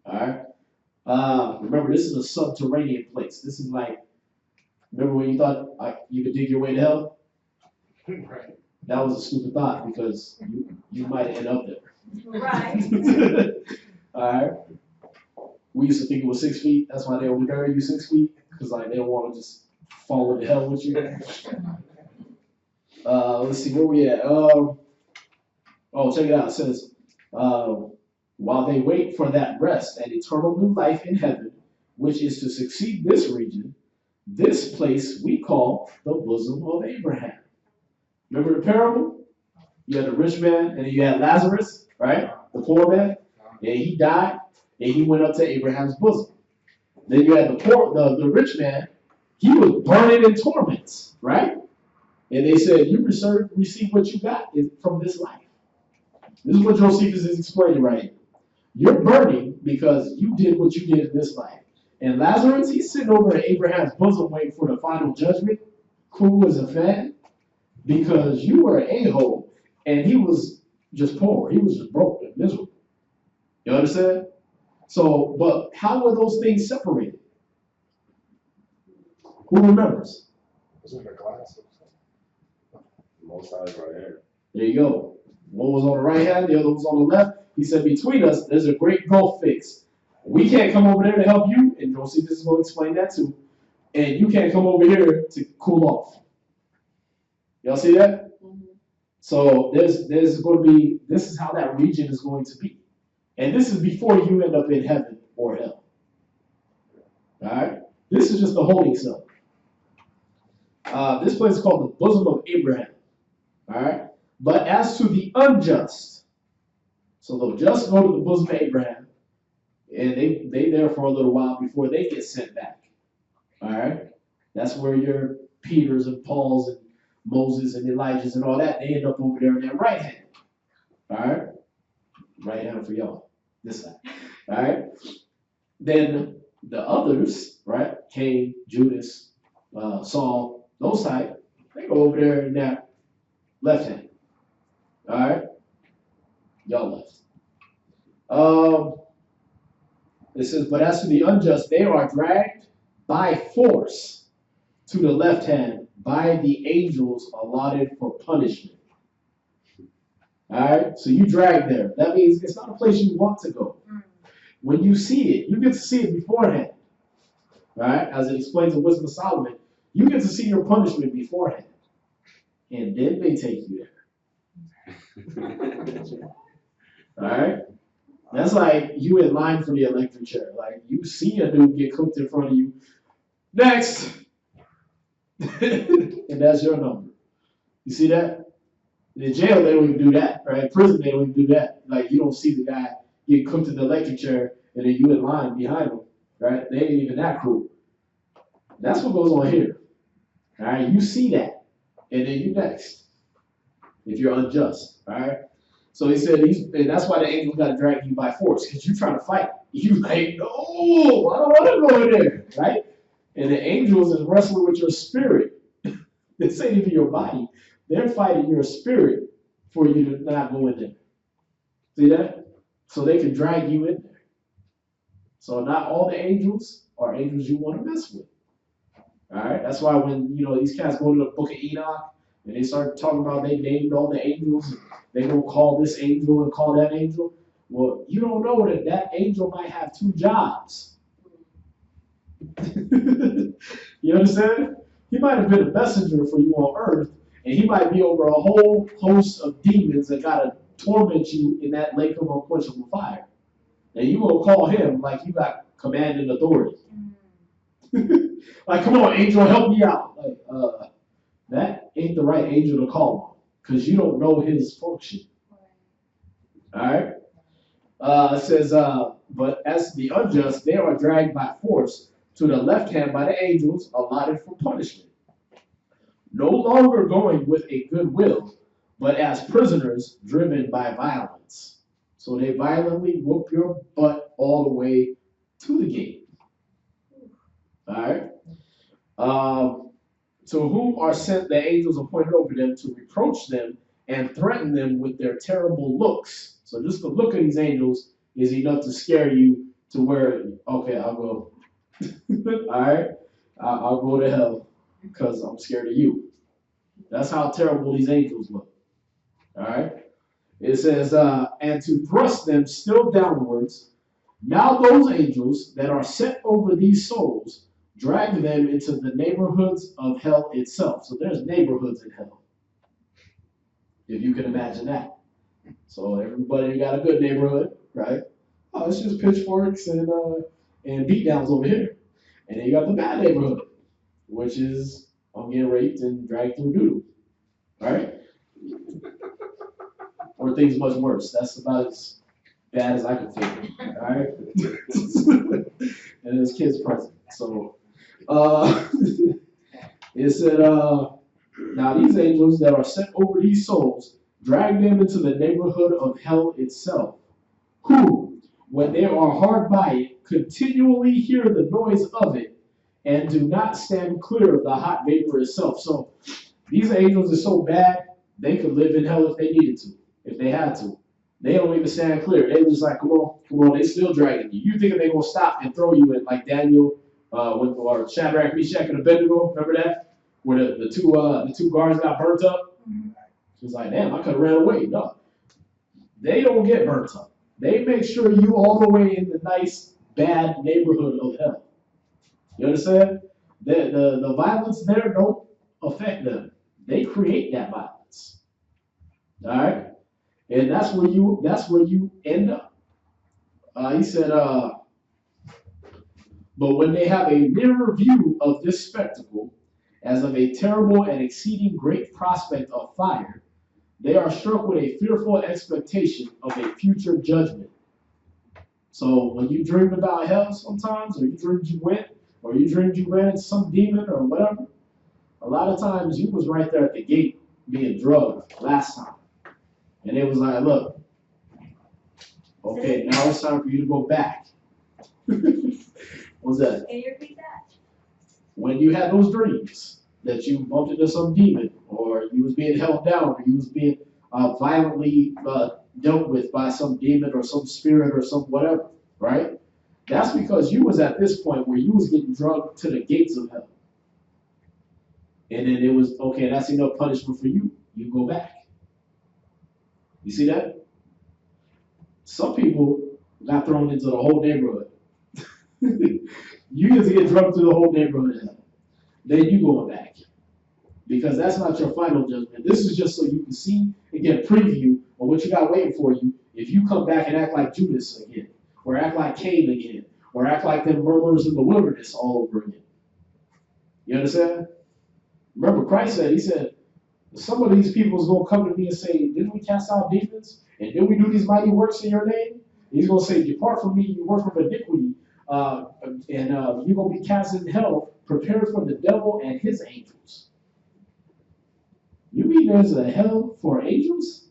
All right? Remember, this is a subterranean place. This is like, remember when you thought you could dig your way to hell? Right. That was a stupid thought because you might end up there. Right. All right. We used to think it was 6 feet. That's why they would bury you 6 feet, because like they don't want to just fall into hell with you. Let's see where we at. Check it out. It says, while they wait for that rest and eternal new life in heaven, which is to succeed this region, this place we call the bosom of Abraham. Remember the parable? You had the rich man, and then you had Lazarus, right? The poor man, and he died, and he went up to Abraham's bosom. Then you had the rich man. He was burning in torments, right? And they said, you receive what you got from this life. This is what Josephus is explaining right here. You're burning because you did what you did in this life. And Lazarus, he's sitting over at Abraham's bosom waiting for the final judgment, cool as a fan, because you were an a-hole, and he was just poor. He was just broke and miserable. You understand? So, but how were those things separated? Who remembers? Was it a glass? Most High's right here. There you go. One was on the right hand, the other was on the left. He said, between us, there's a great gulf fixed, We can't come over there to help you, and Josephus is going to explain that too. And you can't come over here to cool off. Y'all see that? So there's going to be, this is how that region is going to be. And this is before you end up in heaven or hell. All right? This is just the holding cell. This place is called the bosom of Abraham. All right? But as to the unjust, so the just go to the bosom of Abraham, and they there for a little while before they get sent back. All right? That's where your Peters and Pauls and Moses and Elijahs and all that, they end up over there in their right hand. All right? Right hand for y'all. This side. All right? Then the others, right? Cain, Judas, Saul, those side, they go over there in that left hand. All right? Y'all left. It says, but as to the unjust, they are dragged by force to the left hand by the angels allotted for punishment. All right? So you drag there. That means it's not a place you want to go. When you see it, you get to see it beforehand. Right? As it explains in Wisdom of Solomon, you get to see your punishment beforehand. And then they take you there. All right? That's like you in line for the electric chair. Like you see a dude get cooked in front of you. Next! And that's your number. You see that? In jail, they don't even do that. Right? In prison, they don't even do that. Like you don't see the guy get cooked in the electric chair and then you in line behind him. Right? They ain't even that cruel. That's what goes on here. All right? You see that. And then you next. If you're unjust. All right? So he said, and that's why the angel got to drag you by force, because you're trying to fight. You like, no, I don't want to go in there, right? And the angels is wrestling with your spirit. This ain't even your body. They're fighting your spirit for you to not go in there. See that? So they can drag you in there. So not all the angels are angels you want to mess with. All right? That's why when, these cats go to the book of Enoch, and they start talking about they named all the angels, and they gonna call this angel and call that angel. Well, you don't know that angel might have two jobs. You understand? He might have been a messenger for you on earth, and he might be over a whole host of demons that gotta torment you in that lake of unquenchable fire. And you gonna call him like you got command and authority. Like, come on, angel, help me out. Like, that ain't the right angel to call on, because you don't know his function. All right? It says, but as the unjust, they are dragged by force to the left hand by the angels allotted for punishment. No longer going with a good will, but as prisoners driven by violence. So they violently whoop your butt all the way to the gate. All right? To whom are sent the angels appointed over them to reproach them and threaten them with their terrible looks. So just the look of these angels is enough to scare you to where, okay, I'll go. All right? I'll go to hell because I'm scared of you. That's how terrible these angels look. All right? It says, and to thrust them still downwards. Now those angels that are set over these souls drag them into the neighborhoods of hell itself. So there's neighborhoods in hell, if you can imagine that. So everybody got a good neighborhood, right? Oh, it's just pitchforks and beatdowns over here. And then you got the bad neighborhood, which is I'm getting raped and dragged through doodle, right? Or things much worse. That's about as bad as I can think. All right? And there's kids present. So it said, now these angels that are set over these souls drag them into the neighborhood of hell itself, who, when they are hard by it, continually hear the noise of it and do not stand clear of the hot vapor itself. So these angels are so bad, they could live in hell if they needed to, if they had to. They don't even stand clear. They just like, come on, they still dragging you. You thinking they're going to stop and throw you in like Daniel, or Shadrach, Meshach, and Abednego, remember that? Where the two guards got burnt up? He was like, damn, I could have ran away. No. They don't get burnt up. They make sure you all the way in the nice bad neighborhood of hell. You understand? The violence there don't affect them. They create that violence. All right? And that's where you end up. He said, but when they have a nearer view of this spectacle, as of a terrible and exceeding great prospect of fire, they are struck with a fearful expectation of a future judgment. So when you dreamed about hell sometimes, or you dreamed you went, or you dreamed you ran into some demon or whatever, a lot of times you was right there at the gate being drugged last time. And it was like, look, okay, now it's time for you to go back. What's that? Can you repeat that? When you had those dreams that you bumped into some demon, or you was being held down, or you was being violently dealt with by some demon or some spirit or some whatever, right? That's because you was at this point where you was getting drugged to the gates of hell. And then it was, okay, that's enough punishment for you. You go back. You see that? Some people got thrown into the whole neighborhood. You get to get drugged to the whole neighborhood. Then you going back. Because that's not your final judgment. This is just so you can see and get a preview of what you got waiting for you if you come back and act like Judas again, or act like Cain again, or act like them murmurers in the wilderness all over again. You understand? Remember, Christ said, he said, some of these people is going to come to me and say, didn't we cast out demons? And did we do these mighty works in your name? And he's going to say, depart from me, you work of iniquity, and you're going to be cast in hell, prepared for the devil and his angels. You mean there's a hell for angels?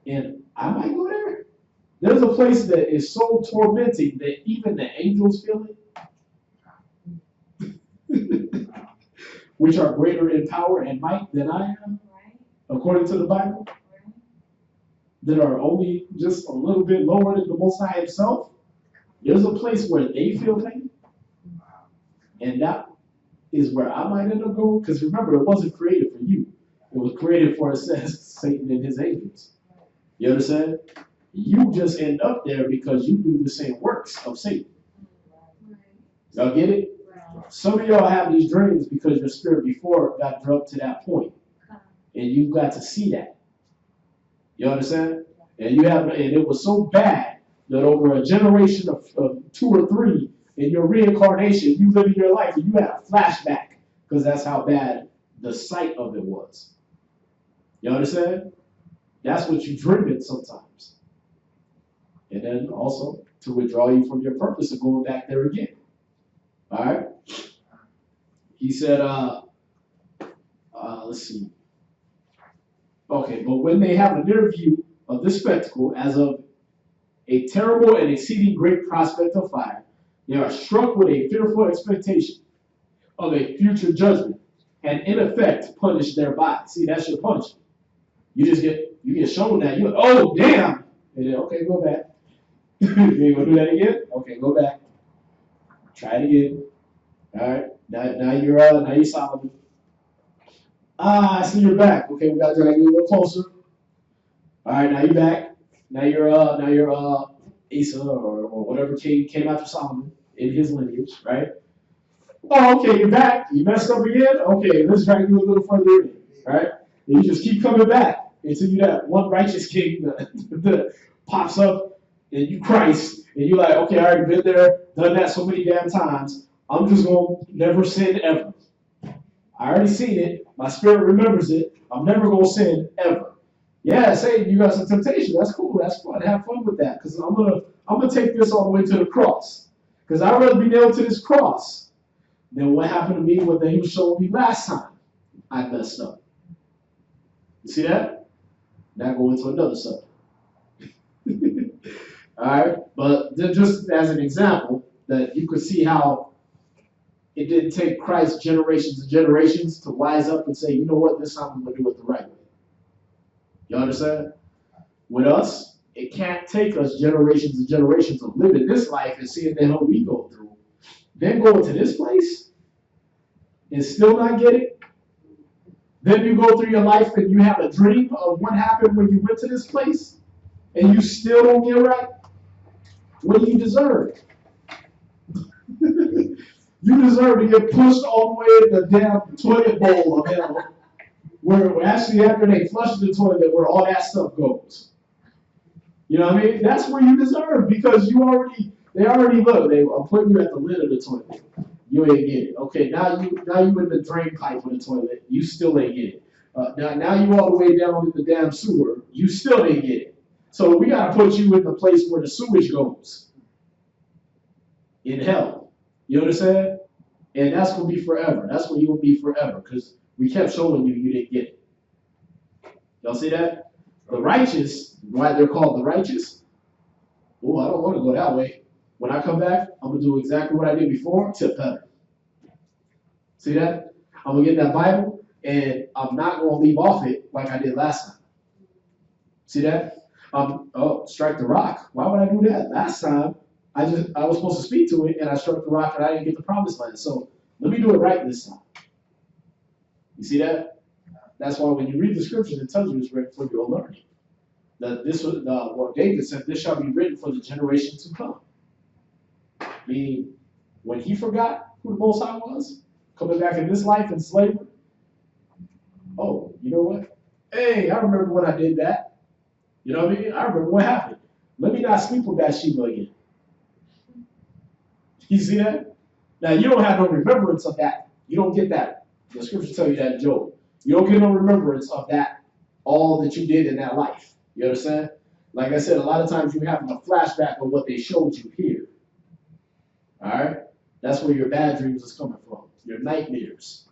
And I might go there? There's a place that is so tormenting that even the angels feel it. Which are greater in power and might than I am, according to the Bible. That are only just a little bit lower than the Most High himself. There's a place where they feel pain. And that is where I might end up going. Because remember, it wasn't created for you. It was created for, it says, Satan and his angels. You understand? You just end up there because you do the same works of Satan. Y'all get it? Some of y'all have these dreams because your spirit before got drugged to that point. And you got to see that. You understand? And it was so bad that over a generation of 2 or 3 in your reincarnation, you living your life and you had a flashback because that's how bad the sight of it was. You understand? That's what you dream in sometimes. And then also to withdraw you from your purpose of going back there again. All right? He said, let's see. Okay, but when they have a near view of this spectacle as of a terrible and exceeding great prospect of fire, they are struck with a fearful expectation of a future judgment, and in effect punish thereby. See, that's your punishment. You get shown that. You're like, oh damn! And then, okay, go back. You ain't gonna do that again? Okay, go back. Try it again. All right. Now you're Solomon. I see you're back. Okay, we gotta drag you a little closer. All right, now you're back. Now you're Asa or whatever king came after Solomon in his lineage, right? Oh, okay, you're back. You messed up again? Okay, let's drag you a little further in, right? And you just keep coming back until you that one righteous king that pops up and you Christ, and you're like, okay, I already been there, done that so many damn times. I'm just gonna never sin ever. I already seen it. My spirit remembers it. I'm never gonna sin ever. Yeah, say you got some temptation. That's cool. That's fun. Have fun with that. Because I'm gonna take this all the way to the cross. Because I'd rather be nailed to this cross than what happened to me when they showed me last time I messed up. You see that? Now go into another subject. All right, but just as an example, that you could see how it didn't take Christ generations and generations to wise up and say, you know what, this time I'm going to do it the right way. You understand? With us, it can't take us generations and generations of living this life and seeing the hell we go through. Then go into this place and still not get it. Then you go through your life and you have a dream of what happened when you went to this place and you still don't get right. What do you deserve? You deserve to get pushed all the way in the damn toilet bowl of hell, where actually after they flush the toilet, where all that stuff goes. You know what I mean? That's where you deserve, because they already look. I'm putting you at the lid of the toilet. You ain't get it. Okay, now you in the drain pipe of the toilet. You still ain't get it. Now you all the way down in the damn sewer. You still ain't get it. So we gotta put you in the place where the sewage goes. In hell. You understand? And that's gonna be forever. That's where you'll be forever, because we kept showing you didn't get it. Y'all see that? The righteous, why they're called the righteous? Oh, I don't want to go that way. When I come back, I'm gonna do exactly what I did before, except better. See that? I'm gonna get that Bible, and I'm not gonna leave off it like I did last time. See that? Strike the rock. Why would I do that? Last time, I was supposed to speak to it, and I struck the rock, and I didn't get the promised land. So let me do it right this time. You see that? That's why when you read the scriptures, it tells you it's written for your learning. That what David said, this shall be written for the generation to come. Meaning, when he forgot who the Most High was, coming back in this life in slavery, oh, you know what? Hey, I remember when I did that. You know what I mean? I remember what happened. Let me not sleep with Bathsheba again. You see that? Now, you don't have no remembrance of that. You don't get that. The scriptures tell you that in Job. You don't get no remembrance of that, all that you did in that life. You understand? Like I said, a lot of times you're having a flashback of what they showed you here. All right? That's where your bad dreams is coming from. Your nightmares.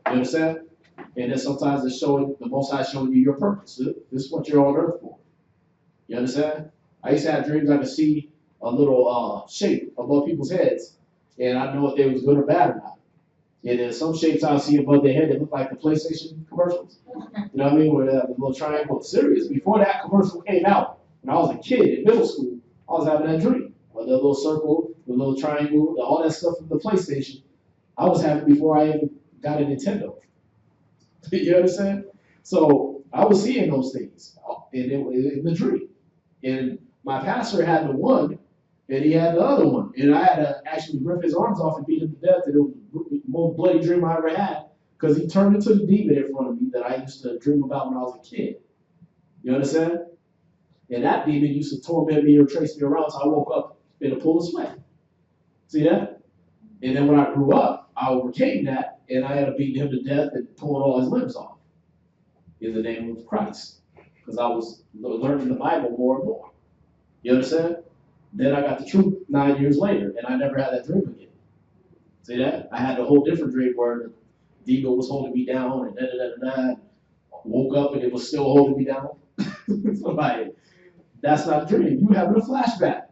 You understand? And then sometimes it's showing, the Most High showing you your purpose. This is what you're on earth for. You understand? I used to have dreams I could see a little shape above people's heads, and I know if they was good or bad or not. And then some shapes I'll see above their head that look like the PlayStation commercials. You know what I mean? Where they have the little triangle. Serious. Before that commercial came out, when I was a kid in middle school, I was having that dream. Or the little circle, the little triangle, all that stuff from the PlayStation. I was having before I even got a Nintendo. You understand? So I was seeing those things in the dream. And my pastor had the one, and he had the other one. And I had to actually rip his arms off and beat him to death. And it was the most bloody dream I ever had, because he turned into the demon in front of me that I used to dream about when I was a kid. You understand? And that demon used to torment me or trace me around, so I woke up in a pool of sweat. See that? And then when I grew up, I overcame that, and I ended up beating him to death and pulling all his limbs off in the name of Christ, because I was learning the Bible more and more. You understand? Then I got the truth 9 years later, and I never had that dream again. See that? I had a whole different dream where the demon was holding me down, and da-da-da-da-da. Woke up, and it was still holding me down. Somebody, that's not a dream. You having a flashback.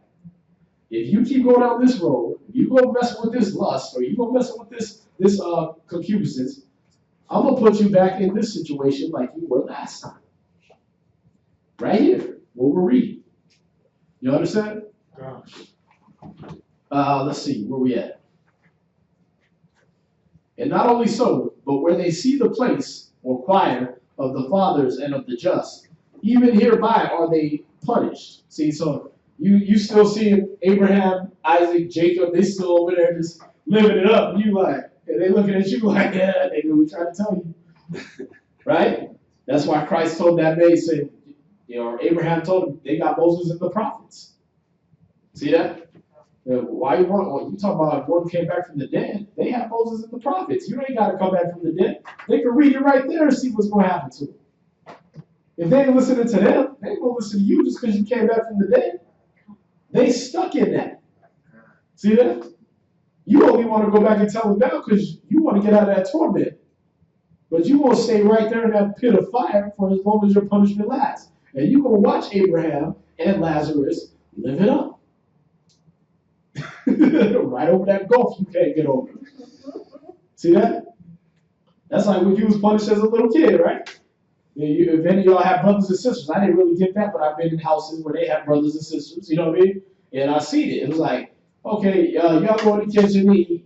If you keep going down this road, if you go messing with this lust, or you go messing with this concupiscence, I'm going to put you back in this situation like you were last time. Right here, what we're reading. You understand? Let's see, where we at? And not only so, but where they see the place or choir of the fathers and of the just, even hereby are they punished. See, so you still see Abraham, Isaac, Jacob, they still over there just living it up. And you like, and they looking at you like, yeah, nigga, we trying to tell you. Right? That's why Christ told that man, said, Abraham told him, they got Moses and the prophets. See that? Why you want? Well, you talk about one came back from the dead. They have Moses and the prophets. You ain't got to come back from the dead. They can read it right there and see what's going to happen to them. If they ain't listening to them, they ain't going to listen to you just because you came back from the dead. They stuck in that. See that? You only want to go back and tell them now because you want to get out of that torment. But you won't stay right there in that pit of fire for as long as your punishment lasts. And you going to watch Abraham and Lazarus live it up. Right over that gulf you can't get over. See that? That's like when you was punished as a little kid, right? If any of y'all have brothers and sisters, I didn't really get that, but I've been in houses where they have brothers and sisters, you know what I mean? And I seen it. It was like, okay, y'all go in the kitchen and eat,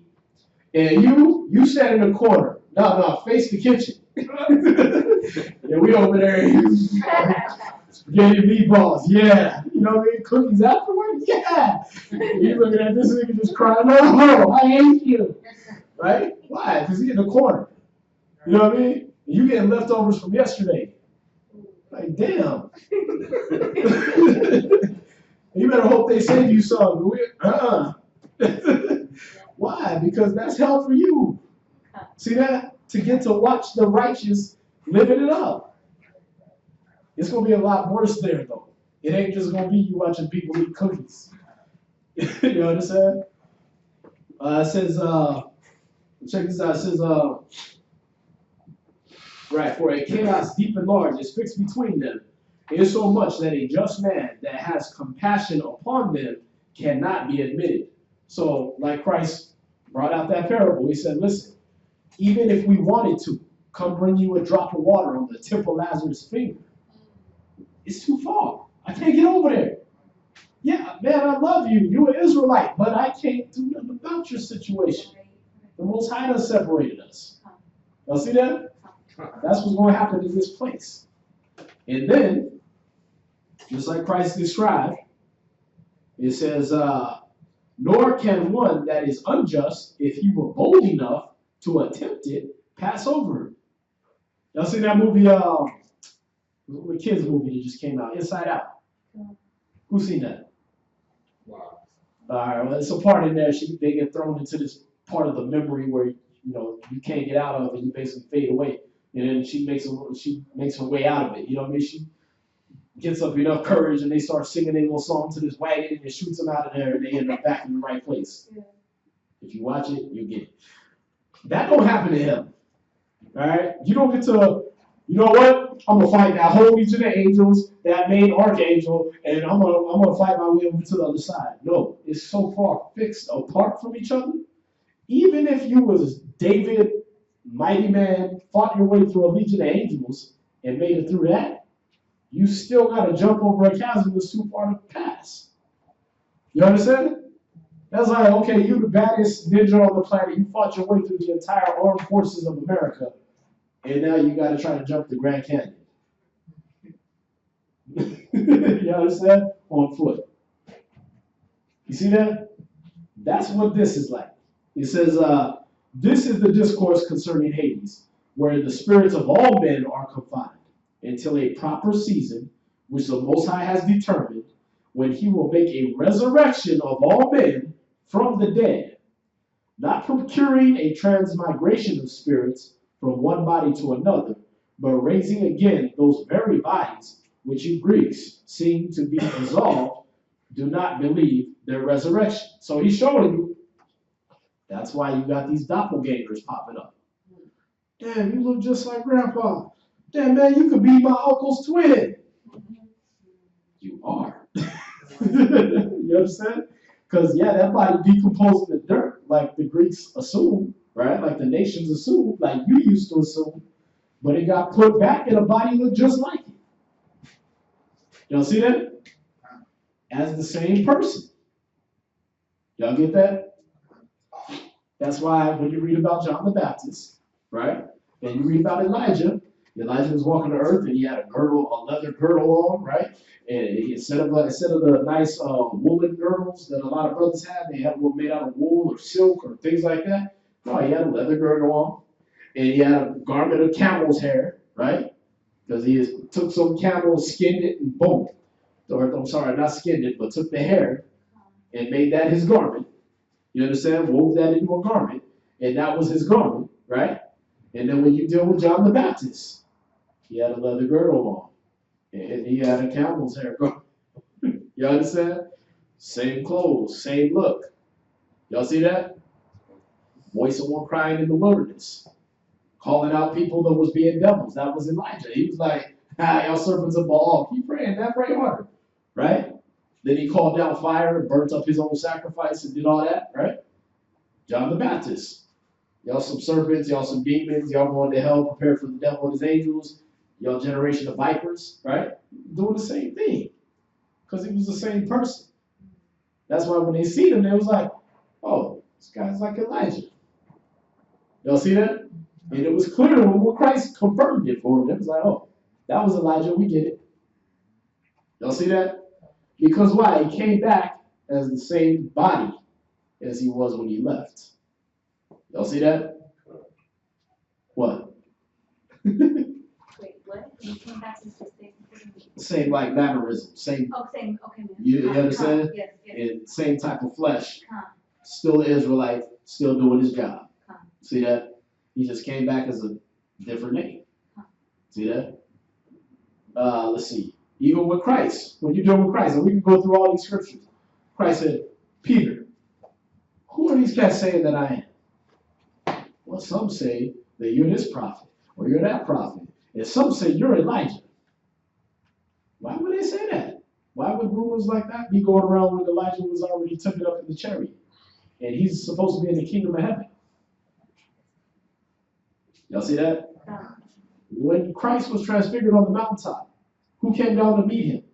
and you sat in the corner. No, face the kitchen. And we over there, Spaghetti and meatballs, yeah. You know what I mean? Cookies afterward, yeah. You looking at this nigga just crying, no, I hate you. Right? Why? Because he's in the corner. You know what I mean? You getting leftovers from yesterday. Like, damn. You better hope they save you some. Why? Because that's hell for you. See that? To get to watch the righteous living it up. It's going to be a lot worse there, though. It ain't just going to be you watching people eat cookies. You understand? It says, check this out. It says, right, for a chaos deep and large is fixed between them, insomuch that a just man that has compassion upon them cannot be admitted. So, like Christ brought out that parable, he said, listen, even if we wanted to, come bring you a drop of water on the tip of Lazarus' finger, it's too far. I can't get over there. Yeah, man, I love you. You're an Israelite, but I can't do nothing about your situation. The Most High has separated us. Y'all see that? That's what's going to happen in this place. And then, just like Christ described, it says, nor can one that is unjust, if he were bold enough to attempt it, pass over it. Y'all see that movie, the kids movie that just came out, Inside Out? Who's seen that? Wow. All right, well, it's a part in there. They get thrown into this part of the memory where you can't get out of it. You basically fade away, and then she makes her way out of it. You know what I mean? She gets up enough courage, and they start singing their little song to this wagon, and it shoots them out of there, and they end up back in the right place. Yeah. If you watch it, you get it. That don't happen to him. All right, you don't get to. You know what? I'm gonna fight that whole legion of angels, that main archangel, and I'm gonna fight my way over to the other side. No, it's so far fixed apart from each other. Even if you was David, mighty man, fought your way through a legion of angels and made it through that, you still gotta jump over a chasm that's too far to pass. You understand? That's like, okay, you the baddest ninja on the planet. You fought your way through the entire armed forces of America. And now you got to try to jump the Grand Canyon. You understand? On foot. You see that? That's what this is like. It says, this is the discourse concerning Hades, where the spirits of all men are confined, until a proper season, which the Most High has determined, when he will make a resurrection of all men from the dead, not procuring a transmigration of spirits from one body to another, but raising again those very bodies which you Greeks, seem to be dissolved, do not believe their resurrection. So he's showing you, that's why you got these doppelgangers popping up. Damn, you look just like Grandpa. Damn, man, you could be my uncle's twin. You are. You understand? Because, yeah, that body decomposed in the dirt, like the Greeks assumed. Right? Like the nations assumed, like you used to assume, but it got put back in a body looked just like it. Y'all see that? As the same person. Y'all get that? That's why when you read about John the Baptist, right? And you read about Elijah was walking the earth and he had a leather girdle on, right? And instead of the nice woolen girdles that a lot of brothers have, they have one made out of wool or silk or things like that. No, he had a leather girdle on, and he had a garment of camel's hair, right? Because he took some camel, skinned it, and boom. Or, I'm sorry, not skinned it, but took the hair and made that his garment. You understand? Wove that into a garment, and that was his garment, right? And then when you deal with John the Baptist, he had a leather girdle on, and he had a camel's hair garment. You understand? Same clothes, same look. Y'all see that? Voice of one crying in the wilderness, calling out people that was being devils. That was Elijah. He was like, y'all servants of Baal, keep praying, that pray harder, right? Then he called down fire and burnt up his own sacrifice and did all that, right? John the Baptist. Y'all some serpents, y'all some demons, y'all going to hell, prepare for the devil and his angels, y'all generation of vipers, right? Doing the same thing, because he was the same person. That's why when they see him, they was like, oh, this guy's like Elijah. Y'all see that? And it was clear when Christ confirmed it for them. It was like, oh, that was Elijah, we get it. Y'all see that? Because why? He came back as the same body as he was when he left. Y'all see that? What? Wait, what? You came back as the same? Same like mannerism, same. Oh, same, okay, man. You understand? Yes, yes. And same type of flesh. Come. Still an Israelite, still doing his job. Come. See that? He just came back as a different name. Come. See that? Let's see. Even with Christ, when you're dealing with Christ, and we can go through all these scriptures. Christ said, Peter, who are these cats saying that I am? Well, some say that you're this prophet, or you're that prophet. And some say you're Elijah. Why would they say that? Why would rumors like that be going around when Elijah was already taken up in the chariot? And he's supposed to be in the kingdom of heaven. Y'all see that? When Christ was transfigured on the mountaintop, who came down to meet him?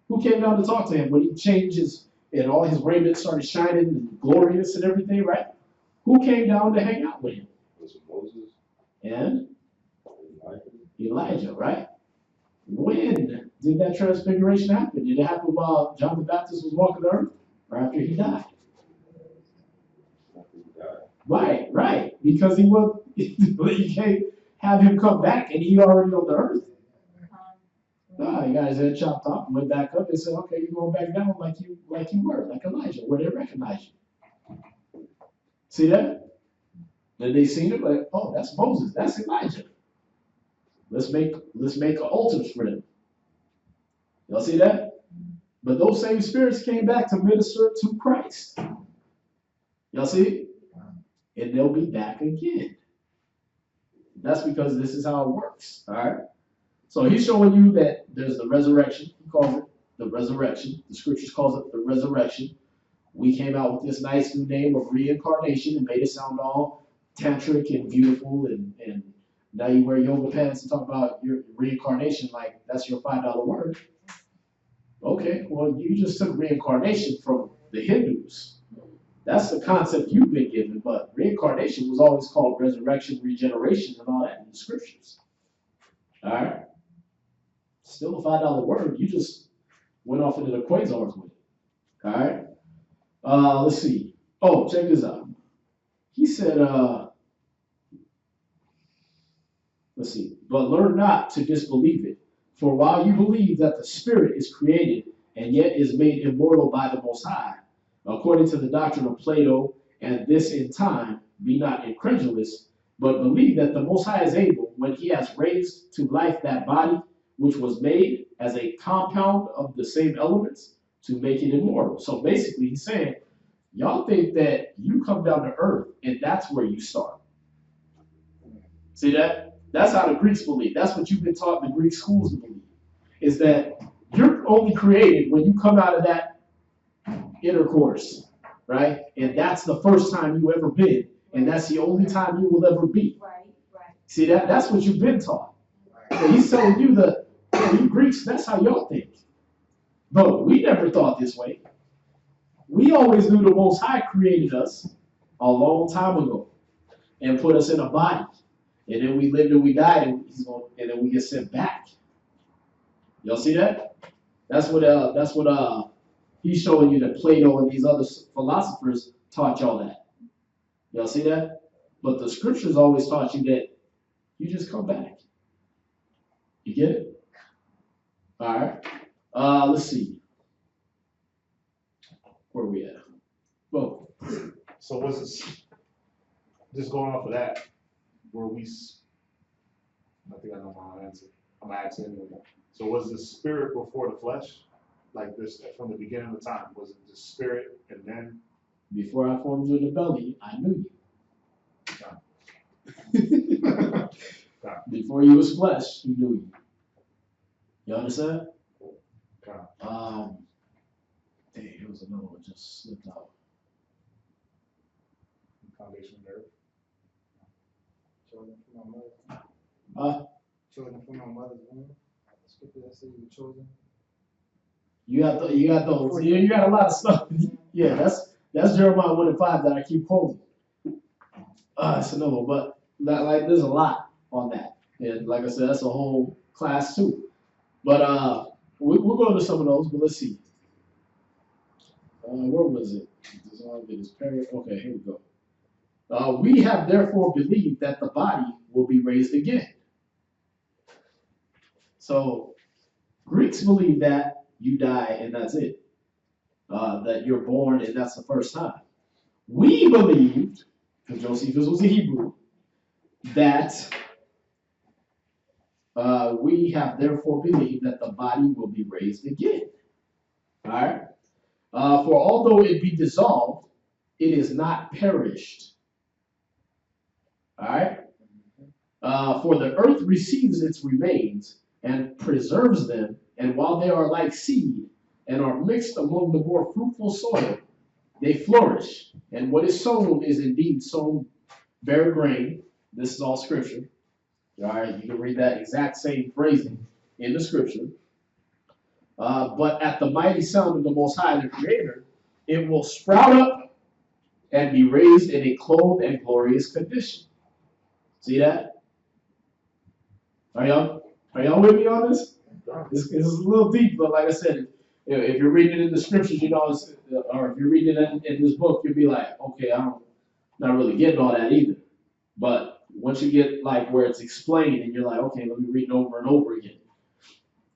Who came down to talk to him when he changed his, and all his raiment started shining and glorious and everything, right? Who came down to hang out with him? Was it Moses? And Elijah, right? When did that transfiguration happen? Did it happen while John the Baptist was walking the earth, or after he died? Right, right. Because he was, you can't have him come back and he already on the earth. No, you guys had chopped off and went back up. They said, okay, you're going back down like you were, like Elijah, where they recognize you. See that? Then they seen it like, oh, that's Moses, that's Elijah. Let's make altars for them. Y'all see that? But those same spirits came back to minister to Christ. Y'all see? And they'll be back again. That's because this is how it works. All right? So he's showing you that there's the resurrection. He calls it the resurrection. The scriptures calls it the resurrection. We came out with this nice new name of reincarnation and made it sound all tantric and beautiful, and now you wear yoga pants and talk about your reincarnation like that's your $5 word. Okay, well, you just took reincarnation from the Hindus. That's the concept you've been given, but reincarnation was always called resurrection, regeneration, and all that in the scriptures. All right? Still a $5 word. You just went off into the quasars with it. All right? Let's see. Oh, check this out. He said, let's see, but learn not to disbelieve it. For while you believe that the spirit is created and yet is made immortal by the Most High, according to the doctrine of Plato, and this in time, be not incredulous, but believe that the Most High is able, when he has raised to life that body, which was made as a compound of the same elements, to make it immortal. So basically he's saying, y'all think that you come down to earth and that's where you start. See that? That's how the Greeks believe. That's what you've been taught in the Greek schools to believe. Is that you're only created when you come out of that intercourse, right? And that's the first time you ever been. And that's the only time you will ever be. Right, right. See that? That's what you've been taught. So he's telling you that, you Greeks, that's how y'all think. But we never thought this way. We always knew the Most High created us a long time ago and put us in a body. And then we lived and we died, and then we get sent back. Y'all see that? That's what he's showing you that Plato and these other philosophers taught y'all that. Y'all see that? But the scriptures always taught you that you just come back. You get it? All right. Let's see. Where are we at? Well, So was this, just going off of that, were we, I think I know my answer. I'm gonna ask anyway. So was the spirit before the flesh? Like this, from the beginning of time, was it the spirit and then? before I formed you in the belly, I knew you. Before you was flesh, he knew you. You understand? Dang, here was another one just slipped out. Foundation of earth. Chosen from my mother. Chosen from my mother's womb. The scripture that says you're chosen. You got those. You got a lot of stuff. Yeah, that's Jeremiah 1:5 that I keep quoting. It's another one, but like there's a lot on that, and like I said, that's a whole class too. But We'll go into some of those, but let's see. Where was it? Dissolve it is period. Okay, here we go. We have therefore believed that the body will be raised again. So Greeks believe that you die and that's it. That you're born and that's the first time. We believed, because Josephus was a Hebrew, that we have therefore believed that the body will be raised again. All right. For although it be dissolved, it is not perished. All right. For the earth receives its remains and preserves them, and while they are like seed and are mixed among the more fruitful soil, they flourish. And what is sown is indeed sown bare grain. This is all scripture. All right, you can read that exact same phrasing in the scripture. But at the mighty sound of the Most High, the Creator, it will sprout up and be raised in a clothed and glorious condition. See that? Are y'all with me on this? It's a little deep, but like I said, if you're reading it in the scriptures, you know, or if you're reading it in this book, you'll be like, okay, I'm not really getting all that either. But once you get like where it's explained and you're like, okay, let me read it over and over again,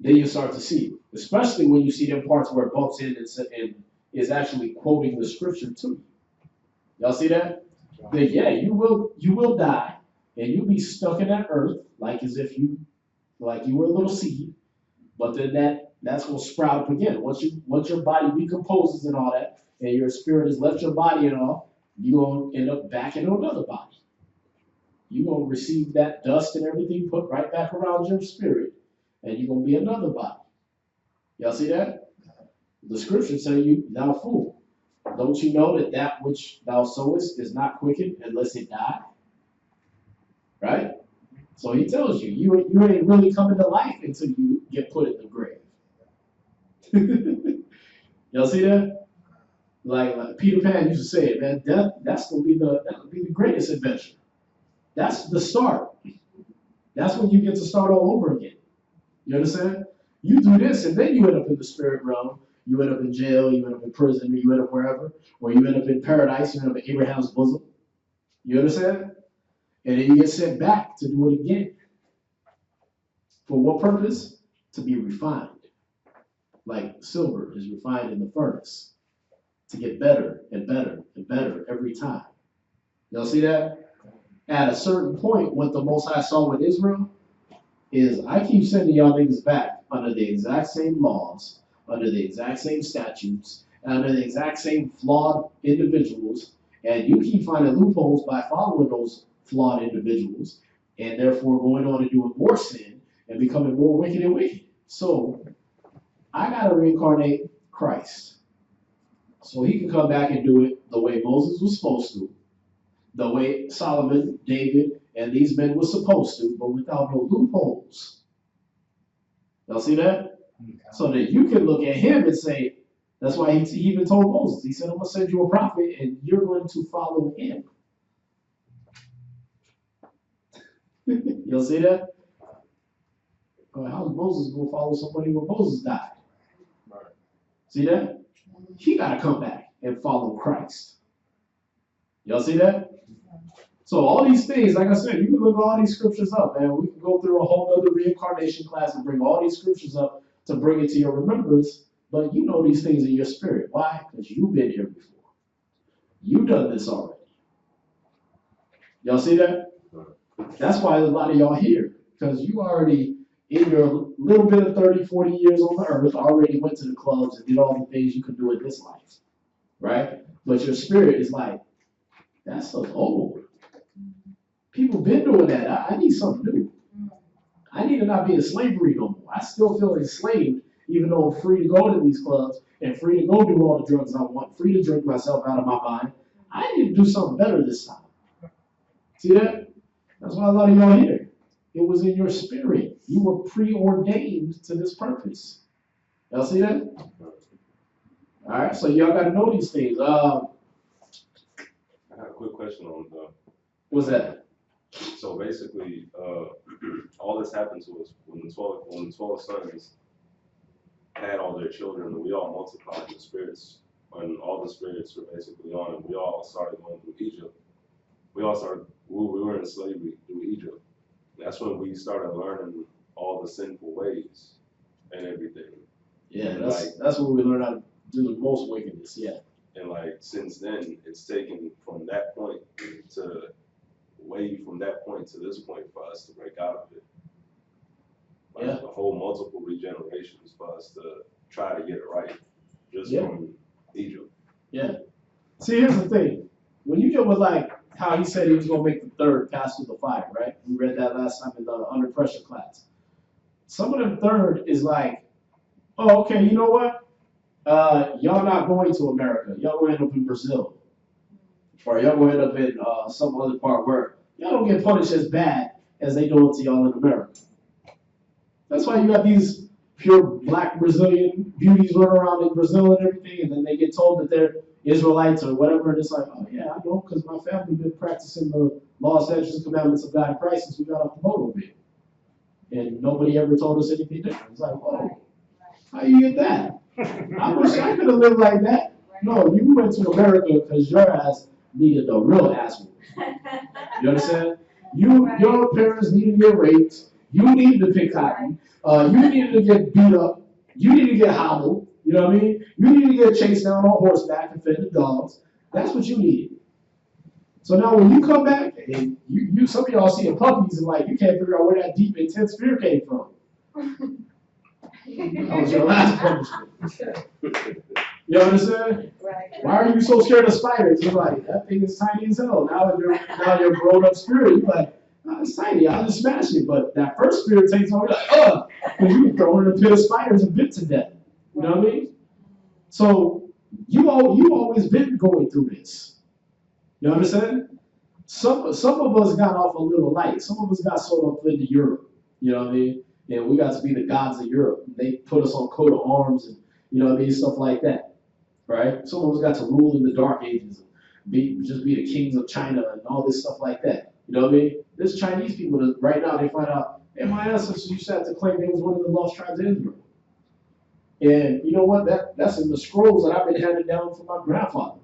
then you start to see, especially when you see them parts where it bumps in and is actually quoting the scripture to you. Y'all see that? Then yeah, you will die and you'll be stuck in that earth like as if you were a little seed, but then that's gonna sprout up again. Once your body decomposes and all that, and your spirit has left your body and all, you're gonna end up back into another body. You're gonna receive that dust and everything put right back around your spirit, and you're gonna be another body. Y'all see that? The scriptures say you, thou fool. Don't you know that which thou sowest is not quickened unless it die? Right? So he tells you, you ain't really coming to life until you get put in the grave. Y'all see that? Like Peter Pan used to say it, man, death, that'll be the greatest adventure. That's the start. That's when you get to start all over again. You understand? You do this and then you end up in the spirit realm. You end up in jail, you end up in prison, or you end up wherever, or you end up in paradise, you end up in Abraham's bosom. You understand? And then you get sent back to do it again. For what purpose? To be refined. Like silver is refined in the furnace. To get better and better and better every time. Y'all see that? At a certain point, what the Most High saw with Israel is, I keep sending y'all niggas back under the exact same laws, under the exact same statutes, under the exact same flawed individuals, and you keep finding loopholes by following those flawed individuals, and therefore going on and doing more sin and becoming more wicked and wicked. So, I gotta reincarnate Christ. So he can come back and do it the way Moses was supposed to, the way Solomon, David, and these men were supposed to, but without no loopholes. Y'all see that? So that you can look at him and say, that's why he even told Moses, he said, I'm going to send you a prophet and you're going to follow him. Y'all see that? How's Moses going to follow somebody when Moses died? See that? He got to come back and follow Christ. Y'all see that? So all these things, like I said, you can look all these scriptures up, man. We can go through a whole other reincarnation class and bring all these scriptures up to bring it to your remembrance, but you know these things in your spirit. Why? Because you've been here before. You've done this already. Y'all see that? That's why a lot of y'all here, because you already, in your little bit of 30, 40 years on the earth, already went to the clubs and did all the things you can do in this life, right? But your spirit is like, that's so old. People been doing that. I need something new. I need to not be in slavery no more. I still feel enslaved, even though I'm free to go to these clubs and free to go do all the drugs I want, free to drink myself out of my mind. I need to do something better this time. See that? That's why a lot of y'all here. It was in your spirit. You were preordained to this purpose. Y'all see that? All right, so y'all got to know these things. I have a quick question on what's that? So basically, all this happened to us when the 12 sons had all their children, and we all multiplied in the spirits, and all the spirits were basically on, and we all started going through Egypt. We were in slavery through Egypt. That's when we started learning all the sinful ways and everything. Yeah, And that's when we learn how to do the most wickedness. Yeah. And like since then, it's taken from that point to this point for us to break out of it. Like Yeah. the whole multiple regenerations for us to try to get it right, just from Egypt. Yeah. See, here's the thing. When you deal with like how he said he was gonna make the third pass through the fire, right? We read that last time in the under pressure class. Some of them third is like, oh, okay, you know what? Y'all not going to America. Y'all gonna end up in Brazil, or y'all gonna end up in some other part where y'all don't get punished as bad as they do it to y'all in America. That's why you got these pure black Brazilian beauties running around in Brazil and everything, and then they get told that they're Israelites or whatever, and it's like, oh yeah, I know, because my family been practicing the law, statutes, and commandments of God in Christ since we got off the boat over here. And nobody ever told us anything different. It's like, whoa, how you get that? I wish I could have lived like that. No, you went to America because your ass needed the real ass whooping. You understand? Your parents needed to get raped. You needed to pick cotton. You needed to get beat up. You needed to get hobbled. You know what I mean? You needed to get chased down on horseback and fed the dogs. That's what you needed. So now when you come back, and you some of y'all seeing puppies and like you can't figure out where that deep, intense fear came from. That was your last punishment. You understand? Right. Why are you so scared of spiders? You're like, that thing is tiny as hell. Now you're grown up spirit. You're like, oh, it's tiny. I'll just smash it. But that first spirit takes over. You're like, ugh, because you throw in a pit of spiders and bit to death. You know what I mean? So you always been going through this. You understand? Some of us got off a little light. Some of us got sold up into Europe. You know what I mean? And we got to be the gods of Europe. They put us on coat of arms and you know what I mean, stuff like that. Right? Some of us got to rule in the dark ages, just be the kings of China and all this stuff like that. You know what I mean? There's Chinese people that right now they find out, hey, my ancestors used to have to claim they was one of the lost tribes of Israel. And you know what? That's in the scrolls that I've been handed down from my grandfather.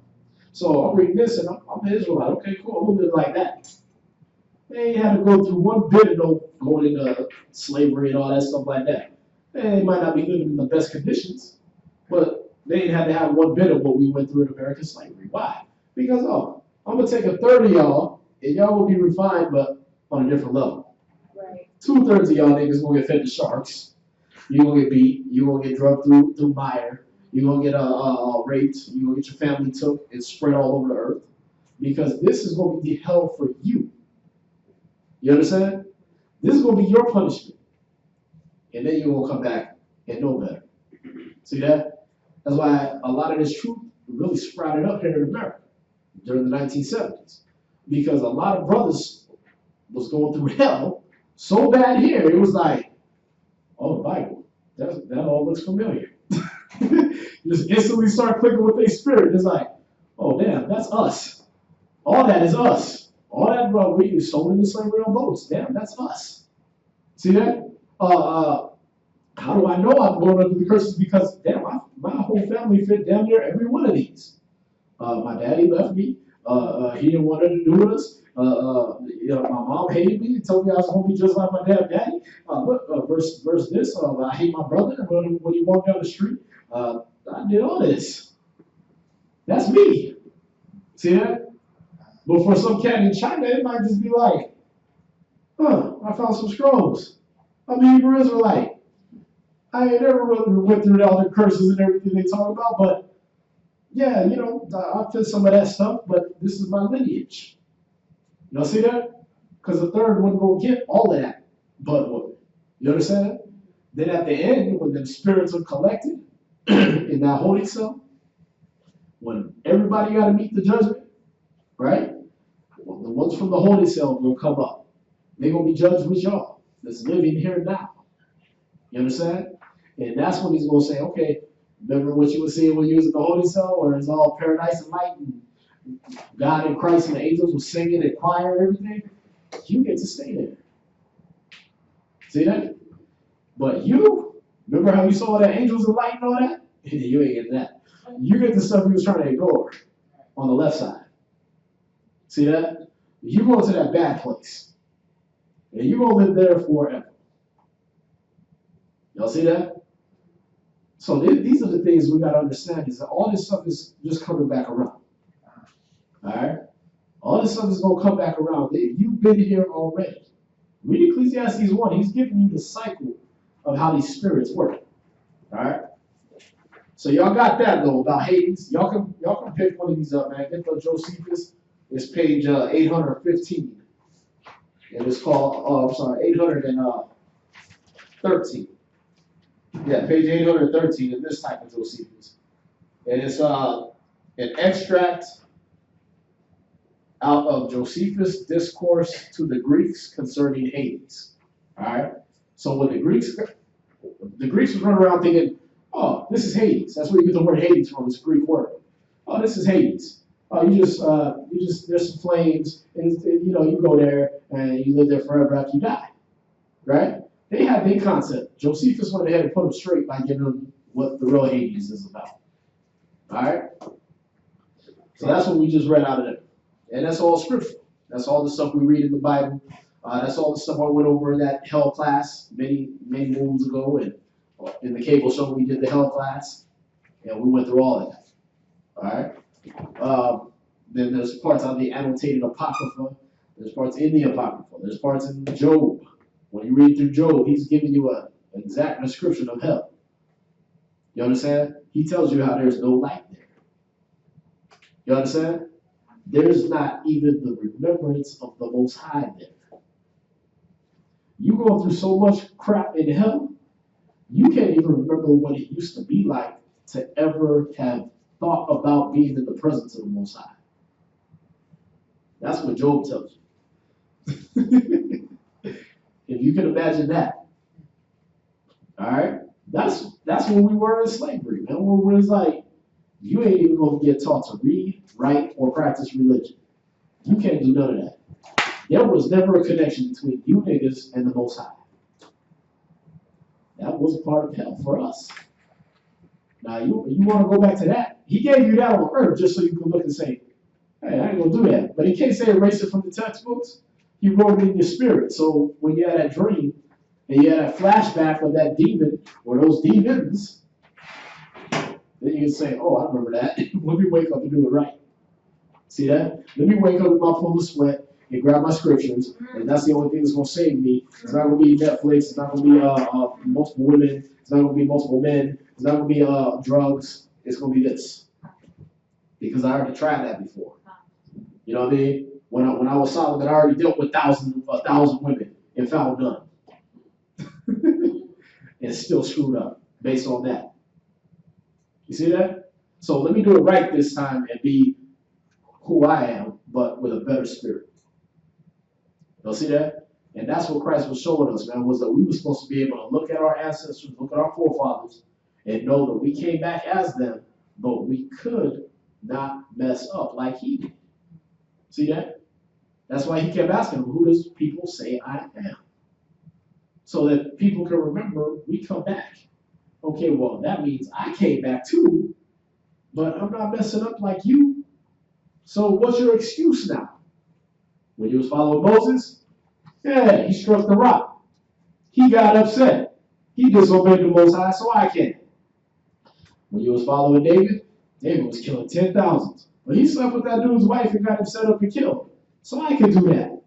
So I'm reading this and I'm an Israelite. Okay, cool. I'm gonna live like that. They ain't had to go through one bit of no going into slavery and all that stuff like that. They might not be living in the best conditions, but they ain't had to have one bit of what we went through in American slavery. Why? Because, I'm going to take a third of y'all, and y'all will be refined, but on a different level. Right. 2/3 of y'all niggas going to get fed to sharks. You're going to get beat. You're going to get drugged through mire. You're going to get raped. You're going to get your family took and spread all over the earth. Because this is going to be the hell for you. You understand? This is going to be your punishment. And then you're going to come back and know better. See that? That's why a lot of this truth really sprouted up here in America during the 1970s. Because a lot of brothers was going through hell so bad here, it was like, oh, the Bible, that all looks familiar. Just instantly start clicking with their spirit. It's like, oh, damn, that's us. All that is us. All that, bro, we sold into slavery on boats. Damn, that's us. See that? How do I know I'm going under the curses? Because, damn, my whole family fit damn near every one of these. My daddy left me. He didn't want nothing to do with us. My mom hated me and told me I was going to be just like my daddy. Look, verse this, I hate my brother when he walked down the street. I did all this. That's me. See that? But for some cat in China, it might just be like, I found some scrolls. I'm a Hebrew Israelite. I ain't never really went through all the curses and everything they talk about, but yeah, I feel some of that stuff, but this is my lineage. Y'all see that? Because the third one will get all of that blood whooping. You understand? Then at the end, when the spirits are collected in that holy cell, when everybody got to meet the judgment, right? Well, the ones from the holy cell will come up. They're going to be judged with y'all that's living here now. You understand? And that's when he's going to say, okay, remember what you were seeing when you was in the holy cell, where it's all paradise and light, and God and Christ and the angels were singing and choir and everything? You get to stay there. See that? But you Remember how you saw that angels and light and all that? You ain't getting that. You get the stuff he was trying to ignore on the left side. See that? You go to that bad place. And you're going to live there forever. Y'all see that? So these are the things we got to understand, is that all this stuff is just coming back around. All right? All this stuff is going to come back around. You've been here already. Read Ecclesiastes 1. He's giving you the cycle of how these spirits work. All right? So y'all got that, though, about Hades. Y'all can pick one of these up, man. Get the Josephus. It's page 815. And it's called, 813. Yeah, page 813 in this type of Josephus. And it's an extract out of Josephus' discourse to the Greeks concerning Hades. All right? So when the Greeks would run around thinking, oh, this is Hades. That's where you get the word Hades from. It's a Greek word. Oh, this is Hades. Oh, there's some flames, and you go there and you live there forever after you die, right? They had their concept. Josephus went ahead and put them straight by giving them what the real Hades is about. All right? So that's what we just read out of there. And that's all scripture. That's all the stuff we read in the Bible. That's all the stuff I went over in that hell class many moons ago. And in the cable show, we did the hell class. And we went through all of that. All right? Then there's parts on the annotated Apocrypha. There's parts in the Apocrypha. There's parts in Job. When you read through Job, he's giving you an exact description of hell. You understand? He tells you how there's no light there. You understand? There's not even the remembrance of the Most High there. You go through so much crap in hell, you can't even remember what it used to be like to ever have thought about being in the presence of the Most High. That's what Job tells you. If you can imagine that. All right? That's when we were in slavery, man. When we was like, you ain't even going to get taught to read, write, or practice religion. You can't do none of that. There was never a connection between you niggas and the Most High. That was a part of hell for us. Now, you want to go back to that. He gave you that on earth just so you can look and say, hey, I ain't going to do that. But he can't say erase it from the textbooks. He wrote it in your spirit. So when you had that dream and you had a flashback of that demon or those demons, then you can say, oh, I remember that. Let me wake up and do it right. See that? Let me wake up with my pool of sweat and grab my scriptures, and that's the only thing that's going to save me. It's not going to be Netflix. It's not going to be multiple women. It's not going to be multiple men. It's not going to be drugs. It's going to be this. Because I already tried that before. You know what I mean? When I was Solomon, I already dealt with 1,000 women and found none. And still screwed up based on that. You see that? So let me do it right this time and be who I am, but with a better spirit. Y'all see that? And that's what Christ was showing us, man, was that we were supposed to be able to look at our ancestors, look at our forefathers, and know that we came back as them, but we could not mess up like he did. See that? That's why he kept asking them, who does people say I am? So that people can remember we come back. Okay, well, that means I came back too, but I'm not messing up like you. So what's your excuse now? When you was following Moses, yeah, he struck the rock. He got upset. He disobeyed the Most High, so I can't. When you was following David, David was killing 10,000. But he slept with that dude's wife and got him set up and killed. So I can do that.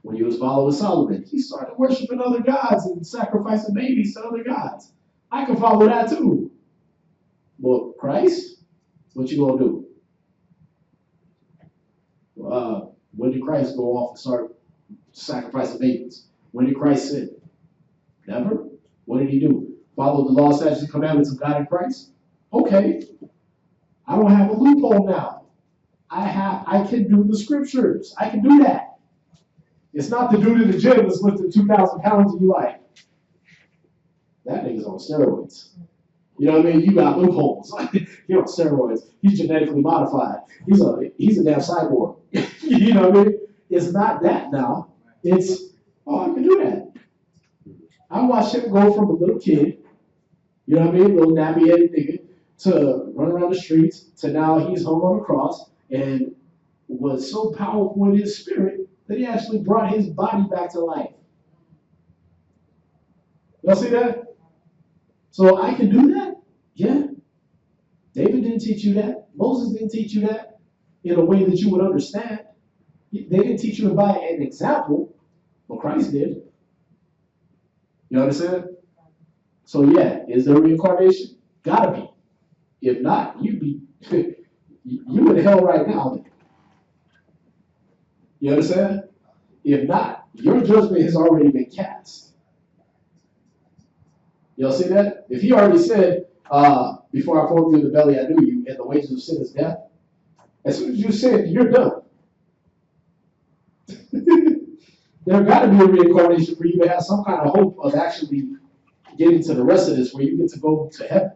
When you was following Solomon, he started worshiping other gods and sacrificing babies to other gods. I can follow that too. Well, Christ, what you gonna do? When did Christ go off and start sacrificing babies? When did Christ sin? Never. What did he do? Follow the law, statutes, and commandments of God in Christ? Okay. I don't have a loophole now. I can do the scriptures. I can do that. It's not the dude in the gym that's lifting 2,000 pounds and you like, that nigga's on steroids. You know what I mean? You got loopholes. He's on steroids. He's genetically modified. He's a damn cyborg. You know what I mean? It's not that now. It's, oh, I can do that. I watched him go from a little kid You know what I mean? Little nappy-headed nigga to run around the streets to now he's hung on the cross and was so powerful in his spirit that he actually brought his body back to life. Y'all see that? So I can do that? Yeah. David didn't teach you that. Moses didn't teach you that in a way that you would understand. They didn't teach you by an example, but Christ did. You understand? So yeah, is there reincarnation? Gotta be. If not, you'd be you in hell right now. You understand? If not, your judgment has already been cast. Y'all see that? If he already said, before I formed you in the belly, I knew you, and the wages of sin is death. As soon as you sin, you're done. There got to be a reincarnation for you to have some kind of hope of actually getting to the rest of this where you get to go to heaven.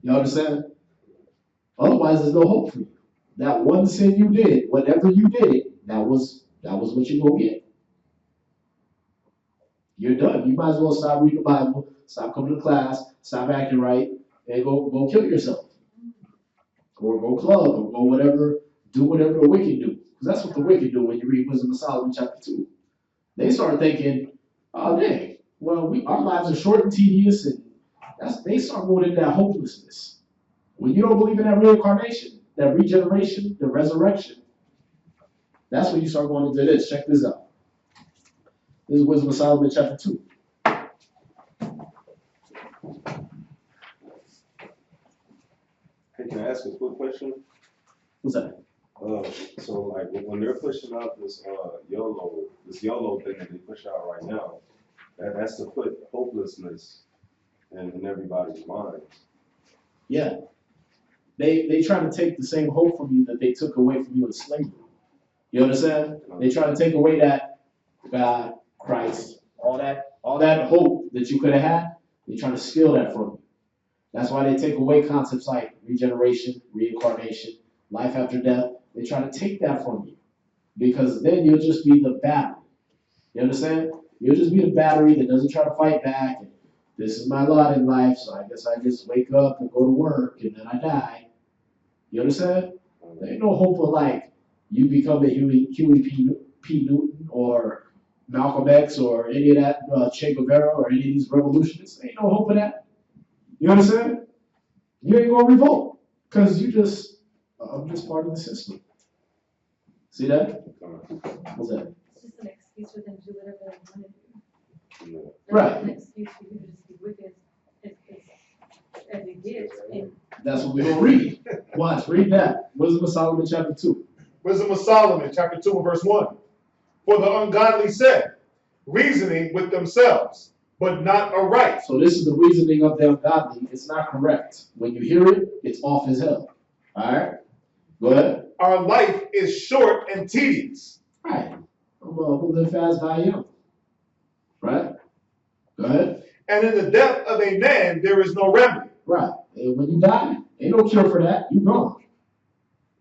You understand? Otherwise, there's no hope for you. That one sin you did, whenever you did it, that was what you're going to get. You're done. You might as well stop reading the Bible, stop coming to class, stop acting right, and go kill yourself. Or go club, or go whatever, do whatever the wicked do. Because that's what the wicked do when you read Wisdom of Solomon chapter 2. They start thinking, oh dang, well our lives are short and tedious, and they start going into that hopelessness. When you don't believe in that reincarnation, that regeneration, the resurrection, that's when you start going into this. Check this out. This is Wisdom of Solomon chapter 2. Hey, can I ask a quick question? What's that? So like when they're pushing out this YOLO thing that they push out right now, that's to put hopelessness in everybody's minds. Yeah. They try to take the same hope from you that they took away from you in slavery. You understand? They try to take away that God, Christ, all that hope that you could have had. They try to steal that from you. That's why they take away concepts like regeneration, reincarnation, life after death. They try to take that from you because then you'll just be the battery. You understand? You'll just be the battery that doesn't try to fight back. And this is my lot in life, so I guess I just wake up and go to work and then I die. You understand? There ain't no hope of like you become a Huey P. Newton or Malcolm X or any of that Che Guevara or any of these revolutionists. There ain't no hope of that. You understand? You ain't gonna revolt because I'm just part of the system. See that? What's that? It's just an excuse for them to do whatever they want to do. Right. An excuse for you to just be wicked as it gets. And that's what we're gonna read. Watch, read that. Wisdom of Solomon chapter 2. Wisdom of Solomon chapter 2 and verse 1. For the ungodly said, reasoning with themselves, but not aright. So this is the reasoning of the ungodly. It's not correct. When you hear it, it's off as hell. All right? Go ahead. Our life is short and tedious. Right. I'm gonna live fast, die young. Right? Go ahead. And in the death of a man, there is no remedy. Right. And when you die, ain't no cure for that. You gone.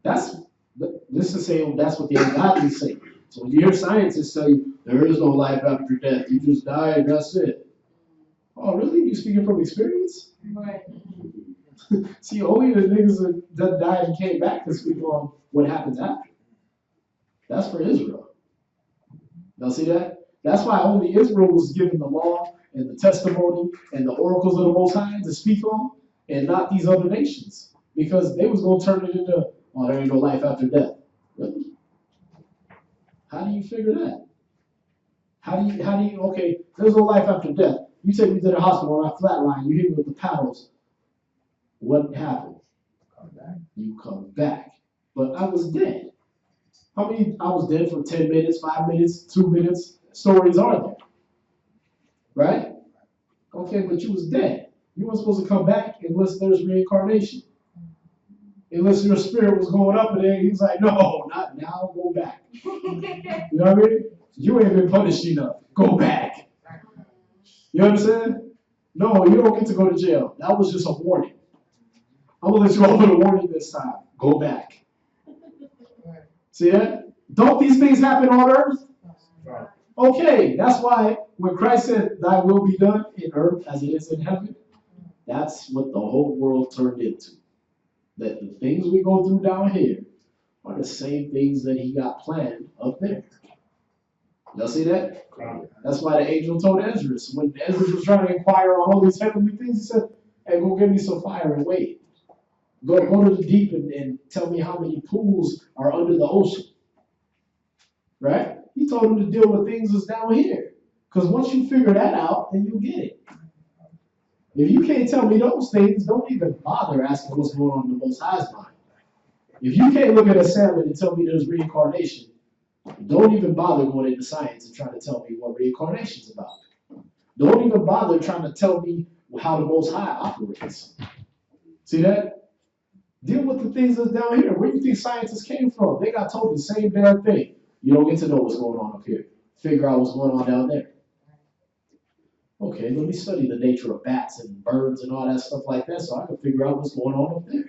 This is saying that's what the ungodly say. So when you hear scientists tell you there is no life after death, you just die and that's it. Oh, really? You speaking from experience? right. See, only the niggas that died and came back can speak on what happens after. That's for Israel. Y'all see that? That's why only Israel was given the law and the testimony and the oracles of the Most High to speak on, and not these other nations. Because they was going to turn it into, oh, there ain't no life after death. Really? How do you figure that? How do you, okay, there's no life after death. You take me to the hospital and I flatline, you hit me with the paddles. What happened? You come back. But I was dead. I was dead for 10 minutes, 5 minutes, 2 minutes. Stories are there. Right? Okay, but you was dead. You weren't supposed to come back unless there's reincarnation. Unless your spirit was going up in there, he was like, no, not now, go back. You know what I mean? You ain't been punished enough. Go back. You understand? No, you don't get to go to jail. That was just a warning. I'm going to let you off with a warning this time. Go back. See that? Don't these things happen on earth? Okay, that's why when Christ said, thy will be done in earth as it is in heaven, That's what the whole world turned into. That the things we go through down here are the same things that he got planned up there. Y'all see that? That's why the angel told Ezra, when Ezra was trying to inquire on all these heavenly things, he said, hey, go get me some fire and wait. Go to the deep and tell me how many pools are under the ocean. Right? He told him to deal with things that's down here. Because once you figure that out, then you'll get it. If you can't tell me those things, don't even bother asking what's going on in the Most High's mind. If you can't look at a salmon and tell me there's reincarnation, don't even bother going into science and trying to tell me what reincarnation is about. Don't even bother trying to tell me how the Most High operates. See that? Deal with the things that's down here. Where do you think scientists came from? They got told the same damn thing. You don't get to know what's going on up here. Figure out what's going on down there. Okay, let me study the nature of bats and birds and all that stuff like that so I can figure out what's going on up there.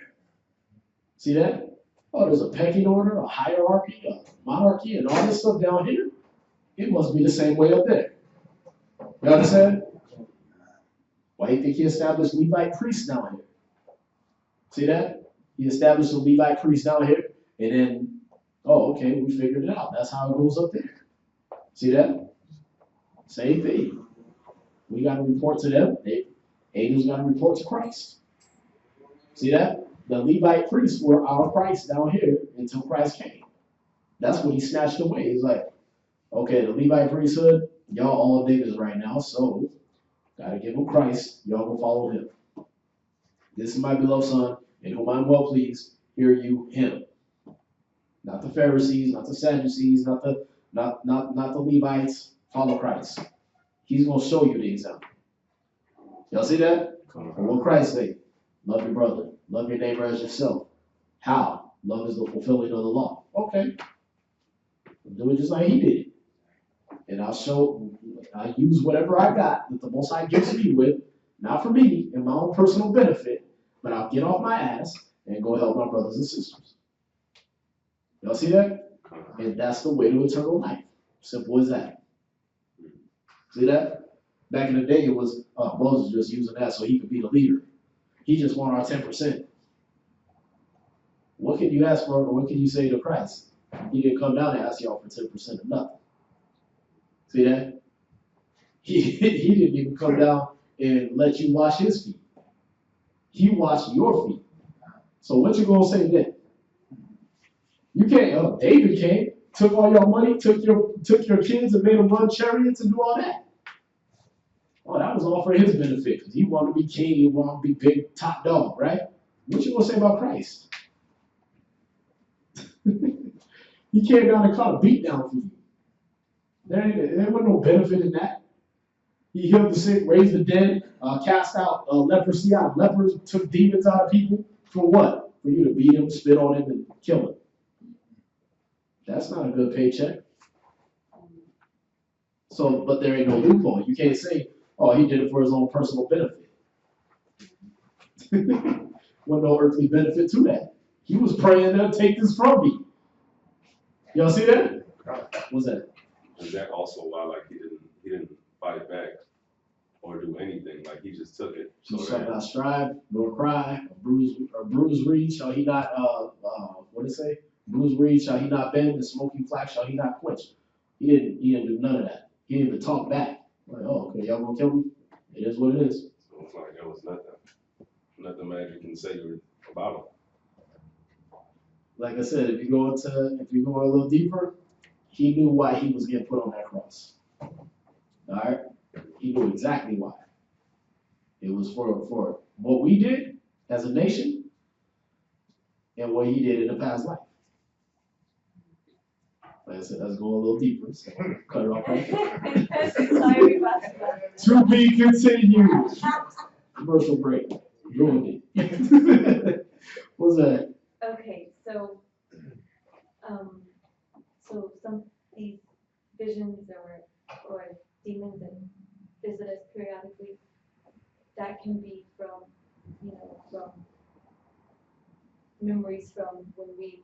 See that? Oh, there's a pecking order, a hierarchy, a monarchy, and all this stuff down here. It must be the same way up there. You understand? Why do you think he established Levite priests down here? See that? He established a Levite priest down here, and then, oh, okay, we figured it out. That's how it goes up there. See that? Same thing. We got to report to them. Angels got to report to Christ. See that? The Levite priests were our Christ down here until Christ came. That's what he snatched away. He's like, okay, the Levite priesthood, y'all all niggas right now, so gotta give them Christ. Y'all go follow him. This is my beloved son, in whom I'm well pleased. Hear you him. Not the Pharisees, not the Sadducees, not the Levites. Follow Christ. He's gonna show you the example. Y'all see that? What Christ say? Love your brother. Love your neighbor as yourself. How? Love is the fulfilling of the law. Okay. Do it just like he did. And I use whatever I got that the Most High gives me with, not for me and my own personal benefit, but I'll get off my ass and go help my brothers and sisters. Y'all see that? And that's the way to eternal life. Simple as that. See that? Back in the day, it was Moses just using that so he could be the leader. He just want our 10%. What can you ask for, or what can you say to Christ? He didn't come down and ask y'all for 10% of nothing. See that? He didn't even come down and let you wash his feet. He washed your feet. So what you gonna say then? You can't. David came, took all your money, took your kids and made them run chariots and do all that. Oh, that was all for his benefit because he wanted to be king. He wanted to be big top dog, right? What you gonna say about Christ? He came down and caught a beat down for you. There was no benefit in that. He healed the sick, raised the dead, cast out leprosy out of lepers, took demons out of people. For what? For you to beat him, spit on him, and kill him. That's not a good paycheck. So, but there ain't no loophole. You can't say, oh, he did it for his own personal benefit. Wasn't no earthly benefit to that. He was praying to take this from me. Y'all see that? What's that? Is that also why, like, he didn't fight back or do anything? Like, he just took it. So he shall not strive nor cry. A bruised reed shall he not. What did it say? Bruised reed shall he not bend. The smoking flax shall he not quench. He didn't do none of that. He didn't even talk back. Like, oh, okay, y'all gonna kill me? It is what it is. So it's like there was nothing magic can say about him. Like I said, if you go a little deeper, he knew why he was getting put on that cross. All right, he knew exactly why. It was for what we did as a nation and what he did in the past life. Like I said, let's go a little deeper. So cut it off right there. To be continued. Commercial break. Ruined it. What's that? Okay, so some these visions or demons that visit us periodically, that can be from memories from when we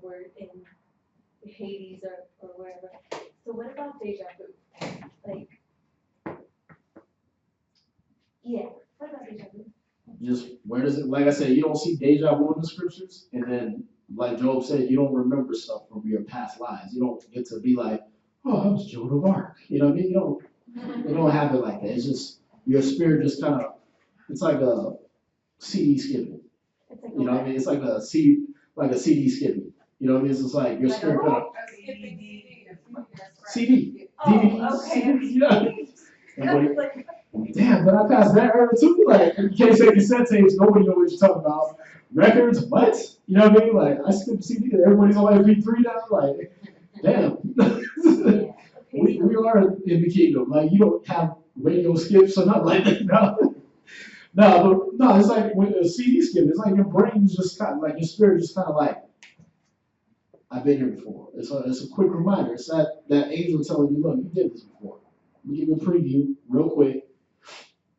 were in Hades or wherever. So what about deja vu? Like, yeah, what about deja vu? just where does it, like I said, you don't see deja vu in the scriptures, and then like Job said, you don't remember stuff from your past lives. You don't get to be like, oh, I was Joan of Arc. You know what I mean? You don't have it like that. It's just your spirit just kind of, it's like a CD skipping. It's like You know what I mean? It's like a CD skipping. You know what I mean? It's just like your spirit kind of CD. Oh, okay. CD, you know? And when Like, damn, but I passed that era too. Like, you can't say cassette tapes, nobody knows what you're talking about. Records, what? You know what I mean? Like, I skip CD, everybody's on MP3 now. Like, damn. we are in the kingdom. Like, you don't have radio skips or nothing like that. No, it's like when a CD skip, it's like your brain is just kind of, like, your spirit just kind of like, I've been here before. It's a quick reminder. It's that angel telling you, look, you did this before. Let me give you a preview real quick.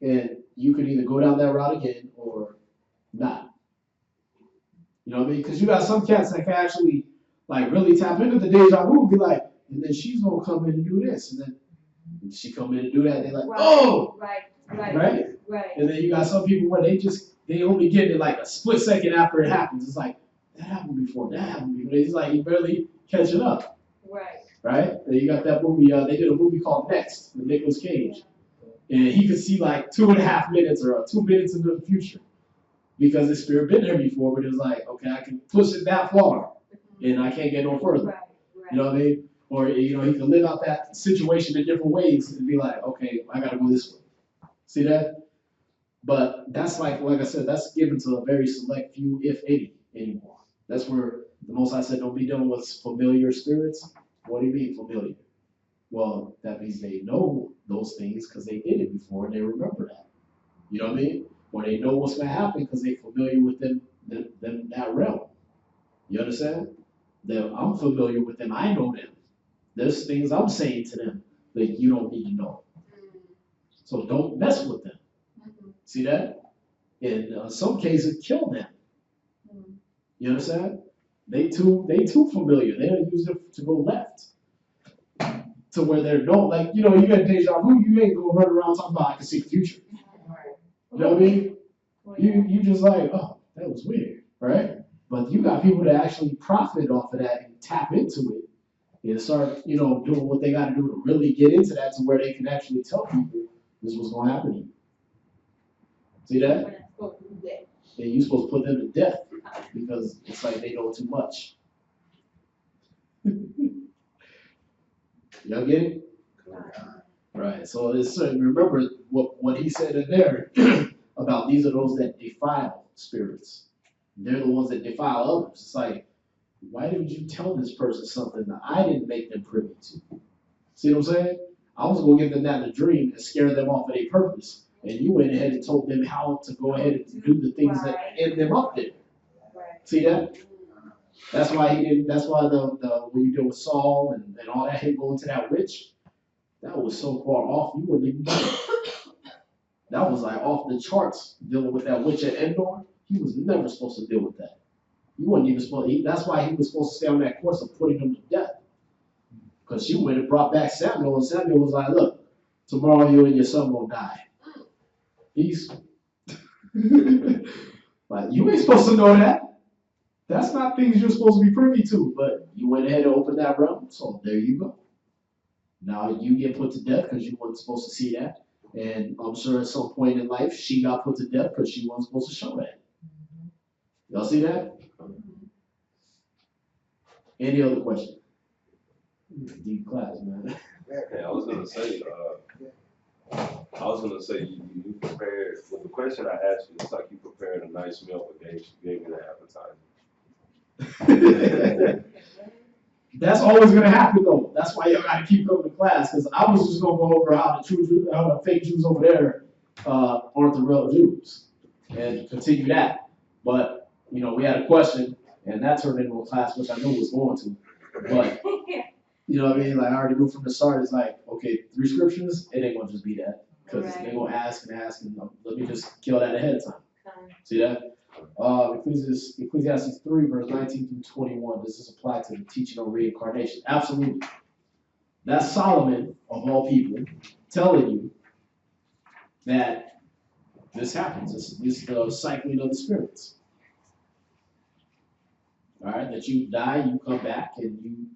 And you could either go down that route again or not. You know what I mean? Because you got some cats that can actually like really tap into the deja vu and be like, and then she's gonna come in and do this, and then she come in and do that, and they're like, oh, right. And then you got some people where they only get it like a split second after it happens. It's like that happened before. It's like you barely catching up. Right. And you got that movie. They did a movie called Next with Nicolas Cage. And he could see like 2.5 minutes or 2 minutes into the future because his spirit been there before, but it was like, okay, I can push it that far and I can't get no further. You know what I mean? Or, you know, he can live out that situation in different ways and be like, okay, I got to go this way. See that? But that's like I said, that's given to a very select few, if any, anymore. That's where the Most High said, don't be dealing with familiar spirits. What do you mean familiar? Well, that means they know those things because they did it before and they remember that. You know what I mean? Or they know what's going to happen because they're familiar with them that realm. You understand? I'm familiar with them. I know them. There's things I'm saying to them that you don't need to know. So don't mess with them. See that? In some cases, kill them. You understand? They too familiar. They don't use it to go left. To where they're no, like, you know, you got deja vu, you ain't gonna run around talking about I can see the future. You know what I mean? You just like, oh, that was weird, right? But you got people that actually profit off of that and tap into it and start, you know, doing what they gotta do to really get into that to where they can actually tell people this is what's gonna happen to you. See that? And you're supposed to put them to death because it's like they know too much. Y'all get it? Right. So it's remember what he said in there about these are those that defile spirits. They're the ones that defile others. It's like, why didn't you tell this person something that I didn't make them privy to? See what I'm saying? I was gonna give them that in a dream and scare them off of their purpose. And you went ahead and told them how to go ahead and do the things that end them up there. See that? That's why he didn't. That's why the when you deal with Saul and all that, him going to that witch, that was so far off you wouldn't even know it. That was like off the charts dealing with that witch at Endor. He was never supposed to deal with that. He wasn't even supposed. That's why he was supposed to stay on that course of putting them to death. Because she went and brought back Samuel, and Samuel was like, "Look, tomorrow you and your son will die." Peace. Like you ain't supposed to know that. That's not things you're supposed to be privy to, but you went ahead and opened that realm, so there you go. Now you get put to death because you weren't supposed to see that. And I'm sure at some point in life, she got put to death because she wasn't supposed to show that. Y'all see that? Any other question? Deep class, man. Hey, I was gonna say you prepared. Well, the question I asked you, it's like you prepared a nice meal, but gave me the appetizer. That's always gonna happen though. That's why y'all gotta keep coming to class, because I was just gonna go over how the fake Jews over there aren't the real Jews and continue that. But you know, we had a question and that turned into a class which I knew was going to. But you know what I mean? Like I already knew from the start, it's like, okay, 3 scriptures, it ain't gonna just be that. Because they're gonna ask and let me just kill that ahead of time. See that? Ecclesiastes 3, verse 19 through 21. Does this apply to the teaching on reincarnation? Absolutely. That's Solomon, of all people, telling you that this happens. This is the cycling of the spirits. All right, that you die, you come back, and you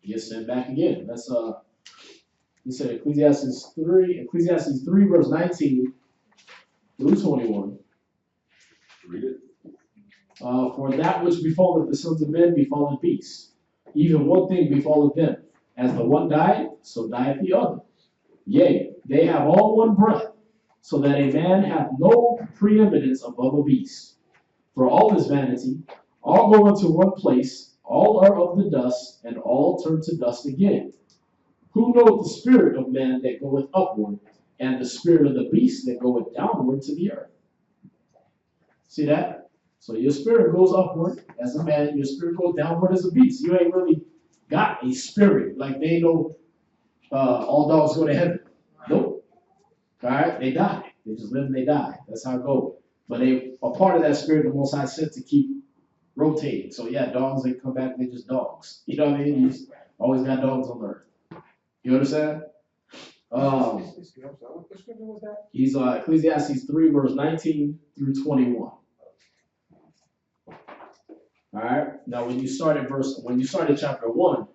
get sent back again. That's he said Ecclesiastes 3 verse 19 through 21. Read it. For that which befalleth the sons of men befalleth beasts. Even one thing befalleth them. As the one died, so dieth the other. Yea, they have all one breath, so that a man hath no preeminence above a beast. For all is vanity, all go unto one place, all are of the dust, and all turn to dust again. Who knoweth the spirit of man that goeth upward, and the spirit of the beast that goeth downward to the earth? See that? So your spirit goes upward as a man, your spirit goes downward as a beast. You ain't really got a spirit. Like they know all dogs go to heaven. Nope. All right, they die. They just live and they die. That's how it goes. But they are part of that spirit the Most High sent to keep rotating. So yeah, dogs, they come back, they're just dogs. You know what I mean? You always got dogs on earth. You understand? What scripture was that? He's Ecclesiastes 3 verse 19 through 21. All right. Now, when you start at chapter 1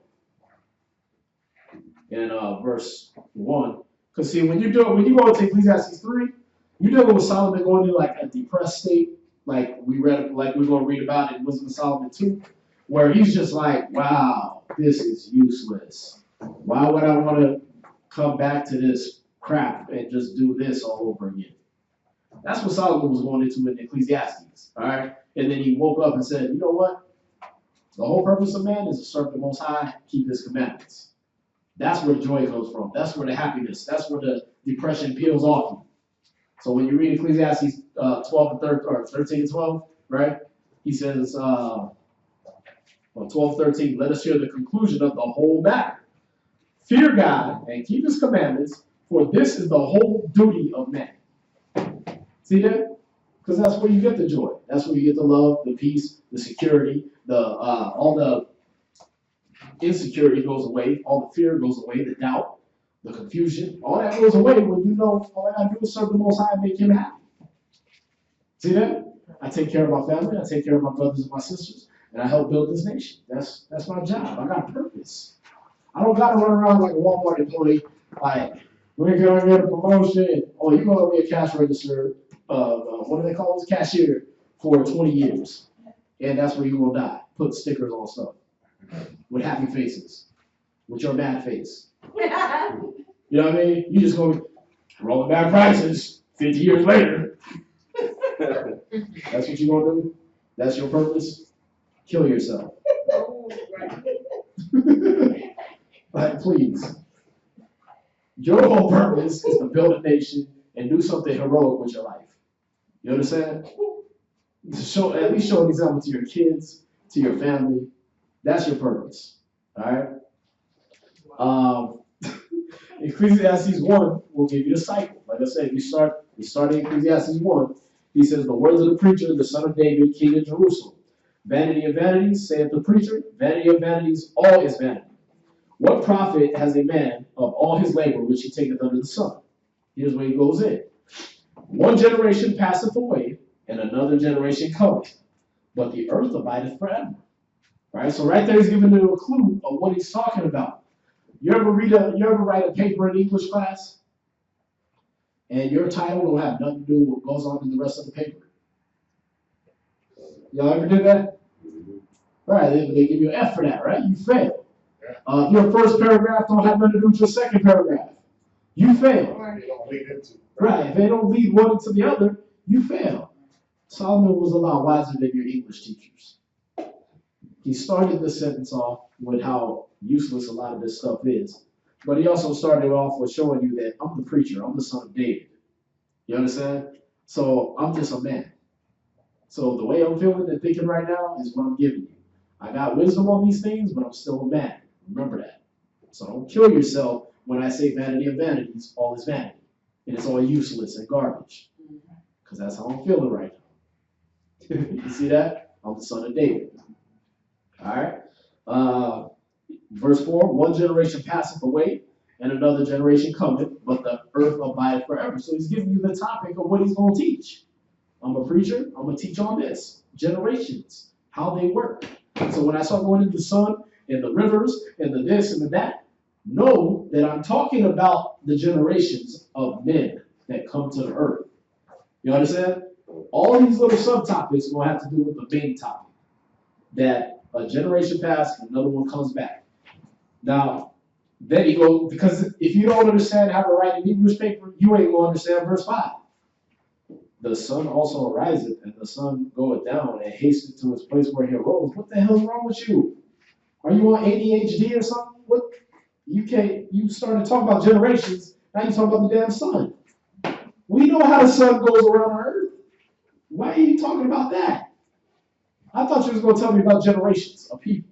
and verse 1, because see, when you go into Ecclesiastes 3, you're dealing with Solomon going into like a depressed state, like we're going to read about it in Wisdom of Solomon 2, where he's just like, wow, this is useless. Why would I want to come back to this crap and just do this all over again? That's what Solomon was going into in Ecclesiastes. All right. And then he woke up and said, you know what? The whole purpose of man is to serve the Most High, keep his commandments. That's where joy comes from. That's where the happiness, that's where the depression peels off you. So when you read Ecclesiastes 12 and 13, or 13 and 12, right? He says, 12:13, let us hear the conclusion of the whole matter. Fear God and keep his commandments, for this is the whole duty of man. See that? Because that's where you get the joy. That's where you get the love, the peace, the security, all the insecurity goes away, all the fear goes away, the doubt, the confusion, all that goes away when you know all I gotta do is serve the Most High and make him happy. See that? I take care of my family, I take care of my brothers and my sisters, and I help build this nation. That's my job. I got a purpose. I don't gotta run around like a Walmart employee, like, we're gonna get a promotion. Oh, you're gonna be a cash register, what do they call this? Cashier for 20 years. And that's where you're gonna die. Put stickers on stuff. With happy faces. With your mad face. You know what I mean? You just gonna rolling back prices 50 years later. That's what you're gonna do? That's your purpose? Kill yourself. Like, please. Your whole purpose is to build a nation and do something heroic with your life. You understand? At least show an example to your kids, to your family. That's your purpose. All right? Ecclesiastes 1 will give you the cycle. Like I said, you start in Ecclesiastes 1. He says, the words of the preacher, the son of David, king of Jerusalem. Vanity of vanities, saith the preacher. Vanity of vanities, all is vanity. What profit has a man of all his labor which he taketh under the sun? Here's where he goes in. One generation passeth away, and another generation cometh, but the earth abideth forever. Right? So right there he's giving you a clue of what he's talking about. You ever write a paper in English class, and your title don't have nothing to do with what goes on in the rest of the paper? Y'all ever did that? Right, they give you an F for that, right? You fail. Your first paragraph don't have nothing to do with your second paragraph. You fail. They don't lead into. Right, if they don't lead one into the other, you fail. Solomon was a lot wiser than your English teachers. He started the sentence off with how useless a lot of this stuff is. But he also started off with showing you that I'm the preacher, I'm the son of David. You understand? So I'm just a man. So the way I'm feeling and thinking right now is what I'm giving you. I got wisdom on these things, but I'm still a man. Remember that. So don't kill yourself when I say vanity of vanities, all is vanity. And it's all useless and garbage. Because that's how I'm feeling right now. You see that? I'm the son of David. All right. Verse 4, one generation passeth away, and another generation cometh, but the earth abide forever. So he's giving you the topic of what he's going to teach. I'm a preacher. I'm going to teach on this. Generations, how they work. So when I start going into the sun and the rivers and the this and the that, know that I'm talking about the generations of men that come to the earth. You understand? All these little subtopics are going to have to do with the main topic. That a generation passed and another one comes back. Now, then you go, because if you don't understand how to write an English paper, you ain't going to understand verse 5. The sun also ariseth, and the sun goeth down, and hasteth to its place where he arose. What the hell's wrong with you? Are you on ADHD or something? What? You started talking about generations, now you talking about the damn sun. We know how the sun goes around our earth. Why are you talking about that? I thought you was going to tell me about generations of people.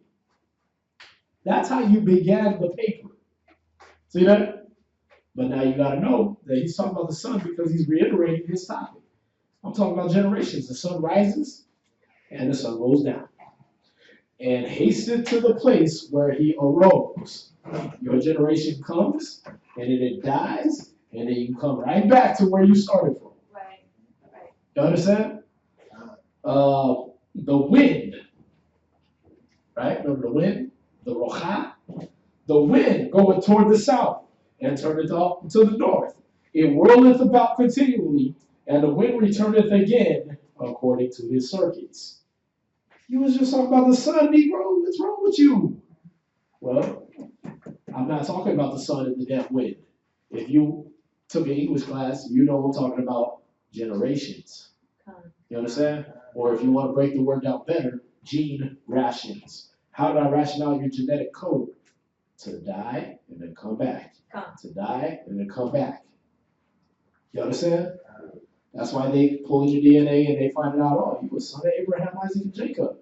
That's how you began the paper. See that? But now you got to know that he's talking about the sun because he's reiterating his topic. I'm talking about generations. The sun rises and the sun goes down. And hastened to the place where he arose. Your generation comes and then it dies and then you come right back to where you started from. Right. You understand? The wind. Right? Remember the wind? The rocha? The wind goeth toward the south and turneth off to the north. It whirleth about continually, and the wind returneth again according to his circuits. You was just talking about the sun, Negro. What's wrong with you? Well, I'm not talking about the sun and the damn wind. If you took an English class, you know I'm talking about generations. You understand? Or if you want to break the word down better, gene rations. How did I ration out your genetic code? To die and then come back. To die and then come back. You understand? That's why they pull your DNA and they find out, oh, you were son of Abraham, Isaac, and Jacob.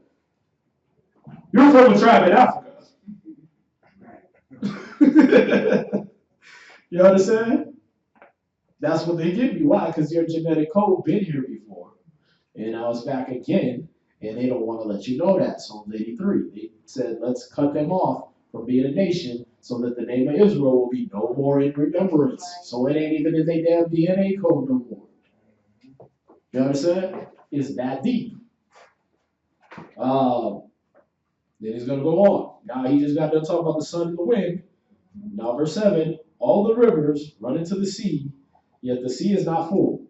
You're from a tribe in Africa. You understand? That's what they give you. Why? Because your genetic code been here before. And now it's back again, and they don't want to let you know that. Psalms 83. They said, let's cut them off from being a nation so that the name of Israel will be no more in remembrance. So it ain't even in their damn DNA code no more. You understand? It's that deep. Then he's going to go on. Now he just got done talking about the sun and the wind. Now verse 7, all the rivers run into the sea, yet the sea is not full.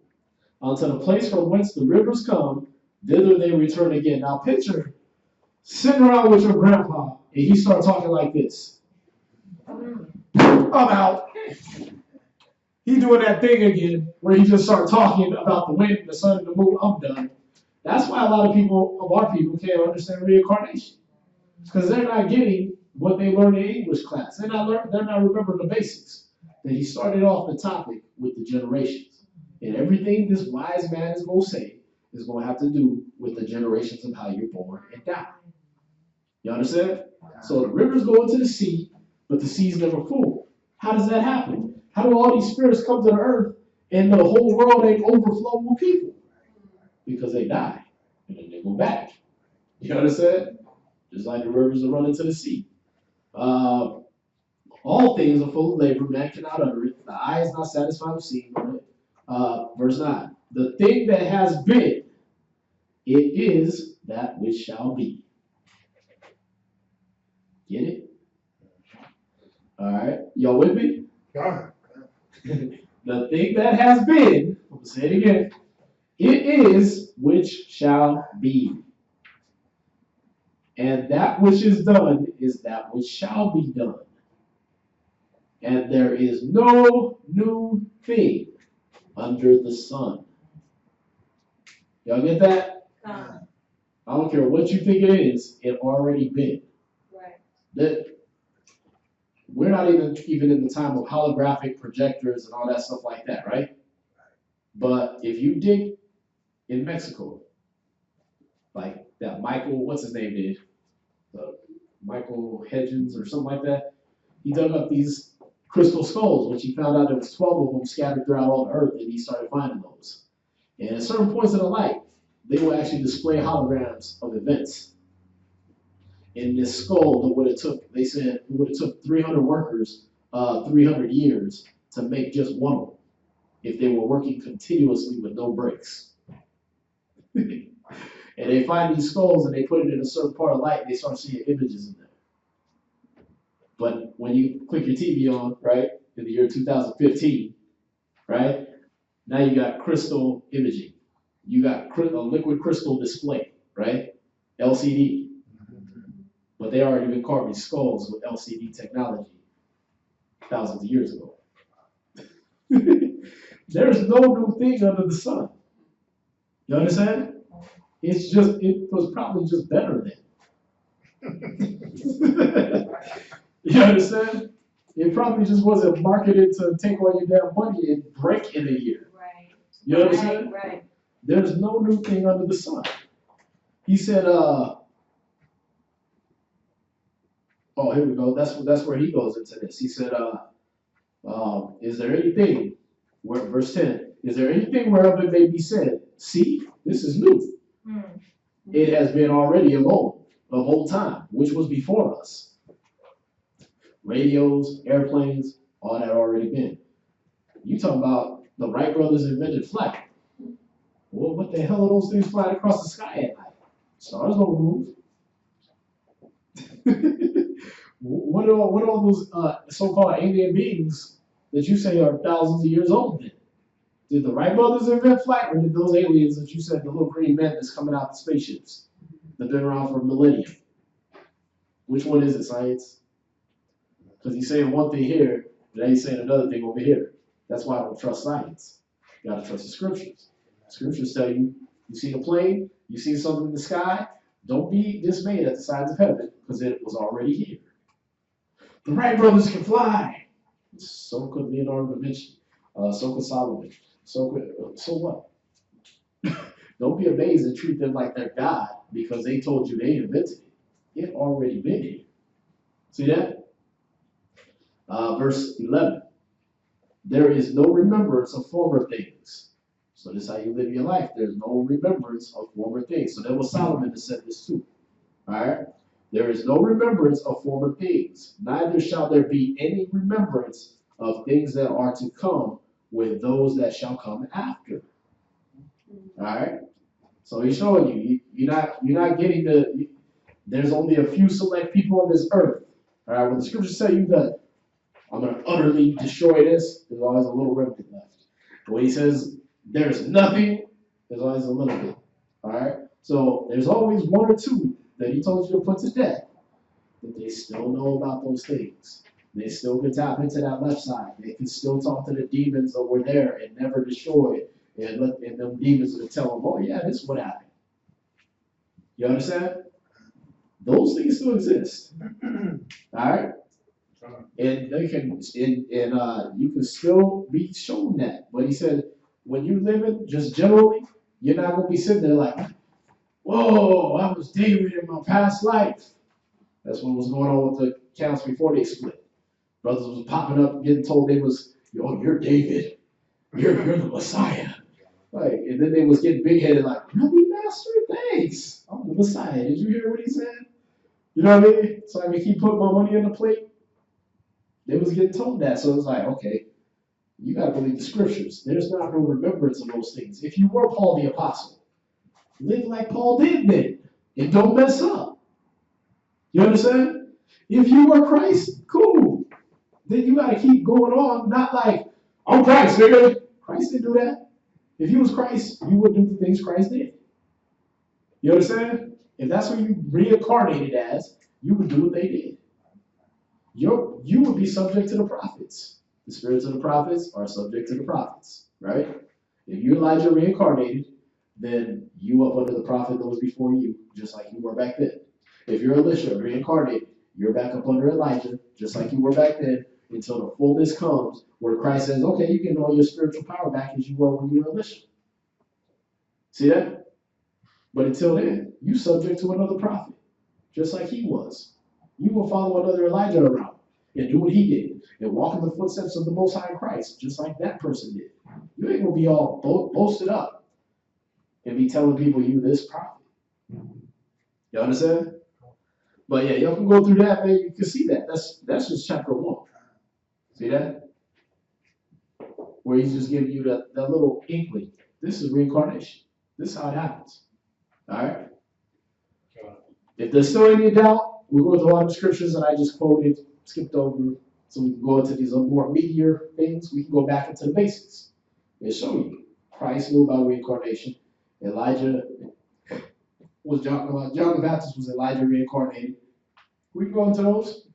Unto the place from whence the rivers come, thither they return again. Now picture sitting around with your grandpa, and he starts talking like this. I'm out. He doing that thing again, where he just start talking about the wind, the sun, and the moon. I'm done. That's why a lot of our people can't understand reincarnation. Because they're not getting what they learned in English class. They're not remembering the basics. That he started off the topic with the generations. And everything this wise man is going to say is going to have to do with the generations of how you're born and die. You understand? So the rivers go into the sea, but the sea's never full. How does that happen? How do all these spirits come to the earth and the whole world ain't overflowing with people? Because they die and then they go back. You understand? Just like the rivers that run into the sea. All things are full of labor, man cannot utter it. The eye is not satisfied with seeing it. Verse 9. The thing that has been, it is that which shall be. Get it? All right. Y'all with me? The thing that has been, I'm going to say it again, it is which shall be. And that which is done is that which shall be done. And there is no new thing under the sun. Y'all get that? I don't care what you think it is, it already been. Right. We're not even in the time of holographic projectors and all that stuff like that, right? But if you dig in Mexico, like that Michael, what's his name did? Michael Hedgens or something like that. He dug up these crystal skulls, which he found out there was 12 of them scattered throughout all the earth, and he started finding those. And at certain points of the light, they will actually display holograms of events. In this skull, that would have took, they said, it would have took 300 workers 300 years to make just one of them. if they were working continuously with no breaks. And they find these skulls and they put it in a certain part of light, and they start seeing images in them. But when you click your TV on, right, in the year 2015, right, now you got crystal imaging. You got a liquid crystal display, right, LCD. But they already been carving skulls with LCD technology thousands of years ago. There's no new thing under the sun. You understand? It was probably just better then. You understand? It probably just wasn't marketed to take all your damn money and break in a year. Right. You understand? Right. There's no new thing under the sun. He said, oh, here we go. That's where he goes into this. He said, is there anything, verse 10, is there anything whereof it may be said, see, this is new. It has been already of old time, which was before us. Radios, airplanes, all that already been. You talking about the Wright brothers invented flight. Well, what the hell are those things flying across the sky at night? Stars don't move. What are all those so-called alien beings that you say are thousands of years old then? Did the Wright brothers invent flight, or did those aliens that you said, the little green men that's coming out the spaceships, that have been around for millennia? Which one is it, science? Because he's saying one thing here, but then he's saying another thing over here. That's why I don't trust science. You gotta trust the scriptures. Scriptures tell you, you see a plane, you see something in the sky, don't be dismayed at the signs of heaven, because it was already here. The Wright brothers can fly. So could Leonardo da Vinci. So could Solomon. So what? Don't be amazed and treat them like they're God because they told you they invented it. It already been here. See that? Verse 11. There is no remembrance of former things. So this is how you live your life. There's no remembrance of former things. So that was Solomon that said this too. All right? There is no remembrance of former things, neither shall there be any remembrance of things that are to come with those that shall come after. All right? So he's showing you, you're not getting there's only a few select people on this earth. All right? When the scriptures tell you that I'm going to utterly destroy this, there's always a little remnant left. But when he says there's nothing, there's always a little bit. All right? So there's always one or two that he told you to put to death, but they still know about those things. They still can tap into that left side. They can still talk to the demons that were there and never destroyed, and them demons will tell them, oh yeah, this is what happened. You understand? Those things still exist. All right? And they can, you can still be shown that. But he said, when you live it, just generally, you're not going to be sitting there like, whoa, I was David in my past life. That's what was going on with the counts before they split. Brothers was popping up, getting told they was, you're David. You're the Messiah. Like, and then they was getting big-headed like, really, Master? Thanks. I'm the Messiah. Did you hear what he said? You know what I mean? So I can keep putting my money on the plate. They was getting told that. So it's like, okay, you got to believe the scriptures. There's not no remembrance of those things. If you were Paul the Apostle, live like Paul did then, and don't mess up. You understand? If you were Christ, cool. Then you got to keep going on, not like, I'm Christ, nigga. Christ didn't do that. If you was Christ, you would do the things Christ did. You understand? If that's what you reincarnated as, you would do what they did. You would be subject to the prophets. The spirits of the prophets are subject to the prophets, right? If you Elijah reincarnated, then you up under the prophet that was before you, just like you were back then. If you're Elisha reincarnated, you're back up under Elijah, just like you were back then, until the fullness comes, where Christ says, okay, you get all your spiritual power back as you were when you were Elisha. See that? But until then, you subject to another prophet, just like he was. You will follow another Elijah around and do what he did and walk in the footsteps of the Most High Christ, just like that person did. You ain't going to be all boasted up and be telling people you this prophet. You understand? But yeah, y'all can go through that, man. You can see that. That's just chapter 1. See that? where he's just giving you that little inkling. This is reincarnation. This is how it happens. All right? If there's still any doubt, we'll go through all the scriptures that I just quoted, skipped over, so we can go into these more meatier things. We can go back into the basics and show you. Christ knew about reincarnation. Elijah was John the Baptist was Elijah reincarnated. We can go into those.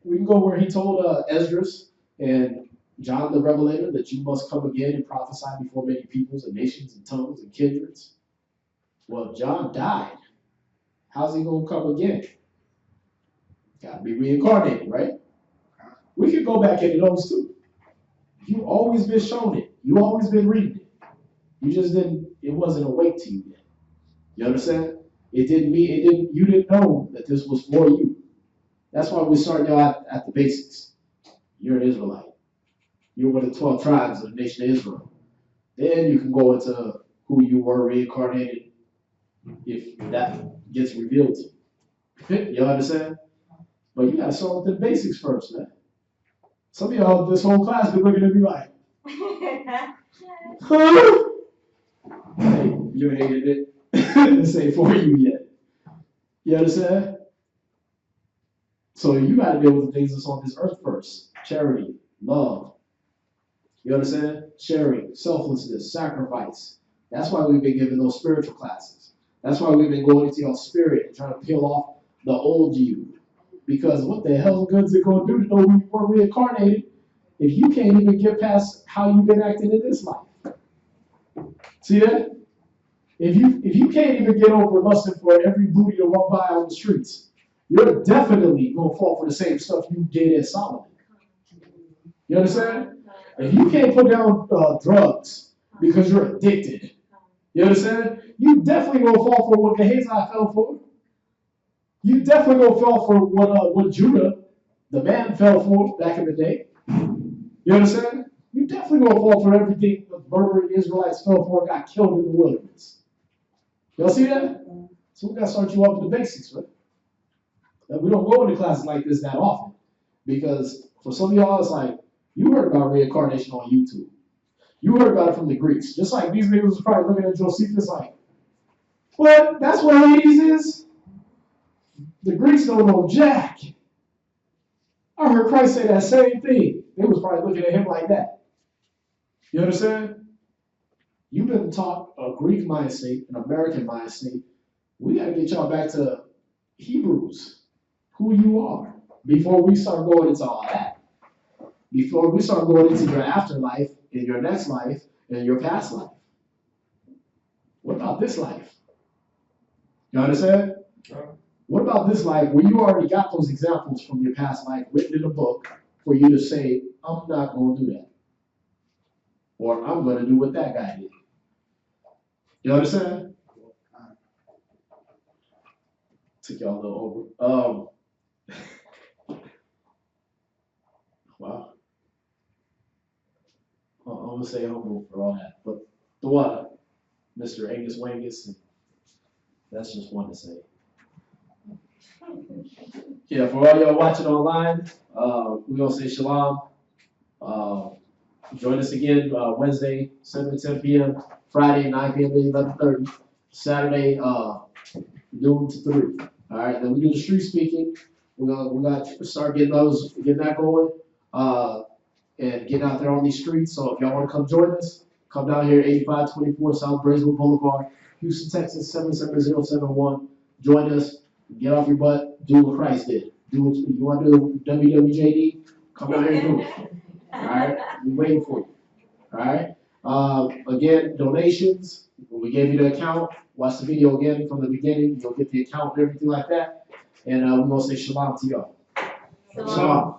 We can go where he told Esdras and John the Revelator that you must come again and prophesy before many peoples and nations and tongues and kindreds. Well, John died. How's he going to come again? Got to be reincarnated, right? We could go back into those too. You've always been shown it. You've always been reading it. You just didn't, it wasn't awake to you yet. You understand? You didn't know that this was for you. That's why we start y'all at the basics. You're an Israelite. You're one of the 12 tribes of the nation of Israel. Then you can go into who you were reincarnated if that gets revealed to you. You understand? But you gotta start with the basics first, man. Some of y'all, this whole class, been looking at me like, huh? Hey, you hated it. This ain't for you yet. You understand? So you gotta deal with the things that's on this earth first. Charity, love. You understand? Sharing, selflessness, sacrifice. That's why we've been giving those spiritual classes. That's why we've been going into your spirit and trying to peel off the old you. Because what the hell good is it going to do to know you were reincarnated if you can't even get past how you've been acting in this life? See that? If you can't even get over lusting for every booty to walk by on the streets, you're definitely going to fall for the same stuff you did as Solomon. You understand? If you can't put down drugs because you're addicted, you understand? You definitely going to fall for what Gehazi fell for. You definitely going to fall for what Judah, the man, fell for back in the day. You understand? You definitely going to fall for everything the murdering Israelites fell for and got killed in the wilderness. Y'all see that? So we got to start you off with the basics, right? And we don't go into classes like this that often. Because for some of y'all, it's like, you heard about reincarnation on YouTube. You heard about it from the Greeks. Just like these niggas was probably looking at Josephus like, what? That's what Hades is? The Greeks don't know jack. I heard Christ say that same thing. They was probably looking at him like that. You understand? You've been taught a Greek mind state, an American mind state. We got to get y'all back to Hebrews, who you are, before we start going into all that. Before we start going into your afterlife, in your next life, and your past life. What about this life? You understand? What about this life where you already got those examples from your past life written in a book for you to say, I'm not going to do that. Or I'm going to do what that guy did. You understand? Took y'all a little over. Wow. I'm going to say humble for all that. But the what? Mr. Angus Wangus, that's just one to say. Yeah, for all y'all watching online, we're going to say shalom. Join us again Wednesday, 7 to 10 p.m., Friday, 9 p.m. to 11:30, Saturday, noon to 3. All right, then we do the street speaking. We're gonna start getting that going, and getting out there on these streets. So if y'all want to come join us, come down here, 8524 South Braeswood Boulevard, Houston, Texas, 77071. Join us. Get off your butt. Do what Christ did. Do what you want to do. WWJD. Come down here and do it. All right, we're waiting for you. All right. Again, donations. We gave you the account. Watch the video again from the beginning. You'll get the account and everything like that. And we're gonna say shalom to y'all. Shalom.